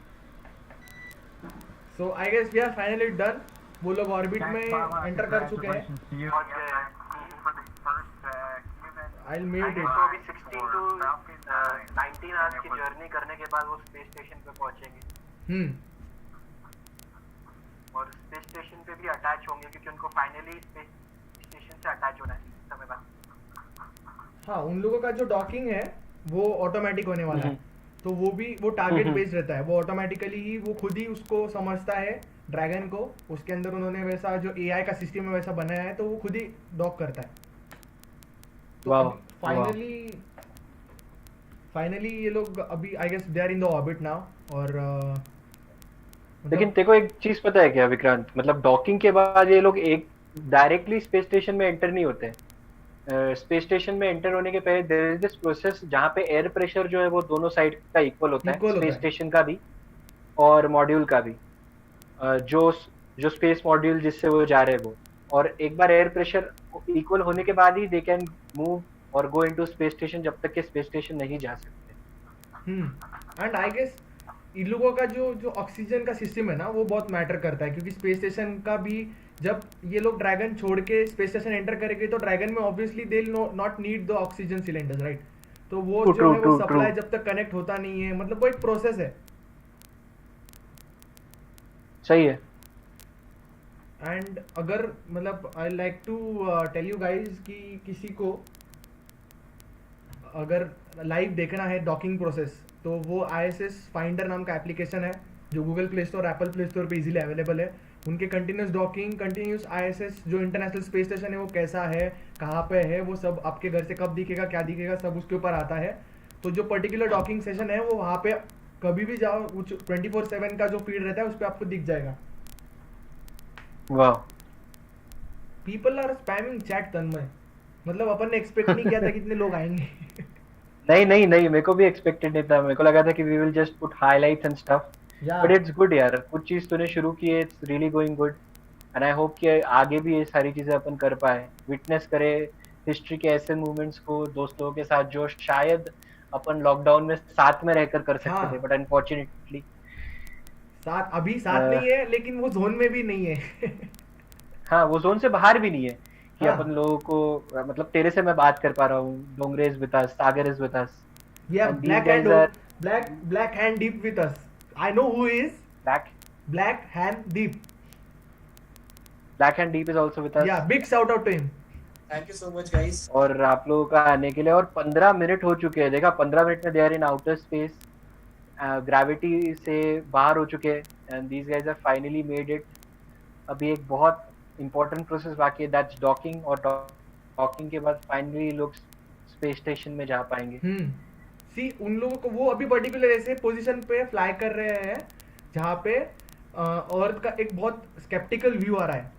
So I guess we are finally done. वो लोग orbit में enter कर चुके हैं. I'll mute it. तो अभी 16 to 19 hours की journey करने के बाद वो स्पेस स्टेशन पे पहुंचेंगे और स्पेस स्टेशन पे भी अटैच होंगे क्योंकि उनको फाइनली स्पेस स्टेशन से अटैच होना है समय बाद. हाँ उन लोगों का जो डॉकिंग है वो ऑटोमेटिक होने वाला है तो वो टारगेट बेस्ड रहता है वो ऑटोमेटिकली ही वो खुद ही उसको समझता है ड्रैगन को उसके अंदर उन्होंने वैसा जो एआई का सिस्टम है वैसा बनाया है तो वो खुद ही डॉक करता है तो फाइनली ये लोग अभी I guess they are in the orbit now और लेकिन तेको एक चीज पता है क्या विक्रांत मतलब डॉकिंग के बाद ये लोग एक डायरेक्टली स्पेस स्टेशन में एंटर नहीं होते स्पेस स्टेशन में एंटर होने के पहले देयर इज दिस प्रोसेस जहाँ पे एयर प्रेशर जो है वो दोनों साइड का इक्वल होता है स्पेस स्टेशन का भी और मॉड्यूल का भी जो स्पेस मॉड्यूल जिससे वो जा रहे हैं वो और एक बार एयर प्रेशर इक्वल होने के बाद ही दे कैन मूव और गो इनटू स्पेस स्टेशन जब तक कि स्पेस स्टेशन नहीं जा सकते एंड आई गेस इन लोगों का जो ऑक्सीजन का सिस्टम है ना वो बहुत मैटर करता है क्योंकि स्पेस स्टेशन का भी जब ये लोग ड्रैगन छोड़ के स्पेस स्टेशन एंटर करेंगे तो ड्रैगन में obviously they not need the oxygen cylinders right तो वो जो है वो सप्लाई जब तक कनेक्ट होता नहीं है मतलब वो एक प्रोसेस है सही है एंड अगर मतलब I like to tell you guys कि किसी को अगर लाइव देखना है डॉकिंग प्रोसेस तो वो ISS फाइंडर नाम का एप्लीकेशन है जो Google play store Apple play store पे इजीली अवेलेबल है उनके कंटिन्यूस डॉकिंग, कंटिन्यूस ISS जो इंटरनेशनल स्पेस स्टेशन है वो कैसा है, कहाँ पे है, वो सब आपके घर से कब दिखेगा, क्या दिखेगा, सब उसके ऊपर आता है। तो जो पर्टिकुलर डॉकिंग सेशन है वो वहाँ पे कभी भी जाओ, 24/7 का जो फीड रहता है उस पर आपको दिख जाएगा। वाह, पीपल आर स्पैमिंग चैट तन्मय, मतलब अपन ने एक्सपेक्ट नहीं किया था कि इतने लोग आएंगे। नहीं, मेरे को भी एक्सपेक्टेड नहीं था। मेरे को लगा था कि we will just put highlights and stuff, but it's good यार। कुछ चीज तूने शुरू की है, it's really going good, and I hope कि आगे भी ये सारी चीजें अपन कर पाए, विटनेस करे हिस्ट्री के ऐसे मूवमेंट्स को दोस्त लोगों के साथ जो शायद अपन लॉकडाउन में साथ में रहकर कर सकते थे, बट अनफॉर्चुनेटली अभी साथ नहीं है, लेकिन वो जोन में भी नहीं है। हाँ, वो जोन से बाहर भी नहीं है कि अपन लोगों को, मतलब तेरे से मैं बात कर पा रहा हूँ, Dongre is with us, Sagar is with us, black hand deep with us. I know who is black hand deep. Black hand deep is also with us. Yeah, big shout out to him. Thank you so much guys. और आप लोगों का आने के लिए, और 15 minute हो चुके हैं, देखा 15 मिनट में they are in outer space, gravity से बाहर हो चुके हैं, and these guys have finally made it. अभी एक बहुत इंपॉर्टेंट प्रोसेस बाकी है, दैट्स डॉकिंग, और डॉकिंग के बाद फाइनली लोग स्पेस स्टेशन में जा पाएंगे। सी उन लोगों को वो अभी पर्टिकुलर ऐसे पोजीशन पे फ्लाई कर रहे हैं जहाँ पे अर्थ का एक बहुत स्केप्टिकल व्यू आ रहा है।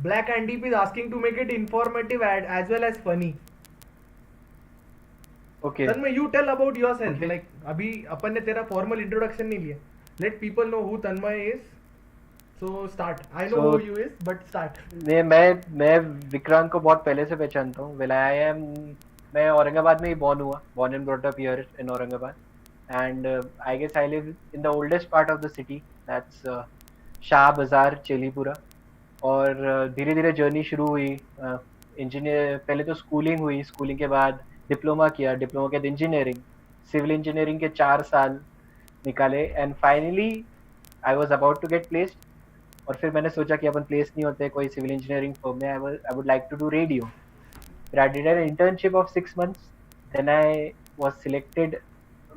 Black and Deep is asking to make it informative as well as funny. Okay. Tanmay, you tell about yourself. Okay. Like अभी अपन ने तेरा formal introduction नहीं लिया. Let people know who Tanmay is. So start. I know who you is, but start. मैं विक्रांत को बहुत पहले से पहचानता हूँ. Well, मैं औरंगाबाद में ही born and brought up here in Aurangabad, and I guess I live in the oldest part of the city. That's Shah बाजार, चेलीपुरा. और धीरे धीरे जर्नी शुरू हुई। इंजीनियर पहले तो स्कूलिंग हुई, स्कूलिंग के बाद डिप्लोमा किया, डिप्लोमा के बाद इंजीनियरिंग, सिविल इंजीनियरिंग के 4 साल निकाले, and finally I was about to get placed. और फिर मैंने सोचा कि अपन प्लेस नहीं होते कोई सिविल इंजीनियरिंग फर्म में, I would like to do radio. फिर I did an internship of 6 months, then I was selected,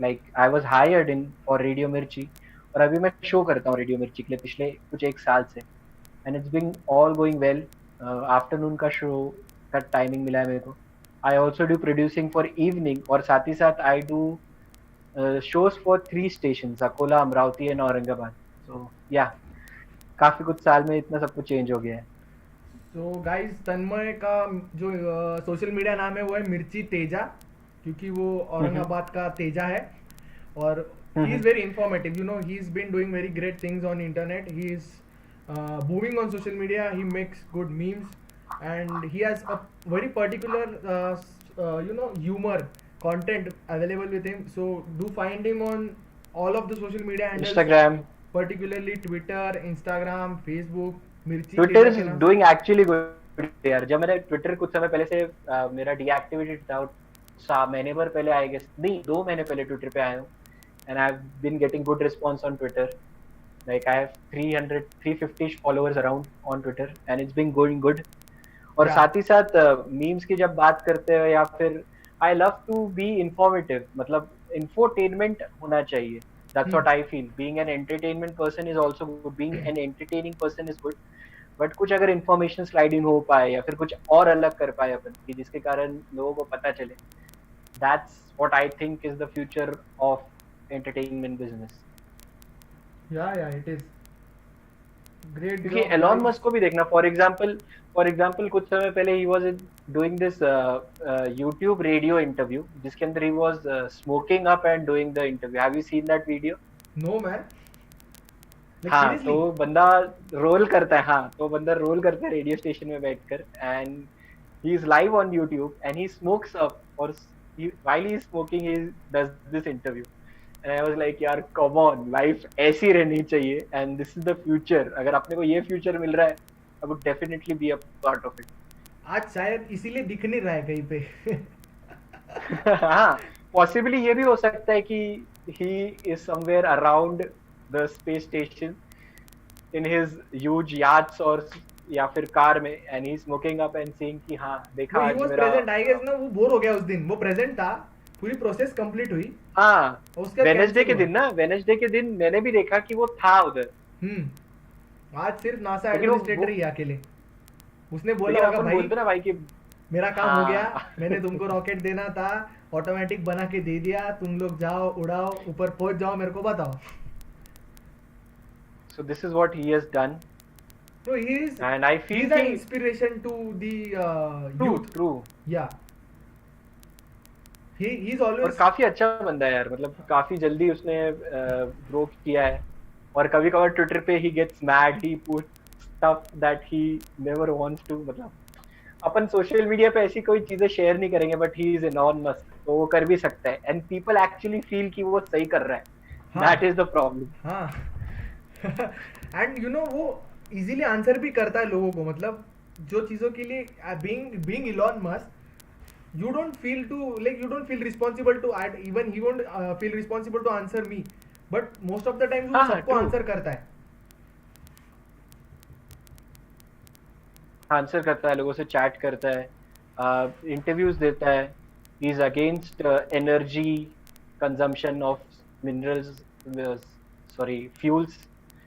like I was hired in for radio Mirchi, और अभी मैं शो करता हूँ रेडियो मिर्ची के लिए पिछले कुछ 1 साल से, and it's been all going well. Afternoon का शो का टाइमिंग मिला है मेरे को। I also do producing for evening, और साथ ही साथ I do shows for 3 stations, Akola, Amravati and Aurangabad. So yeah काफी कुछ साल में इतना सब कुछ चेंज हो गया है। तो गाइस, तन्मय का जो सोशल मीडिया नाम है वो है मिर्ची तेजा, क्योंकि वो औरंगाबाद का तेजा है, और he is very informative, you know, he is been doing very great things on internet, he is booming on social media, he makes good memes, and he has a very particular humor content available with him. So do find him on all of the social media handles, Instagram, particularly Twitter, Instagram, Facebook, Mirchi Twitter is doing actually good यार। जब मैंने Twitter कुछ समय पहले से मेरा deactivated था, महीने भर पहले, आई गेस नहीं 2 महीने पहले ट्विटर पे आया हूँ, and I've been getting good response on Twitter. Like I have 350 followers around on Twitter, and it's been going good. और साथ ही साथ मीम्स की जब बात करते हैं, या फिर I love to be informative, मतलब infotainment होना चाहिए. That's what I feel. Being an entertainment person is also good. Being an entertaining person is good. But कुछ अगर information sliding हो पाए, या फिर कुछ और अलग कर पाए अपन, कि जिसके कारण लोगों को पता चले, that's what I think is the future of entertainment business. Yeah, it is great. क्योंकि एलॉन मस्क को भी देखना, फॉर एग्जांपल कुछ समय पहले he was doing this YouTube radio interview, जिसके अंदर he was smoking up and doing the interview. Have you seen that video? No man. हाँ, तो बंदा रोल करता है रेडियो स्टेशन में बैठकर, and he is live on YouTube and he smokes up, और while he is smoking he does this interview. And I was like, यार come on, life ऐसी रहनी चाहिए, and this is the future. अगर अपने को ये future मिल रहा है, I would definitely be a part of it. आज शायद इसीलिए दिख नहीं रहा है कहीं पे। हाँ, possibly ये भी हो सकता है कि he is somewhere around the space station in his huge yachts or या फिर कार में and he smoking up and seeing कि हाँ देखा he आज was मेरा present I guess ना, वो बोर हो गया उस दिन, वो प्रेजेंट था, पूरी प्रोसेस कंप्लीट हुई। हाँ उसका वेडनेसडे cancel के हुआ। दिन ना, वेडनेसडे के दिन मैंने भी देखा कि वो था उधर। आज सिर्फ नासा लेकिन वो एडमिनिस्ट्रेटर ही अकेले, उसने बोला लेकिन होगा अपन भाई बोलते ना भाई कि मेरा काम हो गया, हाँ मैंने तुमको रॉकेट देना था, ऑटोमेटिक बना के दे दिया, तुम लोग जाओ उड़ाओ ऊपर पहुंच जाओ, मेरे को बताओ। so this is what he has done So he is, and I he feel is an कि inspiration to the youth. true Yeah. He's और always काफी अच्छा बंदा है यार, मतलब काफी जल्दी उसने ग्रो किया है। और कभी कभार ट्विटर पे he gets mad, he put stuff that he never wants to, मतलब अपन सोशल मीडिया पे ऐसी कोई चीजें शेयर नहीं करेंगे बट ही इज एनॉर्मस, तो वो कर भी सकता है एंड पीपल एक्चुअली फील कि वो सही कर रहा है। That is the problem. हाँ एंड यू नो वो इजीली आंसर भी करता है लोगों को, मतलब जो चीजों के लिए being Elon Musk, you don't feel to like, you don't feel responsible to add, even he won't feel responsible to answer me, but most of the time वो सबको आंसर करता है, आंसर करता है, लोगों से चैट करता है, इंटरव्यूज देता है। He is against energy consumption of minerals, sorry fuels,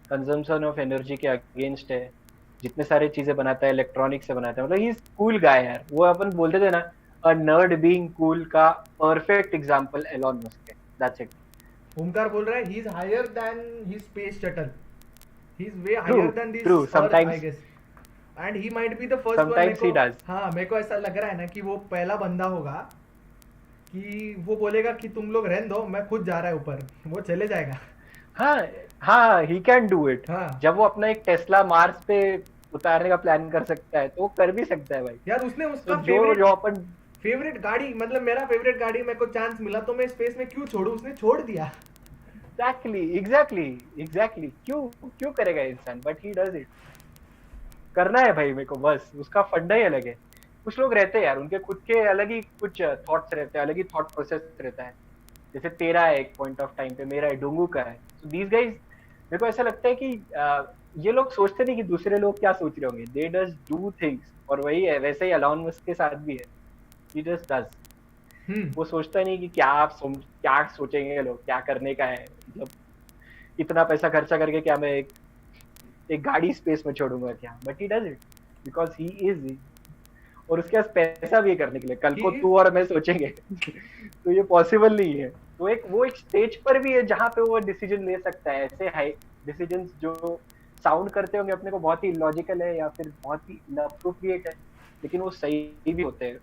consumption of energy के अगेंस्ट है। जितने सारे चीजें बनाता है इलेक्ट्रॉनिक से बनाता है, मतलब ही इज कूल गाय यार। वो अपन बोलते थे ना अ नर्ड बीइंग कूल का परफेक्ट एग्जांपल एलॉन मस्क है। That's it. ओमकार बोल रहा है he is higher than his space shuttle, he is way higher than this true sometimes I guess, and he might be the first one. Sometimes he does. हाँ मेरे को ऐसा लग रहा है ना कि वो पहला बंदा होगा कि वो बोलेगा कि तुम लोग रहने दो, मैं खुद जा रहा है ऊपर, वो चले जाएगा। हाँ हाँ ही कैन डू इट। जब वो अपना एक टेस्ला मार्स पे उतारने का प्लान कर सकता है तो वो कर भी सकता है भाई यार। उसने उसका तो जो अपन फेवरेट गाड़ी, मतलब मेरा फेवरेट गाड़ी, मेरे को चांस मिला तो मैं स्पेस में क्यों छोड़ू, उसने छोड़ दिया। एग्जैक्टली क्यों करेगा इंसान, बट ही डज इट। करना है भाई मेरे को, बस उसका फंडा ही अलग है। कुछ लोग रहते हैं यार, उनके खुद के अलग ही कुछ थॉट्स रहते हैं, अलग ही थॉट प्रोसेस रहता है। जैसे तेरा है एक पॉइंट ऑफ टाइम पे, मेरा है, डोंगू का है। सो दीस गाइज, मेरे को ऐसा लगता है कि ये लोग सोचते नहीं कि दूसरे लोग क्या सोच रहे होंगे, दे डज डू थिंग्स। और वही है, वैसे ही एलॉन मस्क के साथ भी है, he just does। वो सोचता नहीं कि क्या सोचेंगे लोग, क्या करने का है, मतलब इतना पैसा खर्चा करके क्या मैं एक गाड़ी स्पेस में छोड़ूंगा क्या, but he does it because he is. और उसके पास पैसा भी है करने के लिए। कल को तू और मैं सोचेंगे तो ये पॉसिबल नहीं है। तो वो एक स्टेज पर भी है जहाँ पे वो डिसीजन ले सकता है। ऐसे हाई डिसीजन जो साउंड करते होंगे अपने को बहुत ही इलॉजिकल है या फिर बहुत ही इनअप्रोप्रिएट है, लेकिन वो सही भी होते हैं।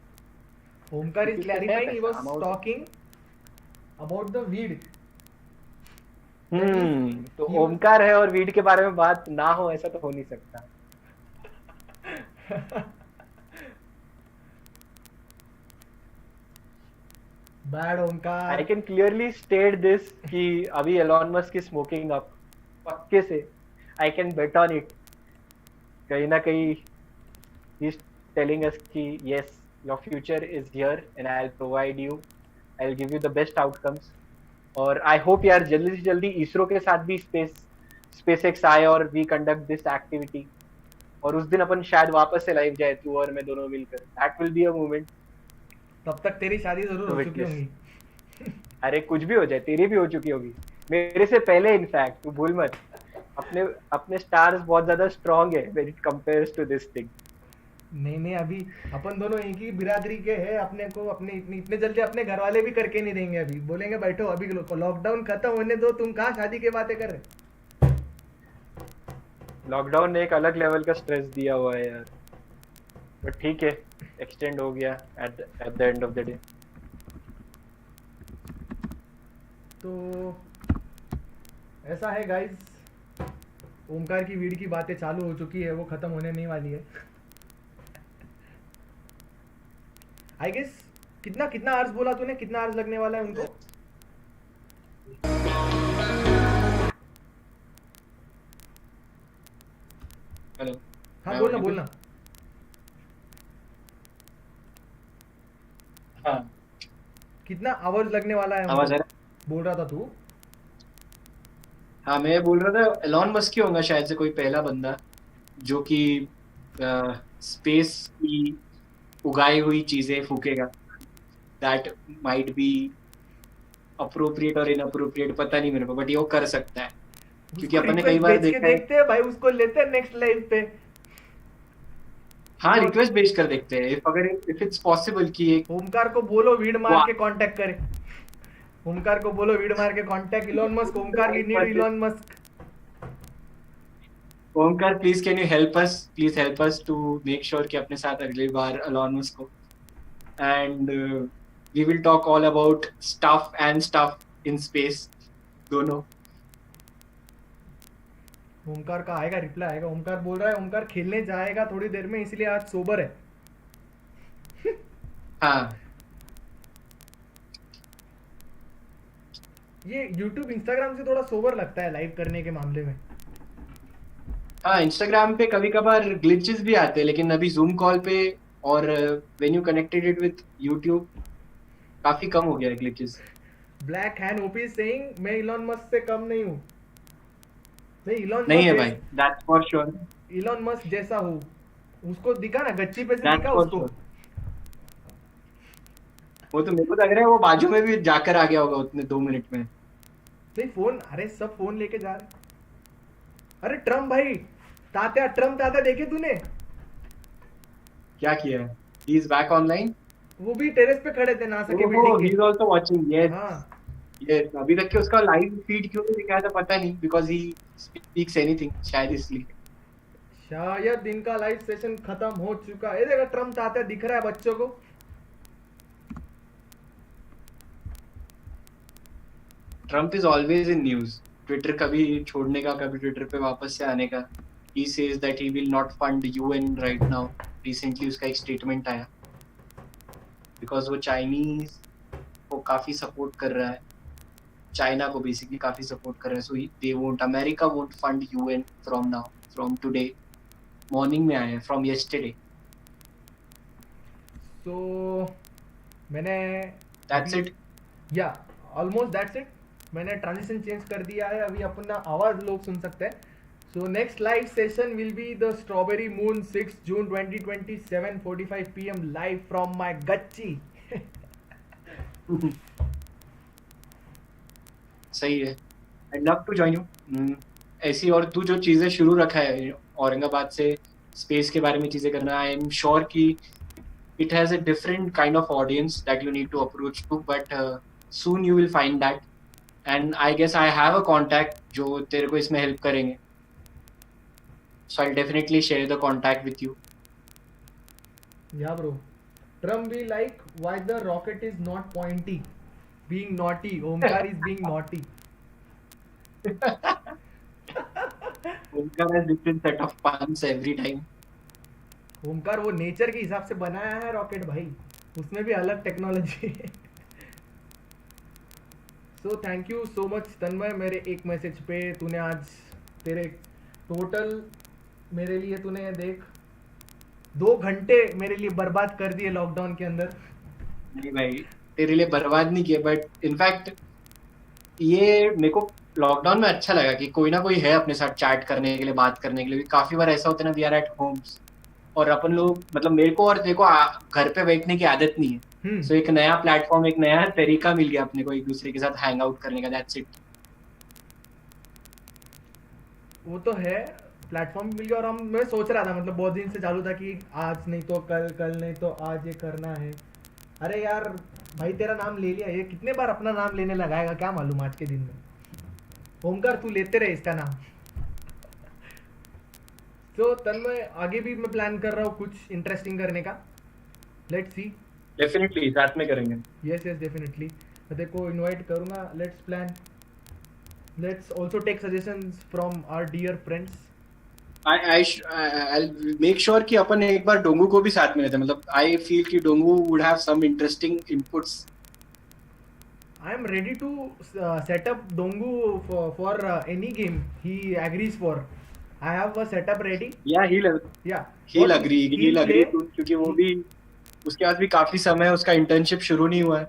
Omkar is clarifying, he was talking about the weed. तो ओमकार है और वीड के बारे में बात ना हो, ऐसा तो हो नहीं सकता। Bad Omkar. I can clearly state this कि अभी एलॉन मस्क की स्मोकिंग अप पक्के से I can bet on it। कहीं ना कहीं he is telling us कि yes, your future is here and I'll provide you, I'll give you the best outcomes। और I hope यार जल्दी से जल्दी इसरो के साथ भी SpaceX आए और we conduct this activity, और उस दिन अपन शायद वापस से लाइव जाए, तू और मैं दोनों मिलकर। That will be a moment। तब तक तेरी शादी जरूर हो चुकी होगी। अरे कुछ भी हो जाए, तेरी भी हो चुकी होगी, मेरे से पहले इनफैक्ट, तू भूल मत। अपने स्टार्स बहुत ज्यादा स्ट्रांग है when it compares to this thing। नहीं अभी अपन दोनों एक ही बिरादरी के हैं, अपने को अपने इतने जल्दी अपने घर वाले भी करके नहीं देंगे। अभी बोलेंगे बैठो, अभी लॉकडाउन खत्म होने दो, तुम कहाँ शादी की बातें कर रहे। लॉकडाउन ने एक अलग लेवल का स्ट्रेस दिया हुआ है यार, बट ठीक है, एक्सटेंड हो गया at the end of the day. तो ऐसा है गाइस, ओमकार की वीड की बातें चालू हो चुकी है, वो खत्म होने नहीं वाली है। आई गेस कितना आवर्स बोला तूने, कितना आवर्स लगने वाला है उनको? हेलो, हाँ बोलना। हाँ, कितना आवर्स लगने वाला है आवाज आ रहा है? बोल रहा था तू। हाँ मैं बोल रहा था एलॉन मस्क ही होगा शायद से कोई पहला बंदा जो कि स्पेस की उगाई हुई चीजें फूकेगा, दैट माइट बी अप्रोप्रिएट और इनअप्रोप्रिएट, पता नहीं मेरे को, बट ये वो कर सकता है क्योंकि अपन ने कई बार भेज के देखा है। देखते हैं भाई, उसको लेते हैं नेक्स्ट लाइव पे। हाँ, रिक्वेस्ट भेज कर देखते हैं इफ इट्स पॉसिबल कि एक ओमकार को बोलो वीड मार के कांटेक्ट करे। ओमकार को बोलो वीड मार के contact Elon Musk. Omkar we need Elon Musk. Omkar please can you help us to make sure कि अपने साथ अगली बार एलॉन मस्क को, and we will talk all about stuff in space दोनों। ओमकार का आएगा, रिप्लाई आएगा। ओमकार बोल रहा है ओमकार खेलने जाएगा थोड़ी देर में, इसलिए आज सोबर है। हाँ, ये YouTube इंस्टाग्राम से थोड़ा सोबर लगता है लाइव करने के मामले में। हाँ, इंस्टाग्राम पे कभी कभार ग्लिचेस भी आते हैं, लेकिन अभी जूम कॉल पे और when you connected it with YouTube काफी कम हो गया है glitches. Black hand OP saying मैं इलॉन मस्क से कम नहीं हूँ। नहीं है भाई, that's for sure. Elon Musk जैसा हूँ। उसको दिखा ना, गच्ची पे से That's दिखा for उसको। sure. वो तो मेरे को लग रहा है वो बाजू में भी जाकर आ गया होगा उतने 2 मिनट में। नहीं फोन, अरे सब फोन लेके जा रहे। अरे ट्रम्प भाई, ट्रम्प तात्या देखे तूने? क्या किया है? He is back online. वो भी टेरेस पे खड़े थे नासा के he building is also watching. Yes हाँ। यस, अभी तक के उसका लाइव फीड क्यों नहीं दिखाया था पता नहीं, बिकॉज़ ही स्पीक्स एनीथिंग, शायद इसलिए। शायद दिन का लाइव सेशन खत्म हो चुका है। देखा ट्रम्प तात्या दिख रहा है बच्चों को। Trump is always in news. Twitter कभी छोड़ने का, कभी ट्विटर पे वापस से आने का। He says that he will not fund UN right now. Recently उसका एक स्टेटमेंट आया, बिकॉज वो चाइनीज को काफी सपोर्ट कर रहा है, चाइना को बेसिकली काफी सपोर्ट कर रहा है। So they won't, America won't fund UN from now, from today morning में आया, फ्रॉम यस्टरडे। तो मैंने that's it, yeah almost that's it. मैंने ट्रांजिशन चेंज कर दिया है, अभी अपना आवाज लोग सुन सकते हैं। So next live session will be the strawberry moon 6 June 2020 7:45 PM live from my गच्ची। सही है। I love to join you. ऐसी और तू जो चीजें शुरू रखा है औरंगाबाद से स्पेस के बारे में चीजें करना, आई एम श्योर कि it has a different kind of audience that you need to approach to, but soon you will find that, and I guess I have a contact जो तेरे को इसमें हेल्प करेंगे। So I definitely share the contact with you. Yeah bro, Trump be like why the rocket is not pointy, being naughty. Omkar is being naughty. Omkar has different set of puns every time. Omkar वो nature के हिसाब से बनाया है rocket भाई, उसमें भी अलग टेक्नोलॉजी है। So thank you so much Tanmay, मेरे एक मैसेज पे तूने आज तेरे टोटल मेरे लिए तूने देख 2 घंटे मेरे लिए बर्बाद कर दिए लॉकडाउन के अंदर। नहीं भाई, तेरे लिए बर्बाद नहीं किया, बट इनफैक्ट ये मेरे को लॉकडाउन में अच्छा लगा कि कोई ना कोई है अपने साथ चैट करने के लिए, बात करने के लिए। काफी बार ऐसा होता है ना, वी आर एट होम्स और अपन लोग, मतलब मेरे को और देखो घर पे बैठने की आदत नहीं है। सो एक नया प्लेटफॉर्म, एक नया तरीका मिल गया अपने को एक दूसरे के साथ हैंग आउट करने का। That's it. वो तो है, प्लेटफॉर्म मिल गया। और मैं सोच रहा था, मतलब बहुत दिन से चालू था कि आज नहीं तो कल, कल नहीं तो आज ये करना है। अरे यार भाई तेरा नाम ले लिया, ये कितने बार अपना नाम लेने लगाएगा क्या मालूम आज के दिन में। ओमकार तू लेते रहे इसका नाम। तो तन्मय आगे भी मैं प्लान कर रहा हूँ कुछ इंटरेस्टिंग करने का। Let's see. डेफिनेटली साथ में करेंगे। यस यस डेफिनेटली, मैं देखो इनवाइट करूंगा। Let's plan, let's also take suggestions from our dear friends. I'll make sure कि अपन एक बार डोंगू को भी साथ में लेते हैं। मतलब I feel कि डोंगू would have some interesting inputs. I am ready to set up Dongu for any game he agrees for. I have a setup ready. Yeah, he'll agree. He'll agree क्योंकि वो भी, उसके पास भी काफी समय है, उसका इंटर्नशिप शुरू नहीं हुआ है।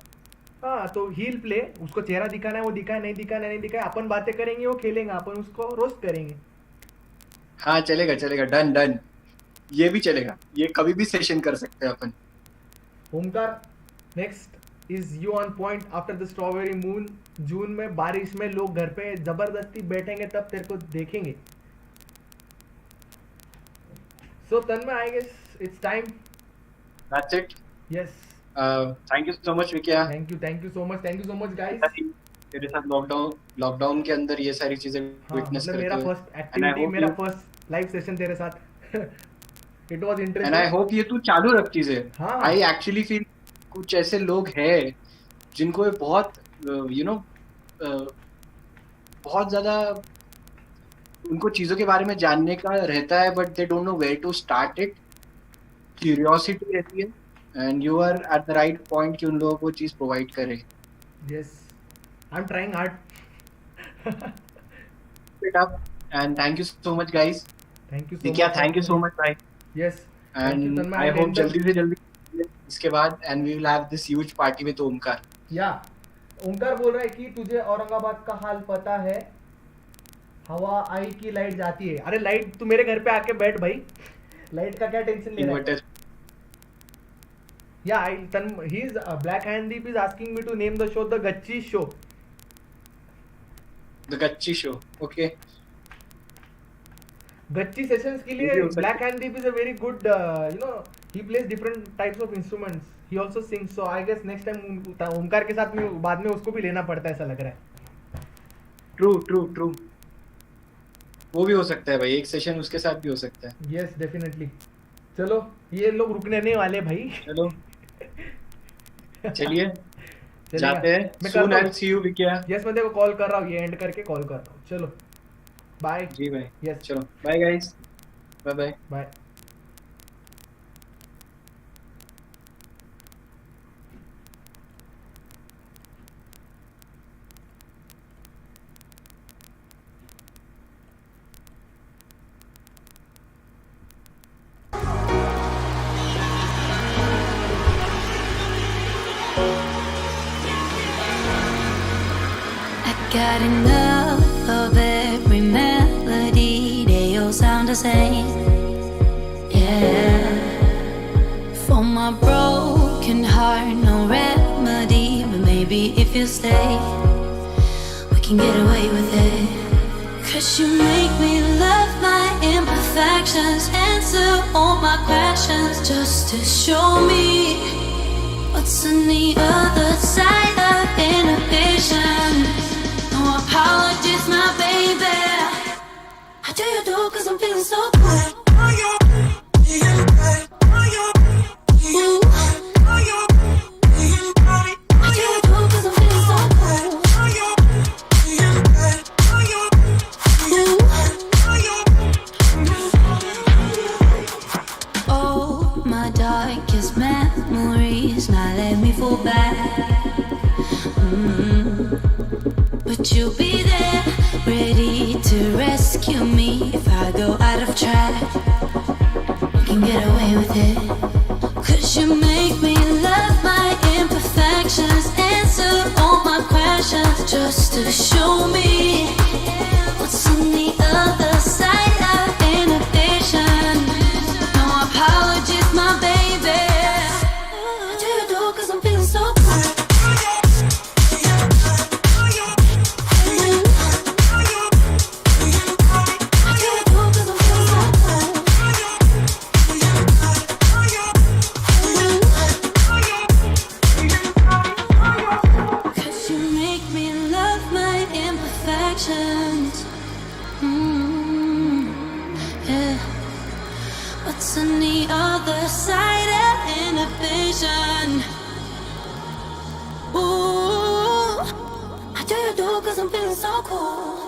हाँ तो he'll play, उसको चेहरा दिखाना है वो दिखाए, नहीं दिखाना नहीं दिखाए, अपन बातें करेंगे वो खेलेंगे, अपन उसको रोस्ट करेंगे। हाँ चलेगा चलेगा, डन डन। ये भी चलेगा, ये कभी भी सेशन कर सकते हैं अपन. Omkar, next is you on point after the strawberry moon. जून में बारिश में लोग घर पे जबरदस्ती बैठेंगे तब तेरे को देखेंगे. So Tanmay, I guess it's time. That's it. Yes. Thank you so much विकिया. Thank you so much guys. तेरे साथ लॉकडाउन के अंदर ये सारी चीजें विटनेस करके. मेरा फर्स्ट एक्टिविटी, मेरा फर्स्ट लाइव सेशन तेरे साथ. It was interesting. And I hope ये तू चालू रख चीजें. हाँ. I actually feel कुछ ऐसे लोग हैं जिनको ये बहुत बहुत ज्यादा उनको चीजों के बारे में जानने का रहता है, but they don't know where to start it. Curiosity रहती है, and you are at the right point कि उन लोगों को चीज प्रोवाइड करे. Yes, I'm trying hard. It up, and thank you so much guys. Thank you so Vikiya, much. thank you so much भाई. Yes. And I hope जल्दी से जल्दी इसके बाद and we will have this huge party with Omkar. Yeah. Omkar बोल रहा है कि तुझे औरंगाबाद का हाल पता है, हवा आई की लाइट जाती है. अरे लाइट, तू मेरे घर पे आके बैठ भाई, लाइट का क्या टेंशन ले रहा है. Yeah, he's Black Handdeep is asking me to name the show the Gacchi Show. The Gacchi Show, okay. Gacchi sessions के लिए Black Handdeep is a very good, he plays different types of instruments. He also sings. So I guess next time Omkar के साथ में बाद में उसको भी लेना पड़ता है, ऐसा लग रहा है. True. वो भी हो सकता है भाई, एक सेशन उसके साथ भी हो सकता है. Yes, definitely. चलो, ये लोग रुकने नहीं वाले भाई. चलो चलिए जाते हैं. Soon I'll see you विकिया. Yes, मैं देखो कॉल कर रहा हूँ, ये एंड करके कॉल कर रहा हूँ. चलो बाय. जी भाई. Yes. चलो bye guys. Bye. Got enough of every melody, they all sound the same. Yeah. For my broken heart, no remedy, but maybe if you stay, we can get away with it. 'Cause you make me love my imperfections, answer all my questions, just to show me what's on the other side of inhibition. No apologies, my baby. How do you do? 'Cause I'm feeling so good. Oh, my darkest memories, now let me fall back. But you'll be there, ready to rescue me if I go out of track. We can get away with it. 'Cause you make me love my imperfections, answer all my questions, just to show me what's on the other side of inhibition. No apologies, my baby. How do you do? 'Cause I'm feeling so good. What's on the other side of inhibition? Ooh, how do you do? 'Cause I'm feeling so cool.